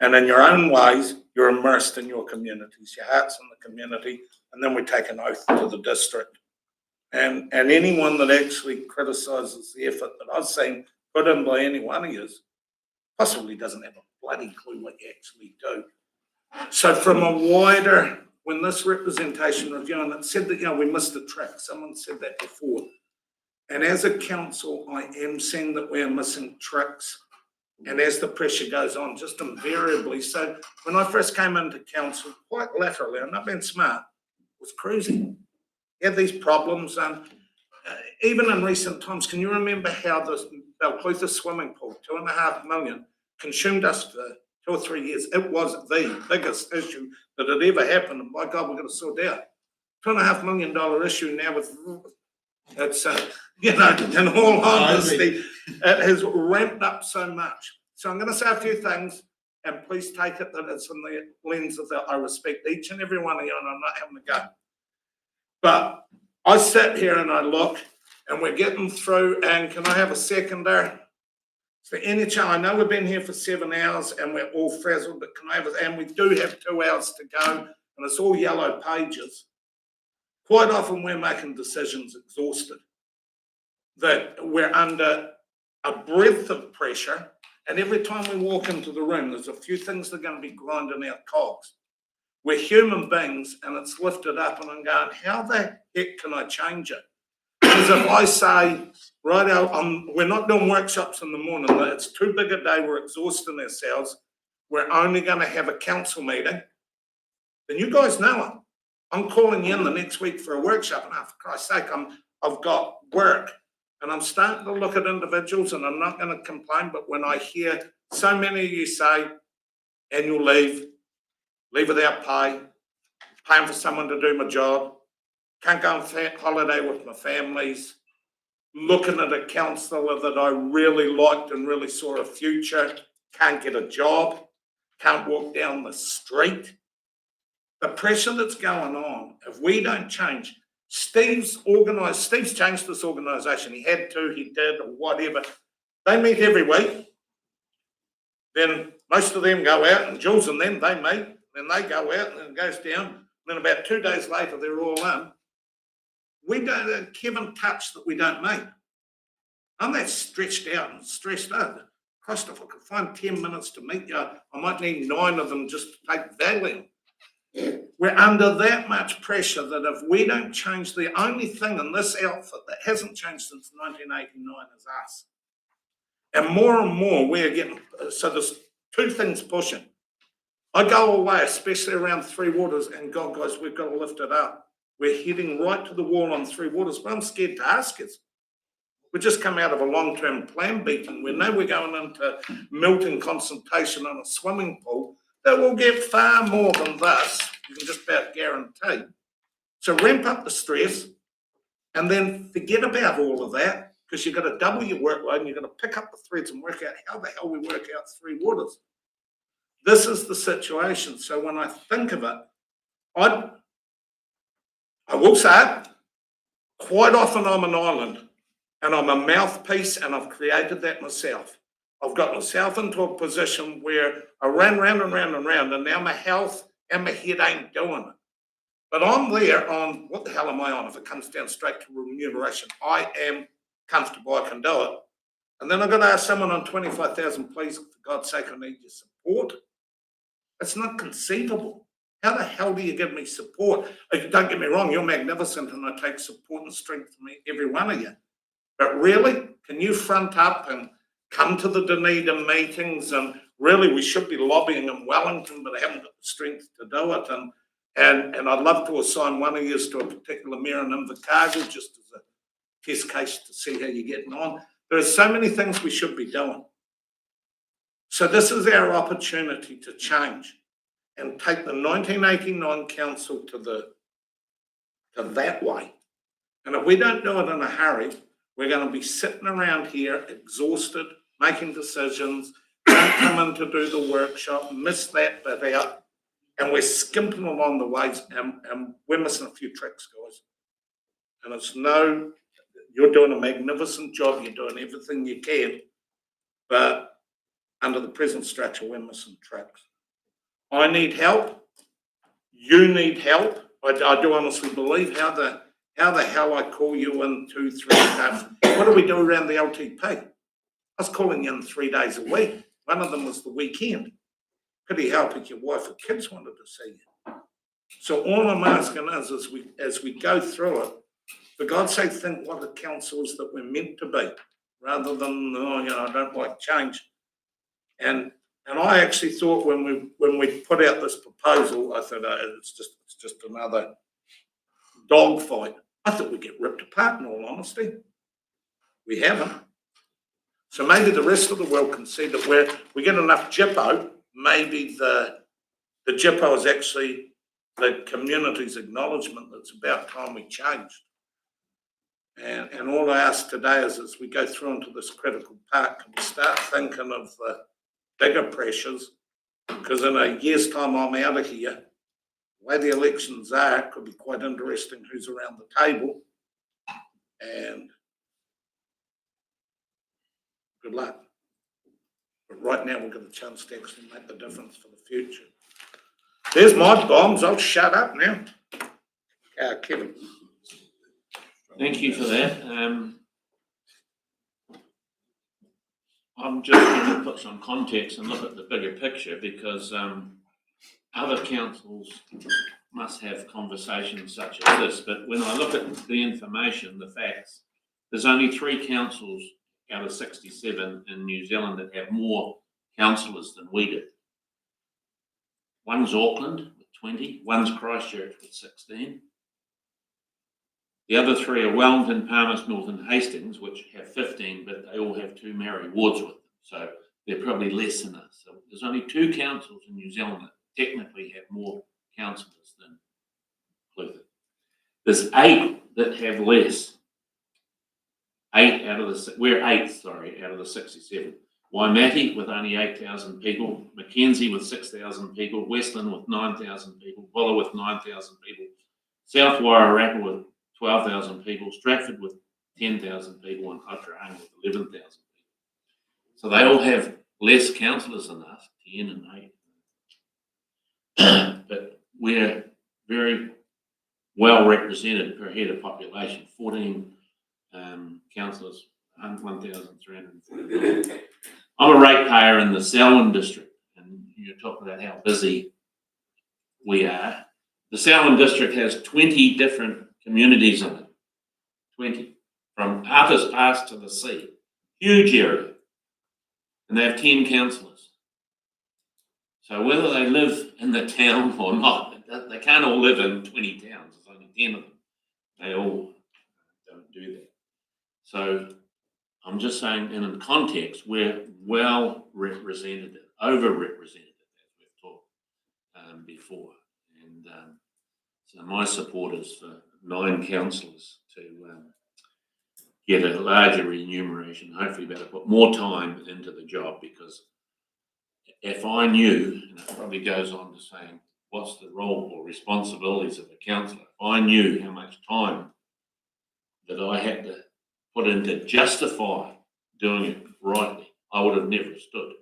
and in your own ways, you're immersed in your communities, your heart's in the community, and then we take an oath to the district. And anyone that actually criticises the effort that I've seen put in by any one of you possibly doesn't have a bloody clue what you actually do. So from a wider, when this representation review, and it said that, you know, we missed a trick, someone said that before. And as a council, I am seeing that we are missing tricks. And as the pressure goes on, just invariably. So when I first came into council, quite laterally, I'm not being smart, was cruising. You had these problems. Even in recent times, can you remember how the Balclutha swimming pool, 2.5 million, consumed us for 2 or 3 years? It was the biggest issue that had ever happened. And by God, we're going to sort out. $2.5 million issue now with, it's, you know, in all honesty, it has ramped up so much. So I'm going to say a few things, and please take it that it's in the lens of that I respect each and every one of you, and I'm not having a go. But I sit here and I look, and we're getting through, and can I have a seconder? So any chance, I know we've been here for 7 hours and we're all frazzled, but can I have, and we do have 2 hours to go, and it's all yellow pages. Quite often we're making decisions exhausted, that we're under a breadth of pressure, and every time we walk into the room, there's a few things that are going to be grinding out cogs. We're human beings, and it's lifted up, and I'm going, how the heck can I change it? Because if I say, right out, we're not doing workshops in the morning, it's too big a day, we're exhausting ourselves, we're only going to have a council meeting, then you guys know it. I'm calling you in the next week for a workshop, and for Christ's sake, I've got work. And I'm starting to look at individuals, and I'm not going to complain, but when I hear so many of you say annual leave, leave without pay, paying for someone to do my job, can't go on holiday with my families, looking at a counsellor that I really liked and really saw a future, can't get a job, can't walk down the street. The pressure that's going on, if we don't change, Steve's changed this organisation. He had to, he did, or whatever. They meet every week. Then most of them go out, and Jules and them, they meet. Then they go out, and then it goes down. And then about 2 days later, they're all in. We don't, Kevin touched that we don't meet. I'm that stretched out and stressed out. Christ, if I could find 10 minutes to meet you, I might need 9 of them just to take Valium. We're under that much pressure that if we don't change, the only thing in this outfit that hasn't changed since 1989 is us. And more we're getting, so there's 2 things pushing. I go away, especially around Three Waters, and God, guys, we've got to lift it up. We're heading right to the wall on Three Waters, but I'm scared to ask us. We've just come out of a long-term plan meeting. We know we're going into Milton Consultation on a swimming pool that will get far more than this you can just about guarantee. So ramp up the stress and then forget about all of that, because you've got to double your workload and you've got to pick up the threads and work out how the hell we work out 3 waters. This is the situation. So when I think of it, I will say it, quite often I'm an island and I'm a mouthpiece, and I've created that myself. I've got myself into a position where I ran round and round and round, and now my health and my head ain't doing it. But I'm there on, what the hell am I on? If it comes down straight to remuneration, I am comfortable, I can do it. And then I've got to ask someone on 25,000, please, for God's sake, I need your support. It's not conceivable. How the hell do you give me support? Don't get me wrong, you're magnificent and I take support and strength from every one of you. But really, can you front up and come to the Dunedin meetings? And really, we should be lobbying in Wellington, but I haven't got the strength to do it. And I'd love to assign one of you to a particular mayor in Invercargill, just as a test case to see how you're getting on. There are so many things we should be doing. So this is our opportunity to change and take the 1989 council to that way. And if we don't do it in a hurry, we're going to be sitting around here exhausted, making decisions, don't come in to do the workshop, miss that bit out, and we're skimping along the ways, and we're missing a few tricks, guys. And it's no, you're doing a magnificent job, you're doing everything you can, but under the present structure, we're missing tricks. I need help. You need help. I do honestly believe how the hell I call you in 2, 3 days. What do we do around the LTP? I was calling you in 3 days a week. One of them was the weekend. Pity help if your wife or kids wanted to see you. So all I'm asking is, as we go through it, for God's sake, think what the council is that we're meant to be, rather than, I don't like change. And I actually thought when we put out this proposal, I thought it's just another dogfight. I thought we'd get ripped apart, in all honesty. We haven't. So maybe the rest of the world can see that we get enough Jippo, maybe the Jippo is actually the community's acknowledgement that it's about time we changed. And all I ask today is, as we go through into this critical part, can we start thinking of the bigger pressures? Because in a year's time, I'm out of here. The way the elections are, it could be quite interesting who's around the table. And good luck. But right now, we've got a chance to actually make the difference for the future. There's my bombs. I'll shut up now. Kevin. Thank you for that. I'm just going to put some context and look at the bigger picture, because other councils must have conversations such as this. But when I look at the information, the facts, there's only 3 councils out of 67 in New Zealand that have more councillors than we do. One's Auckland with 20, one's Christchurch with 16. The other 3 are Wellington, Palmerston and Hastings, which have 15, but they all have 2 Maori wards with them. So they're probably less than us. So there's only 2 councils in New Zealand that technically have more councillors than Clutha. There's 8 that have less. 8 out of the, we're 8th, sorry, out of the 67. Waimate with only 8,000 people, Mackenzie with 6,000 people, Westland with 9,000 people, Bulla with 9,000 people, South Wairarapa with 12,000 people, Stratford with 10,000 people, and Otahuanga with 11,000 people. So they all have less councillors than us, 10 and 8. But we're very well represented per head of population, 14 councillors, 1,340. I'm a ratepayer in the Selwyn district, and you're talking about how busy we are. The Selwyn district has 20 different communities in it, 20, from Arthur's Pass to the sea, huge area, and they have 10 councillors. So whether they live in the town or not, they can't all live in 20 towns, there's only 10 of them. They all don't do that. So I'm just saying, in context, we're well represented, over-represented, as we've talked before. And so my support is for 9 councillors to get a larger remuneration, hopefully better put more time into the job, because if I knew, and it probably goes on to saying, what's the role or responsibilities of a councillor? If I knew how much time that I had to put in to justify doing it rightly, I would have never stood,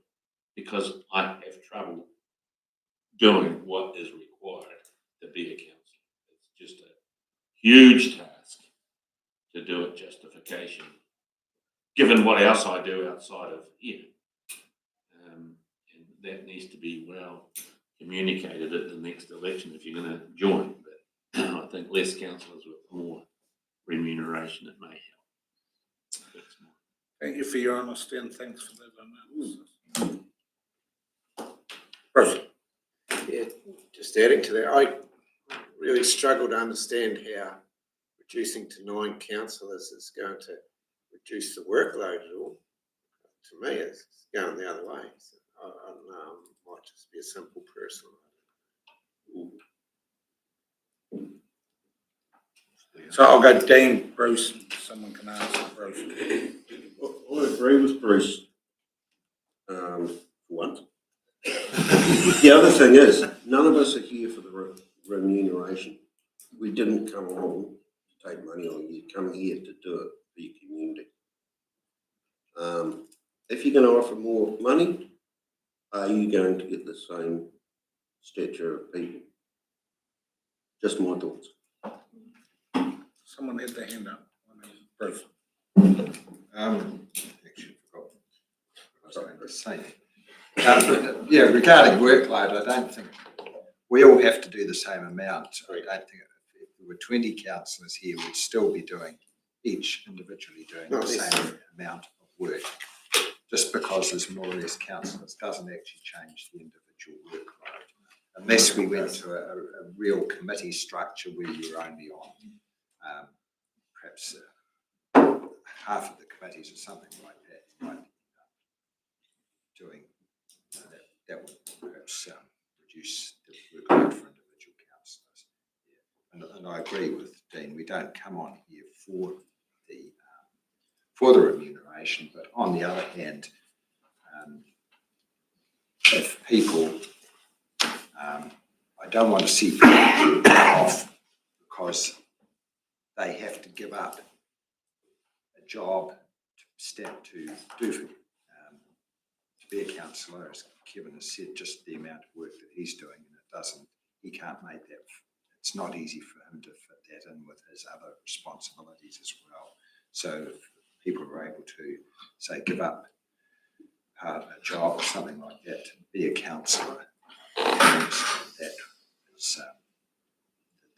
because I have trouble doing what is required to be a councillor. It's just a huge task to do it justification, given what else I do outside of here. And that needs to be well communicated at the next election if you're going to join. But I think less councillors with more remuneration, it may help. Thank you for your honesty and thanks for that analysis. Bruce. Yeah, just adding to that, I really struggle to understand how reducing to 9 councillors is going to reduce the workload at all. To me, it's going the other way. So I don't know, might just be a simple person. So I'll go Dean, Bruce, someone can answer Bruce. I agree with Bruce, for once. The other thing is, none of us are here for the remuneration. We didn't come along to take money on you, come here to do it for your community. If you're going to offer more money, are you going to get the same stature of people? Just my thoughts. Someone had their hand up. Bruce. Actually forgot what I was going to say. Yeah, regarding workload, I don't think we all have to do the same amount. I don't think if there were 20 councillors here, we'd still be doing, each individually doing the same amount of work. Just because there's more or less councillors doesn't actually change the individual workload. Unless we went to a real committee structure where you're only on perhaps half of the committees or something like that, you might be doing that would perhaps reduce the workload for individual councillors. Yeah. And I agree with Dean, we don't come on here for the remuneration, but on the other hand, if people, I don't want to see people off because they have to give up a job to be a councillor, as Kevin has said, just the amount of work that he's doing, and he can't make that. It's not easy for him to fit that in with his other responsibilities as well. So if people are able to, say, give up a job or something like that to be a councillor, that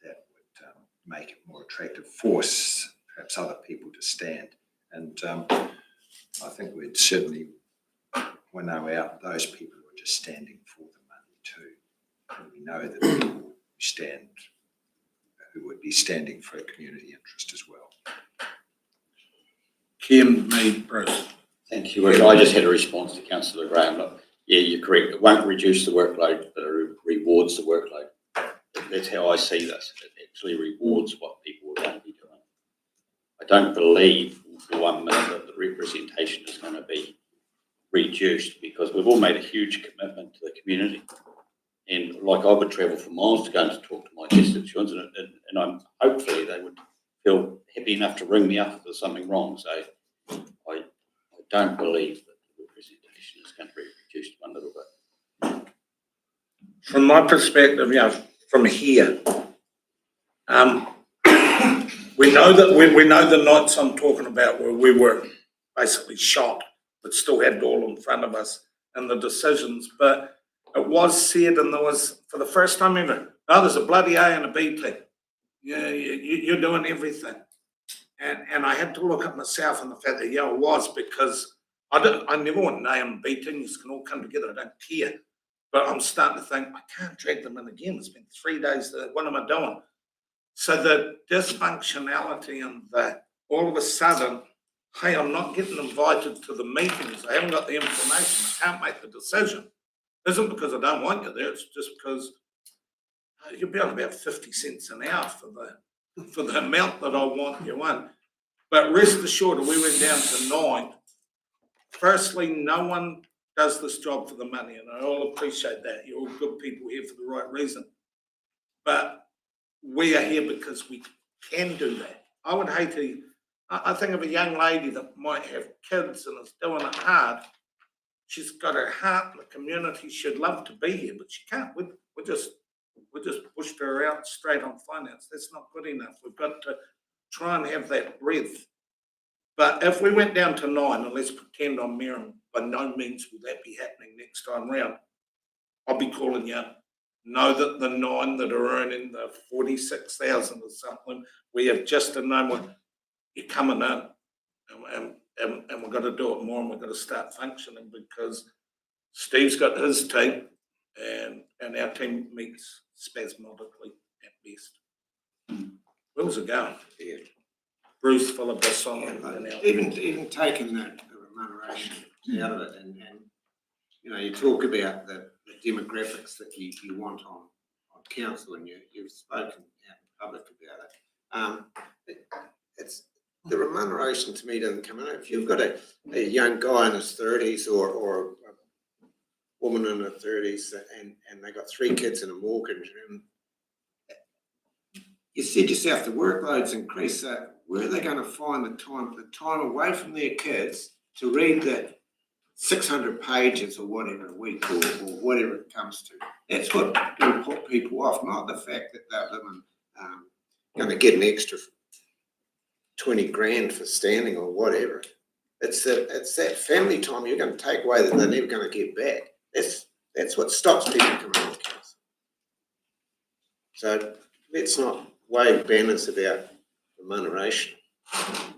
would make it more attractive, force perhaps other people to stand. And I think we'd certainly winnow out those people who are just standing for the money too. And we know that people who would be standing for a community interest as well. Kim, me, Bruce. Thank you. I just had a response to Councillor Graham. Look, yeah, you're correct. It won't reduce the workload, but it rewards the workload. That's how I see this. It actually rewards what people are going to be doing. I don't believe for 1 minute that the representation is going to be reduced, because we've all made a huge commitment to the community. And like, I would travel for miles to go and talk to my constituents, and I'm hopefully they would feel happy enough to ring me up if there's something wrong. So I don't believe that the representation is going to be reduced one little bit. From my perspective, from here, we know the nights I'm talking about where we were basically shot, but still had it all in front of us and the decisions. But it was said, and there was, for the first time ever, no, there's a bloody A and a B team. Yeah, you're doing everything. And I had to look at myself and the fact that, it was, because I never want A and B teams can all come together. I don't care. But I'm starting to think, I can't drag them in again. It's been 3 days. What am I doing? So the dysfunctionality and all of a sudden, hey, I'm not getting invited to the meetings. I haven't got the information. I can't make the decision. It isn't because I don't want you there. It's just because you'll be on about 50 cents an hour for the amount that I want you on. But rest assured, if we went down to 9, firstly, no one does this job for the money, and I all appreciate that. You're all good people here for the right reason. But we are here because we can do that. I would hate to, I think of a young lady that might have kids and is doing it hard. She's got her heart in the community. She'd love to be here, but she can't. We just pushed her out straight on finance. That's not good enough. We've got to try and have that breadth. But if we went down to 9, and let's pretend I'm mayor, and by no means will that be happening next time round, I'll be calling you. Know that the 9 that are earning the 46,000 or something, we have just a number. You're coming in, and we've got to do it more, and we've got to start functioning because Steve's got his team, and our team meets spasmodically at best. Where's it going? Yeah. Bruce, Philip, Simon, Even taking the remuneration out of it, and you know, you talk about the demographics that you want on council, and you've spoken out in public about it. It's the remuneration to me doesn't come out. If you've got a young guy in his 30s or a woman in her 30s and they got 3 kids and a mortgage, and you said yourself the workload's increased, so where are they going to find the time away from their kids to read the 600 pages or whatever a week or whatever it comes to? That's what will put people off, not the fact that they're living, going to get an extra 20 grand for standing or whatever. It's that family time you're going to take away that they're never going to get back. That's what stops people coming to council. So let's not wave banners about remuneration. I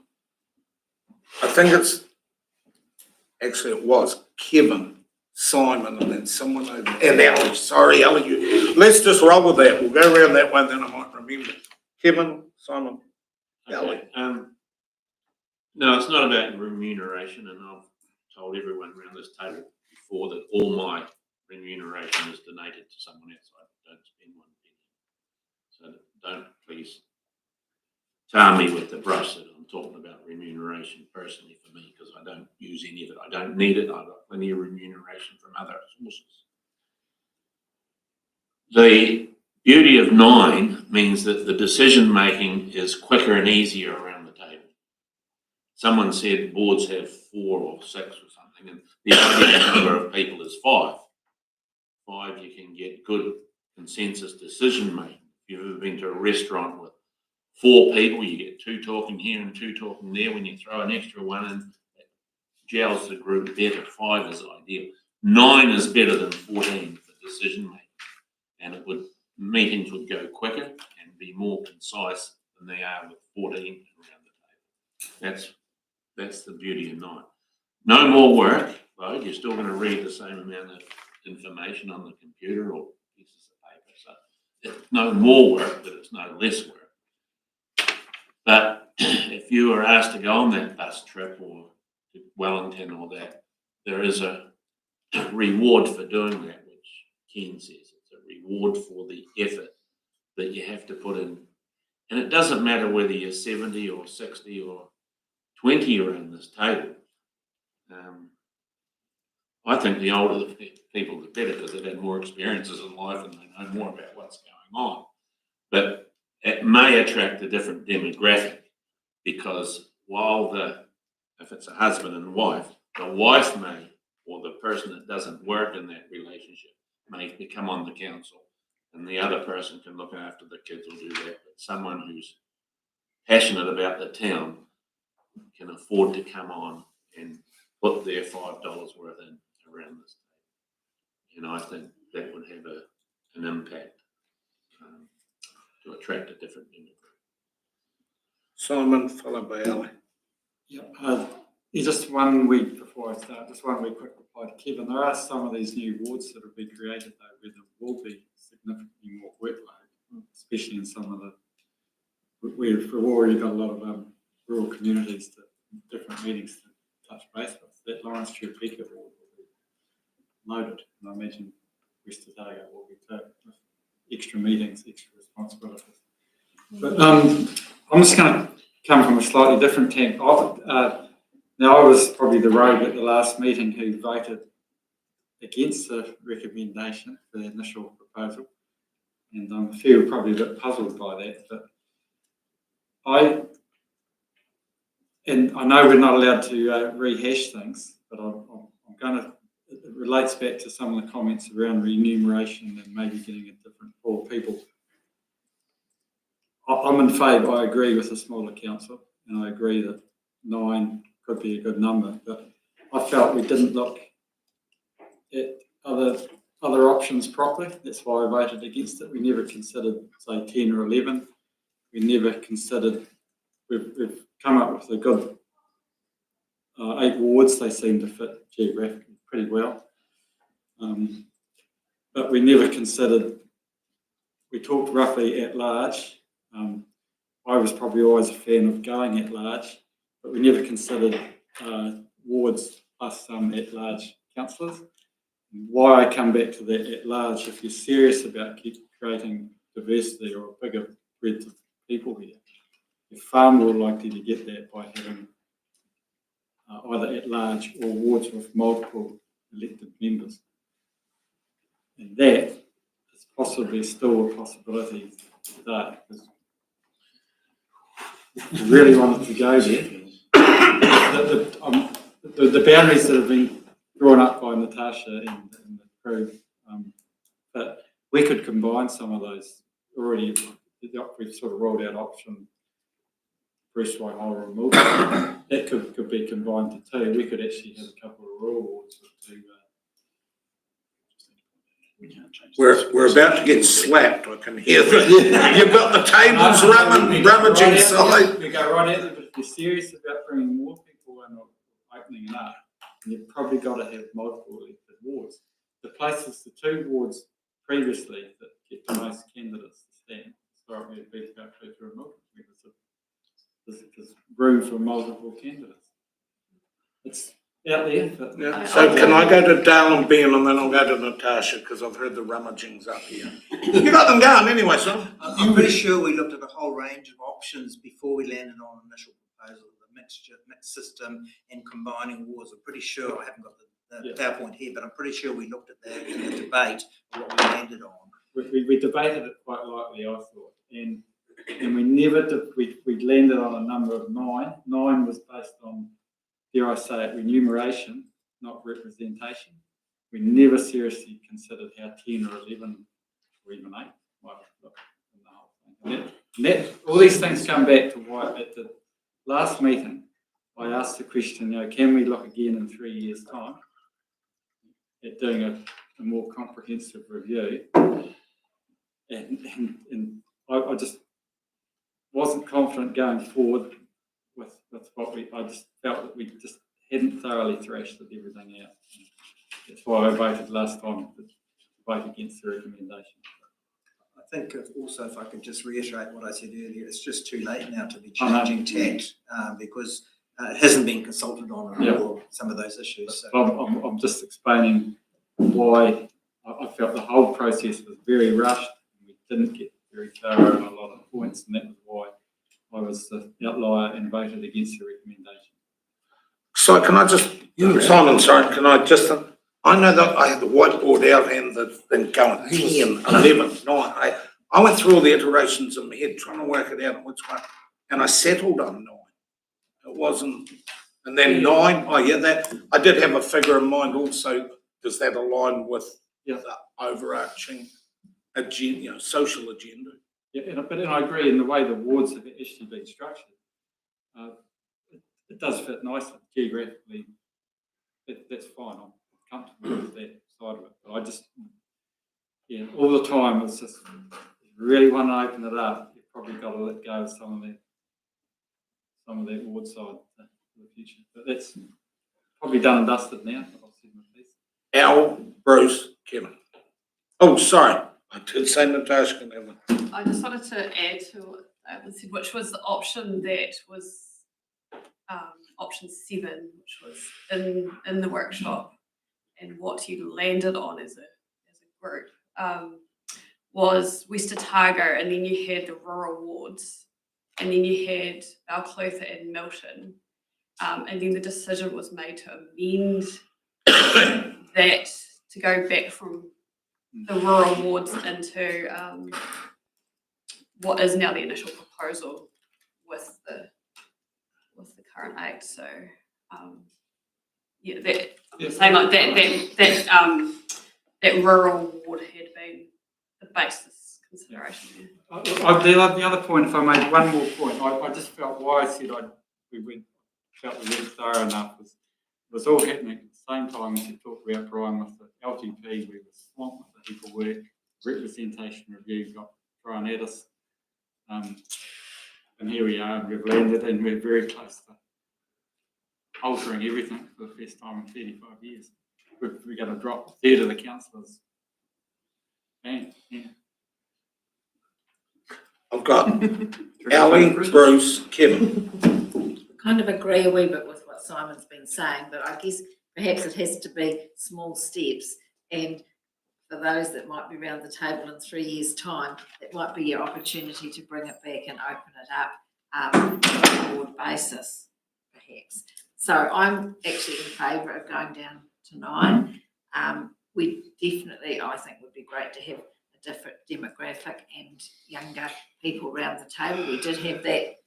think it was Kevin, Simon, and then someone over there. And Ellie, sorry, Ellie, let's just roll with that. We'll go around that way, then I might remember. Kevin, Simon, Ellie. No, it's not about remuneration, and I've told everyone around this table before that all my remuneration is donated to someone else. I don't spend one penny. So don't please tar me with the brush that I'm talking about remuneration personally for me, because I don't use any of it. I don't need it. I've got plenty of remuneration from other sources. The beauty of 9 means that the decision making is quicker and easier around the table. Someone said boards have 4 or 6 or something, and the ideal number of people is 5. 5, you can get good consensus decision making. If you've ever been to a restaurant with 4 people, you get 2 talking here and 2 talking there. When you throw an extra one in, it gels the group better. 5 is ideal. 9 is better than 14 for decision making, and meetings would go quicker and be more concise than they are with 14 around the table. That's the beauty of 9. No more work, though. You're still going to read the same amount of information on the computer or pieces of paper. So it's no more work, but it's no less work. But if you are asked to go on that bus trip or to Wellington or that, there is a reward for doing that, which Ken says. It's a reward for the effort that you have to put in. And it doesn't matter whether you're 70 or 60 or 20 around this table. I think the older the people, the better, because they've had more experiences in life and they know more about what's going on. But it may attract a different demographic, because while if it's a husband and wife, the wife may, or the person that doesn't work in that relationship may become on the council, and the other person can look after the kids or do that. But someone who's passionate about the town can afford to come on and put their $5 worth in around this table. And I think that would have an impact to attract a different demographic. Simon, followed by Ellie. Yeah, just 1 week before I start, just 1 week quick reply to Kevin. There are some of these new wards that have been created, though, where there will be significantly more workload, especially in some of we've already got a lot of rural communities, different meetings to touch base with. That Lawrence Chupika ward will be loaded, and I imagine West Otago will be too. extra meetings, extra responsibilities. But I'm just going to come from a slightly different camp. Now, I was probably the rogue at the last meeting who voted against the recommendation for the initial proposal, and I feel probably a bit puzzled by that. But I know we're not allowed to rehash things, but I'm going to. It relates back to some of the comments around remuneration and maybe getting a different pool of people. I'm in favour. I agree with a smaller council, and I agree that 9 could be a good number. But I felt we didn't look at other options properly. That's why I voted against it. We never considered, say, 10 or 11. We never considered. We've come up with a good 8 wards. They seem to fit geographically pretty well. But we never considered. We talked roughly at large. I was probably always a fan of going at large, but we never considered wards plus some at large councillors. Why I come back to that at large, if you're serious about creating diversity or a bigger breadth of people here, you're far more likely to get that by having either at large or wards with multiple elected members. And that is possibly still a possibility today. If you really wanted to go there, the boundaries that have been drawn up by Natasha and the crew, but we could combine some of those already. We've sort of rolled out option Bruce Waihola and Milton. That could be combined to 2. We could actually have a couple of rural wards with 2. We're about to get slapped. I can hear that. You've got the tables rummaging side. We go right at it, but if you're serious about bringing more people in or opening it up, you've probably got to have multiple elected wards. The places, the 2 wards previously that get the most candidates to stand, historically have been about Fletcher and Milton. There's room for multiple candidates. It's out there. But Yeah. So can I go to Dale and Ben and then I'll go to Natasha because I've heard the rummagings up here. You got them going anyway, son. I'm pretty sure we looked at a whole range of options before we landed on an initial proposal, the mixed system and combining wards. I'm pretty sure, I haven't got the PowerPoint here, but I'm pretty sure we looked at that in the debate of what we landed on. We debated it quite lightly, I thought, and we never we landed on a number of 9. 9 was based on, dare I say it, remuneration, not representation. We never seriously considered how 10 or 11 or even 8 might look in the whole thing. All these things come back to why at the last meeting I asked the question, can we look again in 3 years' time at doing a more comprehensive review? And I just wasn't confident going forward with what I just felt that we just hadn't thoroughly thrashed everything out. That's why I voted last time to vote against the recommendation. I think also, if I could just reiterate what I said earlier, it's just too late now to be changing tack because it hasn't been consulted on or some of those issues. So. I'm just explaining why I felt the whole process was very rushed. We didn't get very thorough on a lot of points, and that was why I was the outlier and voted against the recommendation. So can I just, Simon, sorry, can I just, I know that I had the whiteboard out and the thing going 10, 11, 9. I went through all the iterations in my head trying to work it out which one, and I settled on 9. It wasn't, and then 9, that, I did have a figure in mind also. Does that align with the overarching agenda, social agenda? Yeah, but I agree in the way the wards have actually been structured. It does fit nicely geographically. That's fine. I'm comfortable with that side of it. But I just, all the time it's just, if you really want to open it up, you've probably got to let go of some of that ward side for the future. But that's probably done and dusted now. I'll see my piece. Al, Bruce, Kevin. Oh, sorry. I did say Natasha can have one. I just wanted to add to what David said, which was the option that was option 7, which was in the workshop, and what you landed on as a group. was West Otago, and then you had the rural wards, and then you had Balclutha and Milton. And then the decision was made to amend that to go back from the rural wards into what is now the initial proposal with the current act. So yeah, same like that rural ward had been the basis consideration. The other point, if I made one more point, I just felt why I said we weren't thorough enough was it was all happening at the same time as you talked about, Brian, with the LTP. We were swamped with the heap of work. Representation review got thrown at us. And here we are, and we've landed, and we're very close to altering everything for the first time in 35 years. We're going to drop a third of the councillors. Man, yeah. I've got Ali, Bruce, Kevin. Kind of agree a wee bit with what Simon's been saying, but I guess perhaps it has to be small steps. And for those that might be around the table in 3 years' time, it might be your opportunity to bring it back and open it up on a board basis, perhaps. So I'm actually in favour of going down to 9. We definitely, I think, would be great to have a different demographic and younger people around the table. We did have that.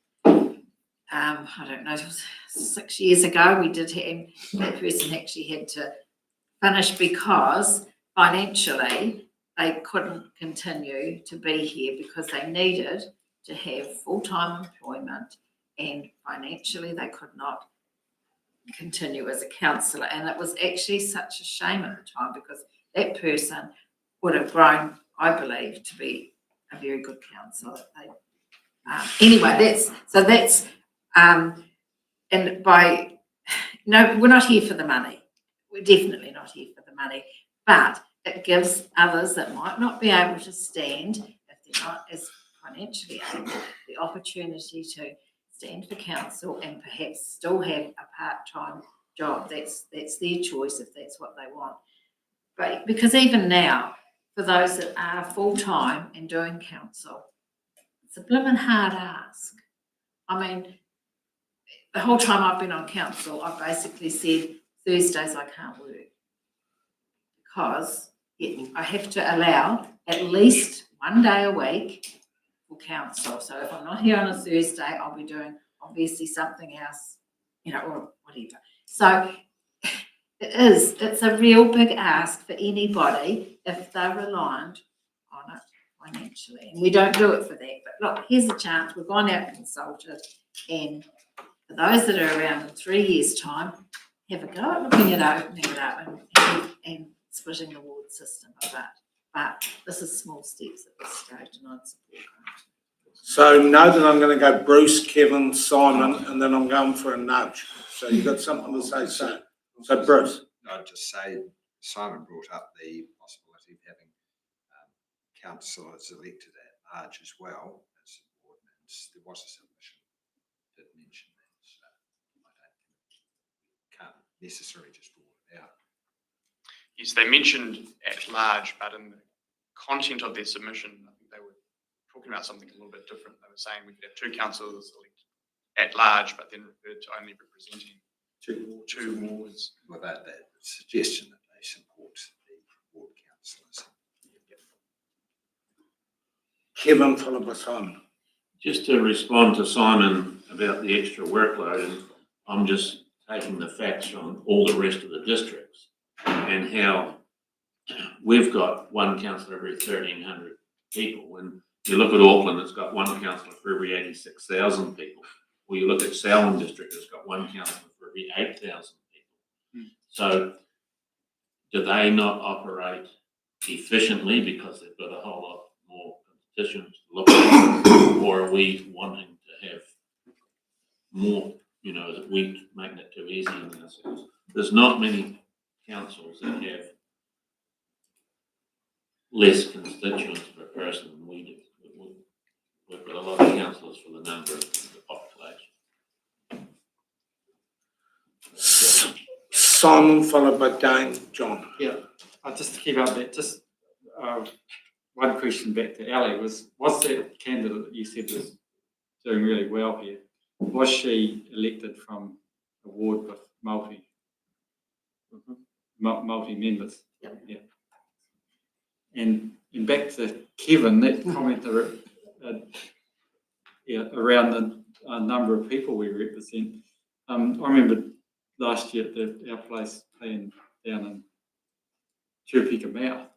I don't know, it was 6 years ago. We did have that person actually had to finish because financially they couldn't continue to be here because they needed to have full-time employment, and financially they could not continue as a councillor. And it was actually such a shame at the time because that person would have grown, I believe, to be a very good councillor. Anyway, that's and by no, we're not here for the money. We're definitely not here for the money, but it gives others that might not be able to stand, if they're not as financially able, the opportunity to stand for council and perhaps still have a part-time job. That's their choice if that's what they want. But because even now, for those that are full-time and doing council, it's a blimmin' hard ask. I mean, the whole time I've been on council, I've basically said Thursdays I can't work because I have to allow at least 1 day a week for council. So if I'm not here on a Thursday, I'll be doing obviously something else, or whatever. So it's a real big ask for anybody if they're reliant on it financially. And we don't do it for that. But look, here's a chance. We've gone out and consulted, and for those that are around in 3 years' time, have a go at looking at opening it up and splitting the ward system apart. But this is small steps at this stage, and I'd support that. So know that I'm going to go Bruce, Kevin, Simon, and then I'm going for a nudge. So you've got something to say, so Bruce. I'd just say Simon brought up the possibility of having councillors elected at large as well as ordinance. There was a submission that mentioned that, so I can't necessarily just rule it out. Yes, they mentioned at large, but in the content of their submission, I think they were talking about something a little bit different. They were saying we could have 2 councillors elected at large, but then referred to only representing two wards. Without that suggestion that they support the ward councillors. Kevin, followed by Simon. Just to respond to Simon about the extra workload, and I'm just taking the facts from all the rest of the districts and how we've got 1 councillor every 1,300 people. When you look at Auckland, it's got 1 councillor for every 86,000 people. Or you look at Selwyn district, it's got 1 councillor for every 8,000 people. So do they not operate efficiently because they've got a whole lot more competition to look at? Or are we wanting to have more, that we making it too easy on ourselves? There's not many councils that have less constituents per person than we do. We've got a lot of councillors for the number of the population. Simon, followed by Dane, John. Yeah, just to keep up that, one question back to Ali was that candidate that you said was doing really well here, was she elected from a ward with multi-members? Yep. Yeah. And back to Kevin, that comment around the number of people we represent. I remember last year at our place playing down in Turpika Mouth,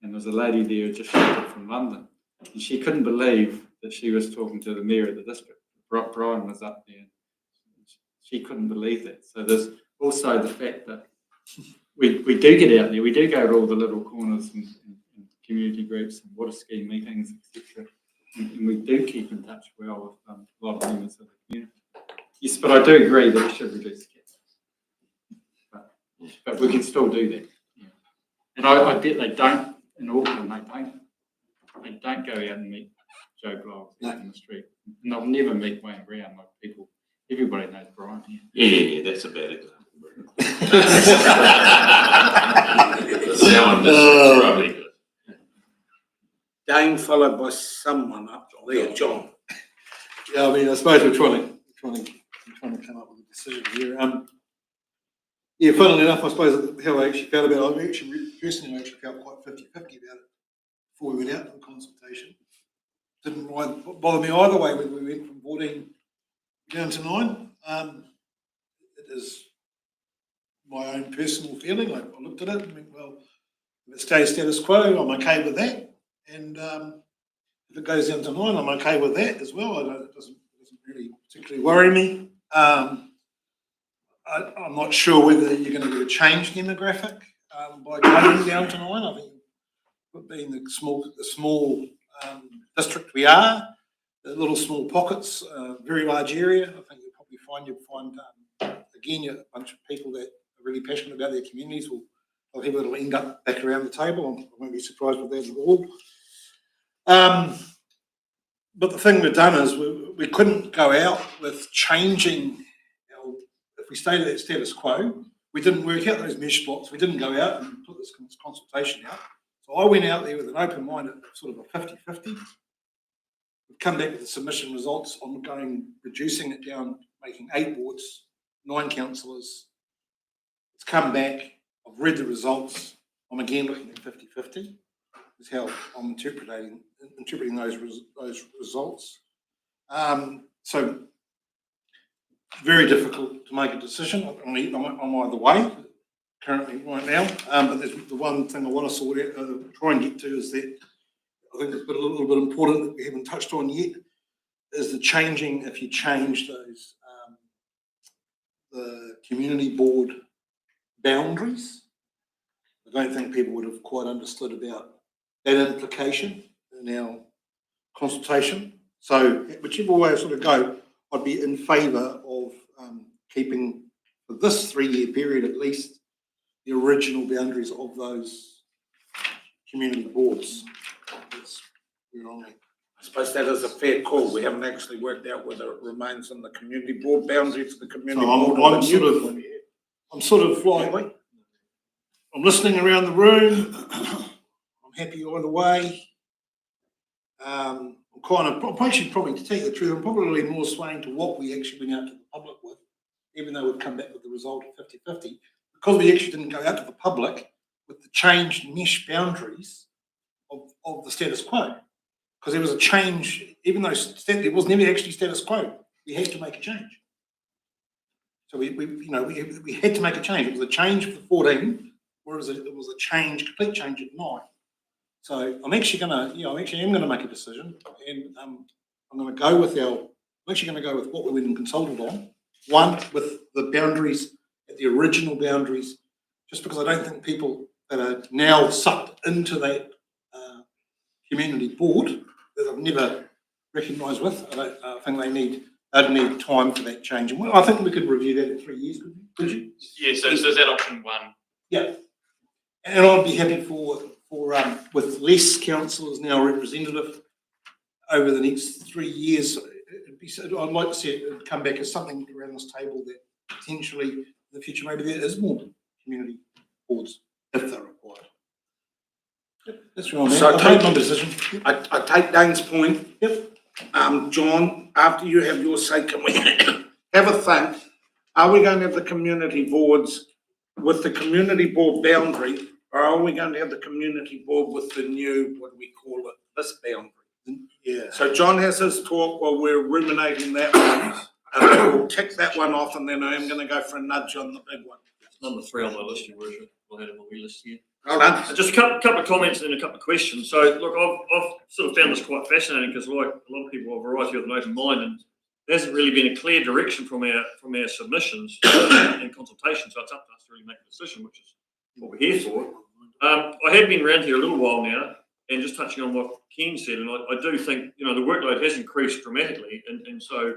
and there was a lady there who just showed up from London, and she couldn't believe that she was talking to the mayor of the district. Brian was up there. She couldn't believe that. So there's also the fact that we do get out there, we do go to all the little corners and community groups and water scheme meetings, etc. And we do keep in touch well with a lot of members of the community. Yes, but I do agree that we should reduce the cap. But we can still do that. Yeah. And I bet they don't, in Auckland, they don't go out and meet Joe Blow in the street. And they'll never meet Wayne Brown like people. Everybody knows Brian here. Yeah, that's a bad example. Someone is probably good. Dane followed by someone up there, John. Yeah, I mean, I suppose we're trying to come up with a decision here. Yeah, funnily enough, I suppose how I actually felt about it, personally felt quite 50-50 about it before we went out to the consultation. Didn't bother me either way when we went from 14 down to 9. It is my own personal feeling. I looked at it and went, well, if it stays status quo, I'm okay with that. And if it goes down to 9, I'm okay with that as well. It doesn't really particularly worry me. I'm not sure whether you're going to get a change demographic by going down to 9. I think being the small district we are, the little small pockets, very large area, I think you'll find again a bunch of people that are really passionate about their communities will people that will end up back around the table. I won't be surprised with that at all. But the thing we've done is we couldn't go out with changing. If we stayed at that status quo, we didn't work out those mesh blocks. We didn't go out and put this consultation out. So I went out there with an open mind at sort of a 50-50. We've come back with the submission results on reducing it down, making 8 wards, 9 councillors. It's come back. I've read the results. I'm again looking at 50-50. Is how I'm interpreting those results. So very difficult to make a decision. I'm either way currently right now. But there's the one thing I want to sort out, try and get to is that I think it's a little bit important that we haven't touched on yet is the changing. If you change those the community board boundaries, I don't think people would have quite understood about that implication in our consultation. So whichever way I sort of go, I'd be in favour of keeping, for this 3-year period at least, the original boundaries of those community boards. That's where I'm at. I suppose that is a fair call. We haven't actually worked out whether it remains in the community board boundaries for the community board. I'm sort of like, I'm listening around the room. I'm happy either way. I'm actually probably, to tell you the truth, I'm probably more swaying to what we actually went out to the public with, even though we've come back with the result of 50-50, because we actually didn't go out to the public with the changed mesh boundaries of the status quo. Because there was a change, even though it was never actually status quo, we had to make a change. So we had to make a change. It was a change for 14, whereas it was a change, complete change at 9. So I'm actually going to make a decision, and I'm going to go with what we went and consulted on. One, with the boundaries, the original boundaries, just because I don't think people that are now sucked into that community board that I've never recognised with, I think they'd need time for that change. And I think we could review that in 3 years, could you? Yeah, so is that option 1? Yeah. And I'd be happy for with less councillors now representative over the next 3 years. I'd like to see it come back as something around this table that potentially in the future maybe there is more community boards if they're required. That's right, So I take my decision. I take Dane's point. Yep. John, after you have your say, can we have a think? Are we going to have the community boards with the community board boundary, or are we going to have the community board with the new, what do we call it, this boundary? Yeah. So John has his talk while we're ruminating that one, and then we'll tick that one off, and then I am going to go for a nudge on the big one. Number 3 on my list, Your Worship. We'll have it on my list here. Well done. Just a couple of comments and then a couple of questions. So, look, I've sort of found this quite fascinating because, like a lot of people, have a variety of an open mind, and there hasn't really been a clear direction from our submissions and consultation. So it's up to us to really make a decision, which is what we're here for. I have been around here a little while now, and just touching on what Ken said, and I do think the workload has increased dramatically, and so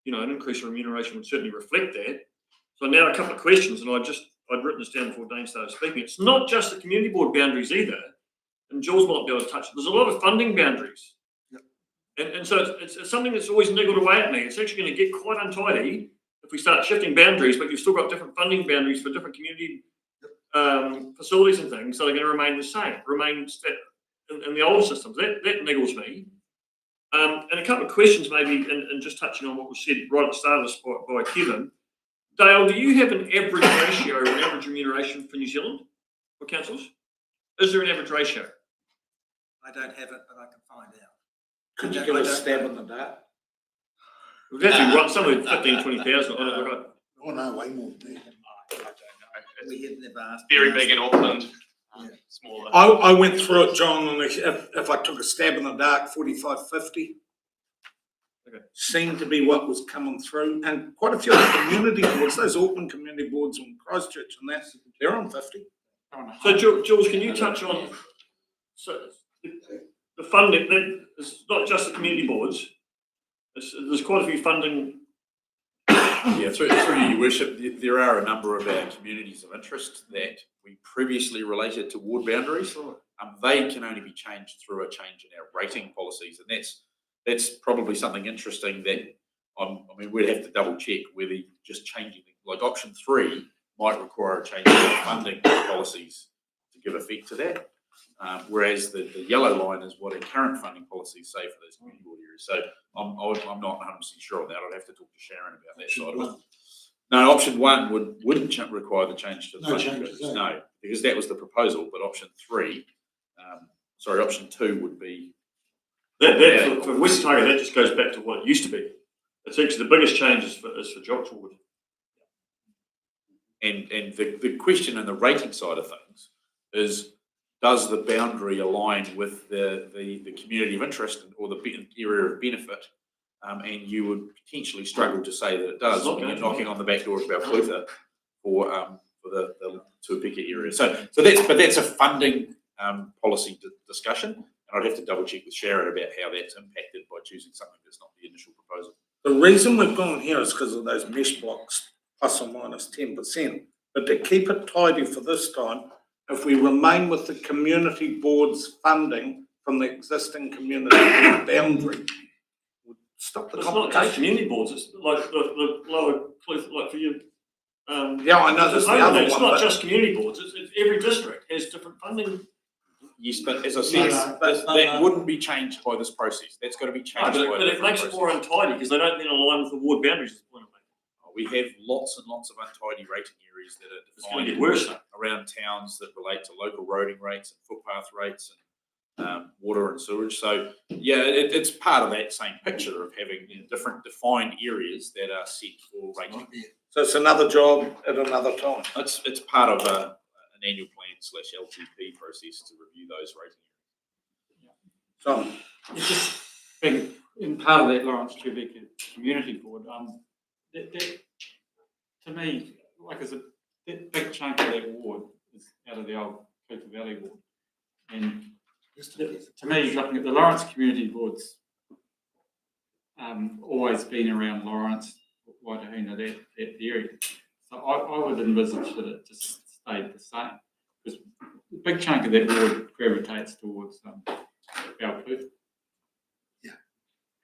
an increase in remuneration would certainly reflect that. So now a couple of questions, and I'd written this down before Dane started speaking. It's not just the community board boundaries either, and Jules might be able to touch it. There's a lot of funding boundaries. And so it's something that's always niggled away at me. It's actually going to get quite untidy if we start shifting boundaries, but you've still got different funding boundaries for different community facilities and things, so they're going to remain the same, in the older systems. That niggles me. And a couple of questions maybe, and just touching on what was said right at the start of this by Kevin. Dale, do you have an average ratio or an average remuneration for New Zealand for councils? Is there an average ratio? I don't have it, but I can find out. Could you give a stab in the dark? We've actually somewhere 15, 20,000. Oh, no, way more than that. I don't know. We have never asked. Very big in Auckland, smaller. I went through it, John, and if I took a stab in the dark, 45, 50. Okay. Seemed to be what was coming through, and quite a few of the community boards, those Auckland community boards in Christchurch and that, they're on 50. So, Jules, can you touch on the funding? It's not just the community boards. There's quite a few funding. Yeah, through you, Your Worship, there are a number of our communities of interest that we previously related to ward boundaries. They can only be changed through a change in our rating policies, and that's probably something interesting that we'd have to double check whether just changing, like option 3 might require a change in our funding policies to give effect to that. Whereas the yellow line is what our current funding policies say for those community board areas. So I'm not 100% sure on that. I'd have to talk to Sharon about that side of it. No, option 1 wouldn't require the change to the funding policies. No, because that was the proposal. But option 2 would be. For West Otago, that just goes back to what it used to be. It's actually the biggest change is for Jock Ward. And the question in the rating side of things is, does the boundary align with the community of interest or the area of benefit? And you would potentially struggle to say that it does when you're knocking on the back door of Balclutha for the Tuapeka area. So that's a funding policy discussion. I'd have to double check with Sharon about how that's impacted by choosing something that's not the initial proposal. The reason we've gone here is because of those mesh blocks, plus or minus 10%. But to keep it tidy for this time, if we remain with the community board's funding from the existing community board boundary, we'll stop the It's complication. not just community boards. It's like the lower cliff, like for you. Yeah, I know there's the other It's one, not but- just community boards. It's every district has different funding. Yes, but as I said, that wouldn't be changed by this process. That's got to be changed by But it makes it more untidy because they don't then align with the ward boundaries. We have lots and lots of untidy rating areas that are It's going to defined get worse around towns that relate to local roading rates and footpath rates and water and sewage. So yeah, it's part of that same picture of having different defined areas that are set for rating. So it's another job at another time. It's part of an annual plan / LTP process to review those rating areas. So It's just being in part of that Lawrence Tuapeka Community Board. That to me, like, is that big chunk of that ward is out of the old Cooper Valley ward, and to me, looking at the Lawrence Community Boards, always been around Lawrence, Waitahuna, that area. So I would envisage that it just stayed the same, because the big chunk of that ward gravitates towards Balclutha. Yeah.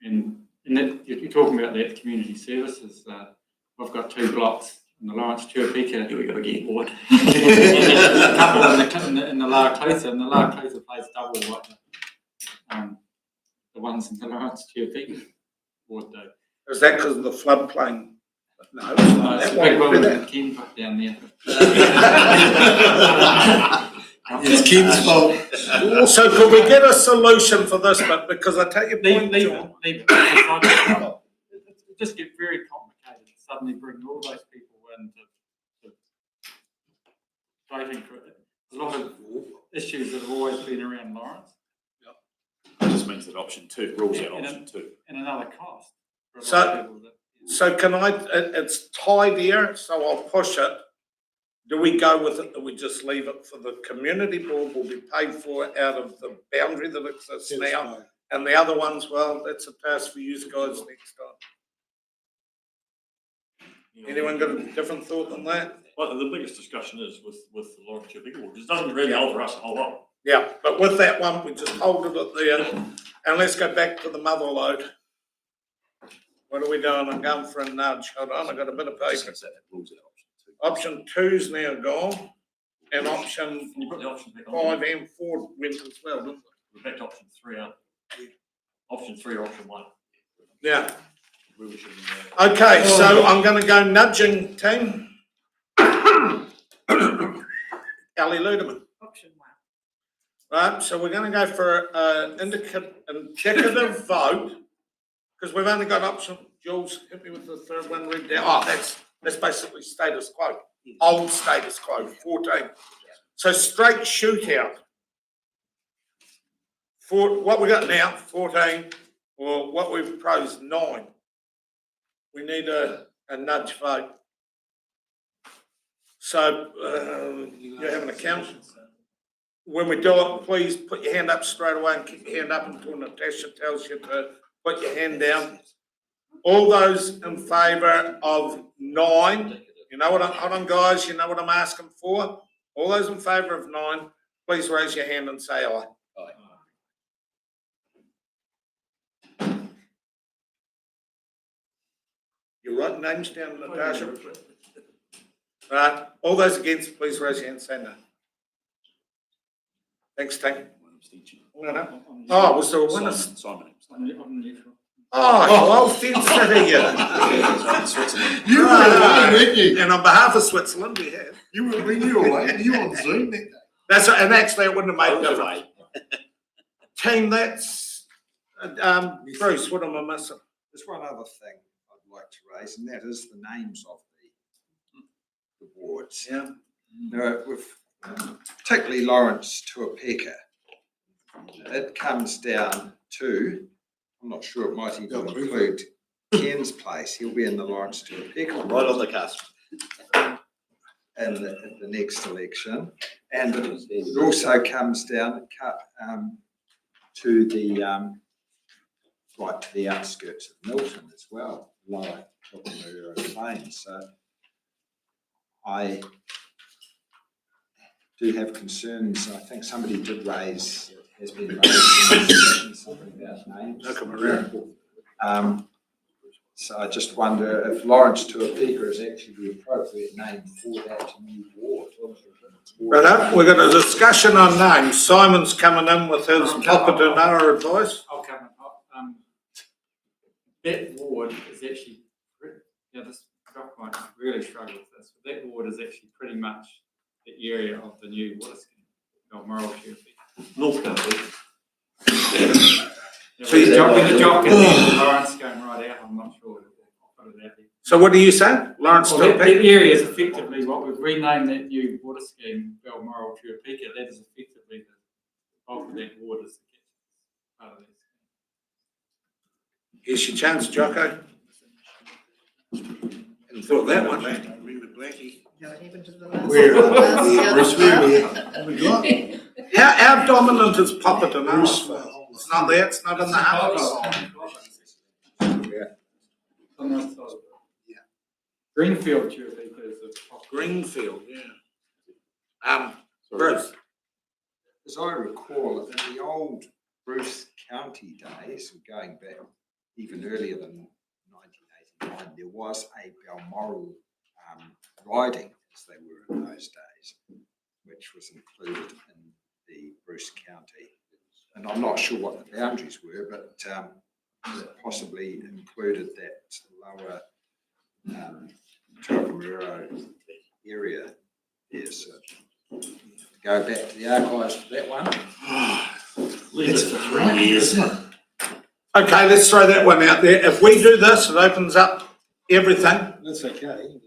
And that, if you're talking about that community services, I've got 2 blocks in the Lawrence Tuapeka. Here we go again, board. A couple in the La Clotha, and the La Clotha plays double what the ones in the Lawrence Tuapeka board do. Is that because of the floodplain? No, it's not It's that a big one. one with Ken put down there. It's Ken's fault. So could we get a solution for this, but because I take your point, John. It just get very complicated. Suddenly bring all those people in to voting for it. There's a lot of issues that have always been around Lawrence. It just means that option 2 rules out option 2. And another cost. For a lot of people that- So can it's tied here, so I'll push it. Do we go with it, or we just leave it for the community board will be paid for out of the boundary that exists now? And the other ones, well, that's a task for you guys next time. Anyone got a different thought than that? Well, the biggest discussion is with the Lawrence Tuapeka board, because it doesn't really alter us a whole lot. Yeah, but with that one, we just hold it there, and let's go back to the mother load. What are we doing? I'm going for a nudge. Hold on, I got a bit of paper. Option 2's now gone, and option Can you put the option back on? 5 and 4 went as well, didn't they? We're back to option 3, aren't we? Option 3 or option 1? Yeah. Really should be Okay, so I'm going to go nudging team. Ali Ludeman. Option 1. Right, so we're going to go for indicative vote, because we've only got option. Jules, hit me with the third one. Read down. Oh, that's basically status quo. Old status quo. 14. So straight shootout. For what we got now, 14, or what we've proposed, 9. We need a nudge vote. So you have an account. When we do it, please put your hand up straight away and keep your hand up until Natasha tells you to put your hand down. All those in favour of 9, you know what hold on guys, you know what I'm asking for? All those in favour of 9, please raise your hand and say aye. You write names down, Natasha? Right, all those against, please raise your hand and say no. Thanks, Tank. Oh, was there a winner? Simon. Oh, well, fence city, You were away, weren't you? And on behalf of Switzerland, we have. You were when you were away. You were on Zoom that day. That's right, and actually it wouldn't have made a difference. Team, that's Bruce, what am I missing? There's one other thing I'd like to raise, and that is the names of the boards. Yeah. Now, with particularly Lawrence Tuapeka, it comes down to, I'm not sure it might even include Ken's place. He'll be in the Lawrence Tuapeka. Right on the cusp. In the next election. And it also comes down to the right to the outskirts of Milton as well, lower Tuapeka Plains. So I do have concerns. I think somebody did raise, has been raised something about names. So I just wonder if Lawrence Tuapeka is actually the appropriate name for that new ward. Right, we've got a discussion on names. Simon's coming in with his Papadonara advice. I'll come in. That ward is actually, this document really struggled with this, but that ward is actually pretty much the area of the new water scheme, Balmoral Tuapeka. North Country. With the jock and Lawrence going right out, I'm not sure. So what do you say? Lawrence That Tuapeka? area is effectively what we've renamed that new water scheme, Balmoral Tuapeka. That is effectively the bulk of that water is part of that. Here's your chance, Jocko. Hadn't thought that one, man. What happened to the last Where? one? Bruce, where we got? How dominant is Papadonara? It's not there, it's not in the house. Greenfield Tuapeka is the Greenfield, yeah. Bruce. As I recall, in the old Bruce County days, going back even earlier than 1989, there was a Balmoral riding as they were in those days, which was included in the Bruce County. And I'm not sure what the boundaries were, but it possibly included that lower Tuakamuro area. Yes, go back to the archives for that one. Leave it for 3 years. Okay, let's throw that one out there. If we do this, it opens up everything. That's okay.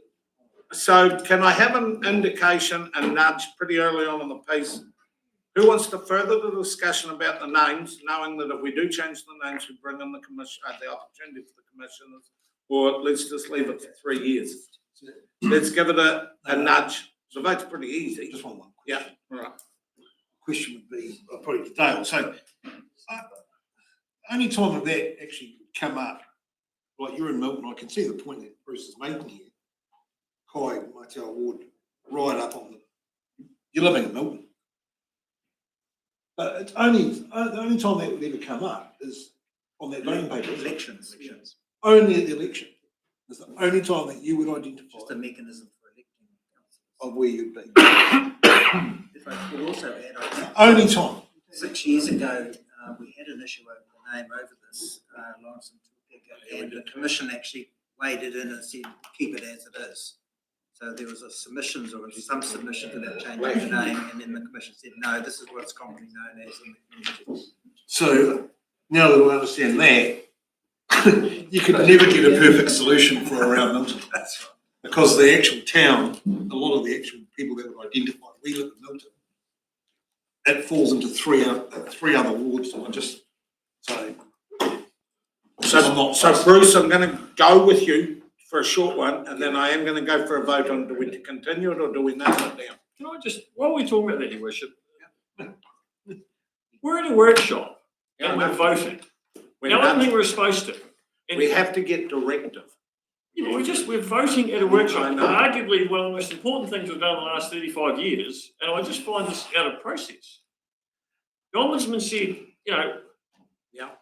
So can I have an indication and nudge pretty early on in the piece? Who wants to further the discussion about the names, knowing that if we do change the names, we bring in the commission, the opportunity for the commissioners, or let's just leave it for 3 years? Let's give it a nudge. The vote's pretty easy. Just one more. Yeah, all right. Question would be probably to Dale. So, only time that actually would come up, like you're in Milton, I can see the point that Bruce is making here. Kai Martel Ward, right up on you're living in Milton. But it's the only time that would ever come up is on that voting paper. Elections. Only at the election. It's the only time that you would identify. Just a mechanism for electing of where you'd be. If I could also add, I think Only time. 6 years ago, we had an issue over the name over this, Lawrence and Tuakamuro, and the commission actually waded in and said, keep it as it is. So there was a submissions or some submissions about changing the name, and then the commission said, no, this is what it's commonly known as in the community. So now that we understand that, you could never get a perfect solution for around Milton. That's right. Because the actual town, a lot of the actual people that would identify, we live in Milton, it falls into three other wards. I just say. So Bruce, I'm going to go with you for a short one, and then I am going to go for a vote on do we continue it or do we nail it down? Can I just, while we're talking about that, Your Worship, we're in a workshop and we're voting. Now, I don't think we're supposed to. We have to get directive. Yeah, but we're voting at a workshop. Arguably, one of the most important things we've done in the last 35 years, and I just find this out of process. The Ombudsman said,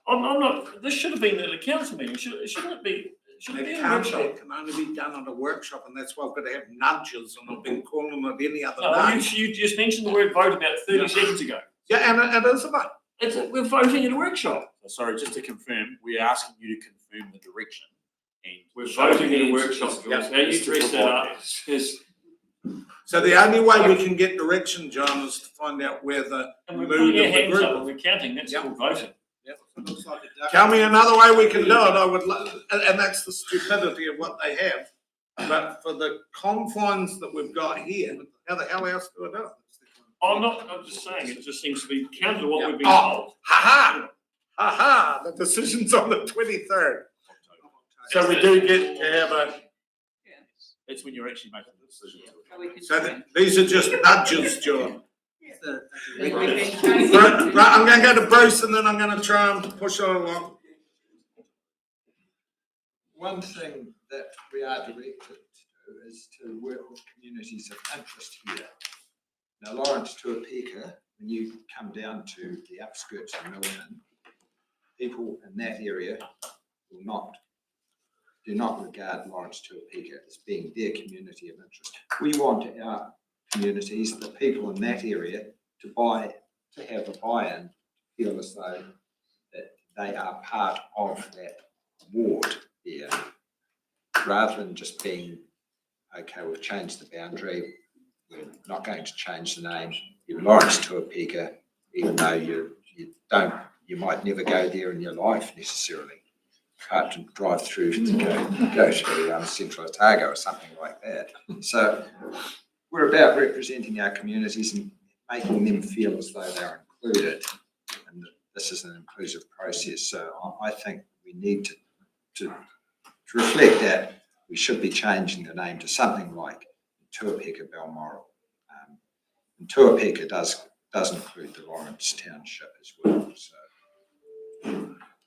I'm not, this should have been at a council meeting, shouldn't it be? It can only be done at a workshop, and that's why I've got to have nudges, and I've been calling it any other name. You just mentioned the word vote about 30 seconds ago. Yeah, and it is a vote. We're voting at a workshop. Sorry, just to confirm, we're asking you to confirm the direction. And we're voting in a workshop, George. How you dress that up is. So the only way we can get direction, John, is to find out where the mood of the hands group. up and we're counting. That's called voting. Tell me another way we can do it. I would, and that's the stupidity of what they have. But for the confines that we've got here, how the hell else do I do it? I'm just saying, it just seems to be counter to what we've been told. The decision's on the 23rd. So we do get to have a. That's when you're actually making the decision. So these are just nudges, John. Right, I'm going to go to Bruce and then I'm going to try and push it along. One thing that we are directed to do is to work with communities of interest here. Now, Lawrence Tuakamuro, when you come down to the outskirts of Milton, people in that area do not regard Lawrence Tuakamuro as being their community of interest. We want our communities, the people in that area, to have a buy-in, feel as though that they are part of that ward here, rather than just being, okay, we've changed the boundary, we're not going to change the name. You're Lawrence Tuakamuro, even though you might never go there in your life necessarily. Hard to drive through to go to Central Otago or something like that. So we're about representing our communities and making them feel as though they're included, and this is an inclusive process. So I think we need to reflect that we should be changing the name to something like Tuakamuro Balmoral. And Tuakamuro does include the Lawrence Township as well. So.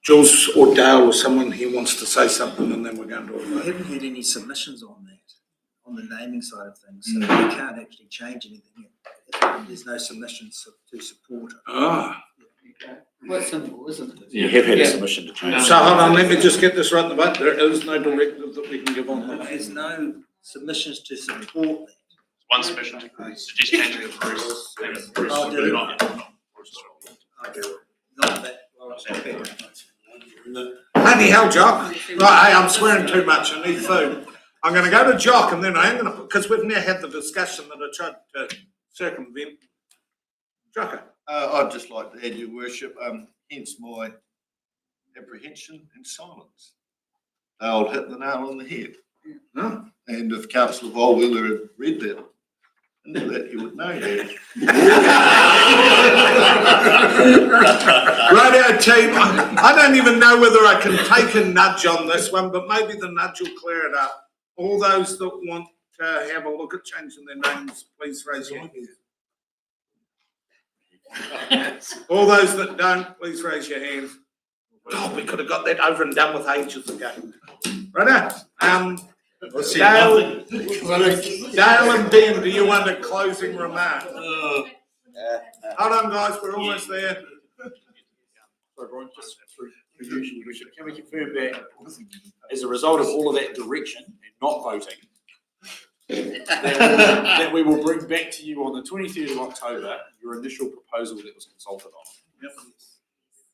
Jules or Dale or someone here wants to say something, and then we're going to. We haven't had any submissions on that, on the naming side of things, so we can't actually change anything if there's no submissions to support it. Quite simple, isn't it? You have had a submission to change. So hold on, let me just get this right in the back. There is no directive that we can give on that. There's no submissions to support that? One submission to suggest changing the Bruce. I'll do it. I'll do it. Not that. Bloody hell, Jock. Right, hey, I'm swearing too much. I need food. I'm going to go to Jock and then I am going to, because we've now had the discussion that I tried to circumvent. Jocker. I'd just like to add, Your Worship, hence my apprehension and silence. They'll hit the nail on the head. No. And if Councillor Volwiller had read that, that he would know that. Rightio team, I don't even know whether I can take a nudge on this one, but maybe the nudge will clear it up. All those that want to have a look at changing their names, please raise your hand. All those that don't, please raise your hand. Oh, we could have got that over and done with ages ago. Righto. Dale and Ben, do you want a closing remark? Hold on, guys, we're almost there. Sorry, Brian, just for you, Your Worship, can we confirm that as a result of all of that direction and not voting, that we will bring back to you on the 23rd of October your initial proposal that was consulted on? Yep.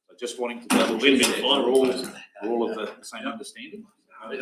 So just wanting to double check that we're all of the same understanding. Right,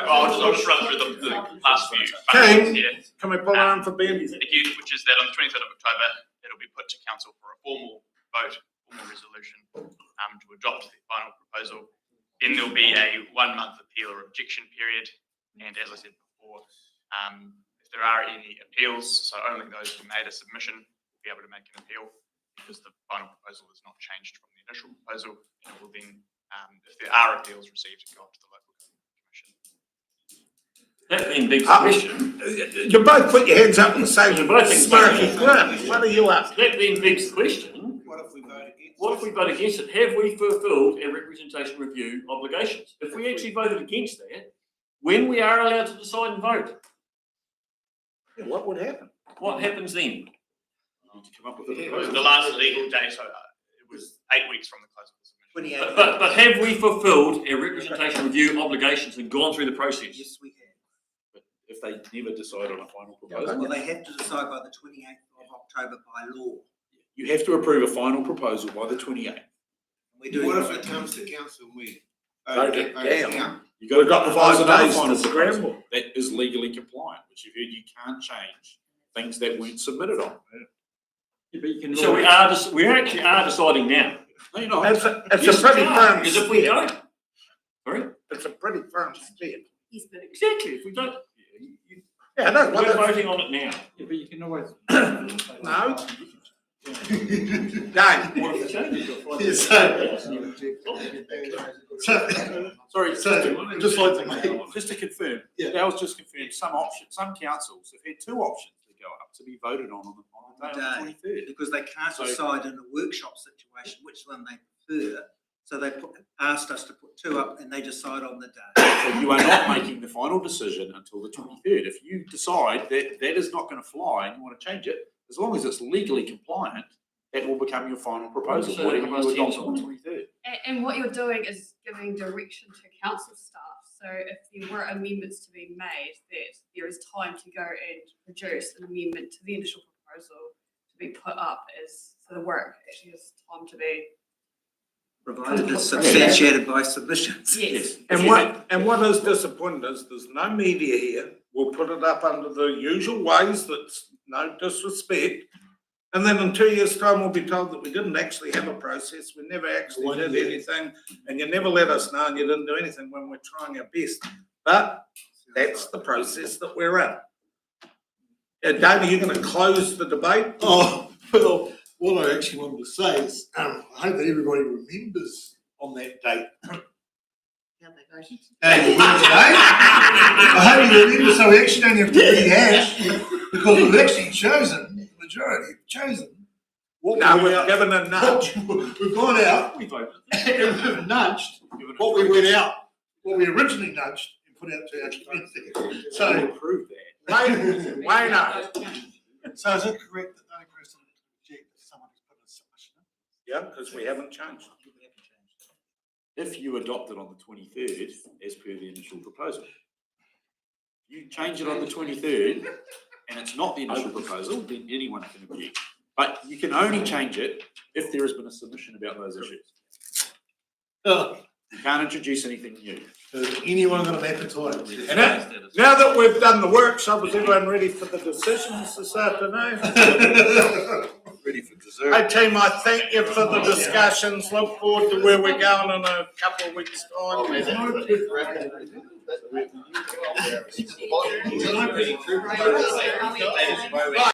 I'll just run through the last few Okay, here. can we pull on for Ben? Thank you, which is that on the 23rd of October, it'll be put to council for a formal vote, formal resolution to adopt the final proposal. Then there'll be a 1-month appeal or objection period. And as I said before, if there are any appeals, so only those who made a submission will be able to make an appeal because the final proposal is not changed from the initial proposal. And it will then, if there are appeals received, go up to the local commission. That then begs the question. You both put your hands up and say, smirky flirt. What are you up? That then begs the question. What if we vote against it? Have we fulfilled our representation review obligations? If we actually voted against that, when we are allowed to decide and vote, what would happen? What happens then? You need to come up with a It was proposal. the last legal day, so it was 8 weeks from the close of the submission. But have we fulfilled our representation review obligations and gone through the process? Yes, we have. But if they never decide on a final proposal, Well, they have to decide by the 28th of October by law. you have to approve a final proposal by the 28th. We're doing What if it comes to council and we Vote it down. You got to got go 5 days final to proposal scramble. that is legally compliant, which you've heard you can't change things that weren't submitted on. So we actually are deciding now. No, you're not. It's a pretty firm Because if we don't, sorry? It's a pretty firm step. Exactly, if we don't, Yeah, no, we're voting on it now. Yeah, but you can always. No. Dave. What if we change it? Sorry, I'd just like to make, just to confirm, Yeah. Dale's just confirmed some councils have had 2 options to go up to be voted on the day on the 23rd. Because they can't So- decide in a workshop situation which one they prefer. So they asked us to put 2 up and they decide on the day. So you are not making the final decision until the 23rd. If you decide that that is not going to fly and you want to change it, as long as it's legally compliant, that will become your final proposal, So whatever it you must adopt change. on the 23rd. And what you're doing is giving direction to council staff. So if there were amendments to be made, that there is time to go and produce an amendment to the initial proposal to be put up as, so the work actually has time to be. Provided it's substantiated by submissions. Yes. And what is disappointing is there's no media here. We'll put it up under the usual ways, that's no disrespect. And then in 2 years' time, we'll be told that we didn't actually have a process, we never actually did anything, and you never let us know and you didn't do anything when we're trying our best. But that's the process that we're in. Dave, are you going to close the debate? oh, well, what I actually wanted to say is, I hope that everybody remembers on that date. I hope you remember, so we actually don't have to rehash, because we've actually chosen, the majority have chosen. What No, we we've went given a nudge. We've gone out, We voted. and we've nudged what we went out, what we originally nudged and put out to our community. So So, approve that. Wayne, so is it correct that no person can object if someone has put a submission in? yeah, because we haven't changed. If you adopt it on the 23rd, as per the initial proposal, You change it on the 23rd, and it's not the initial proposal, then anyone can object. But you can only change it if there has been a submission about those issues. You can't introduce anything new. Has anyone got an appetite? And now that we've done the workshop, is everyone ready for the decisions this afternoon? Ready for dessert. Hey team, I thank you for the discussions. Look forward to where we're going in a couple of weeks' time. Right.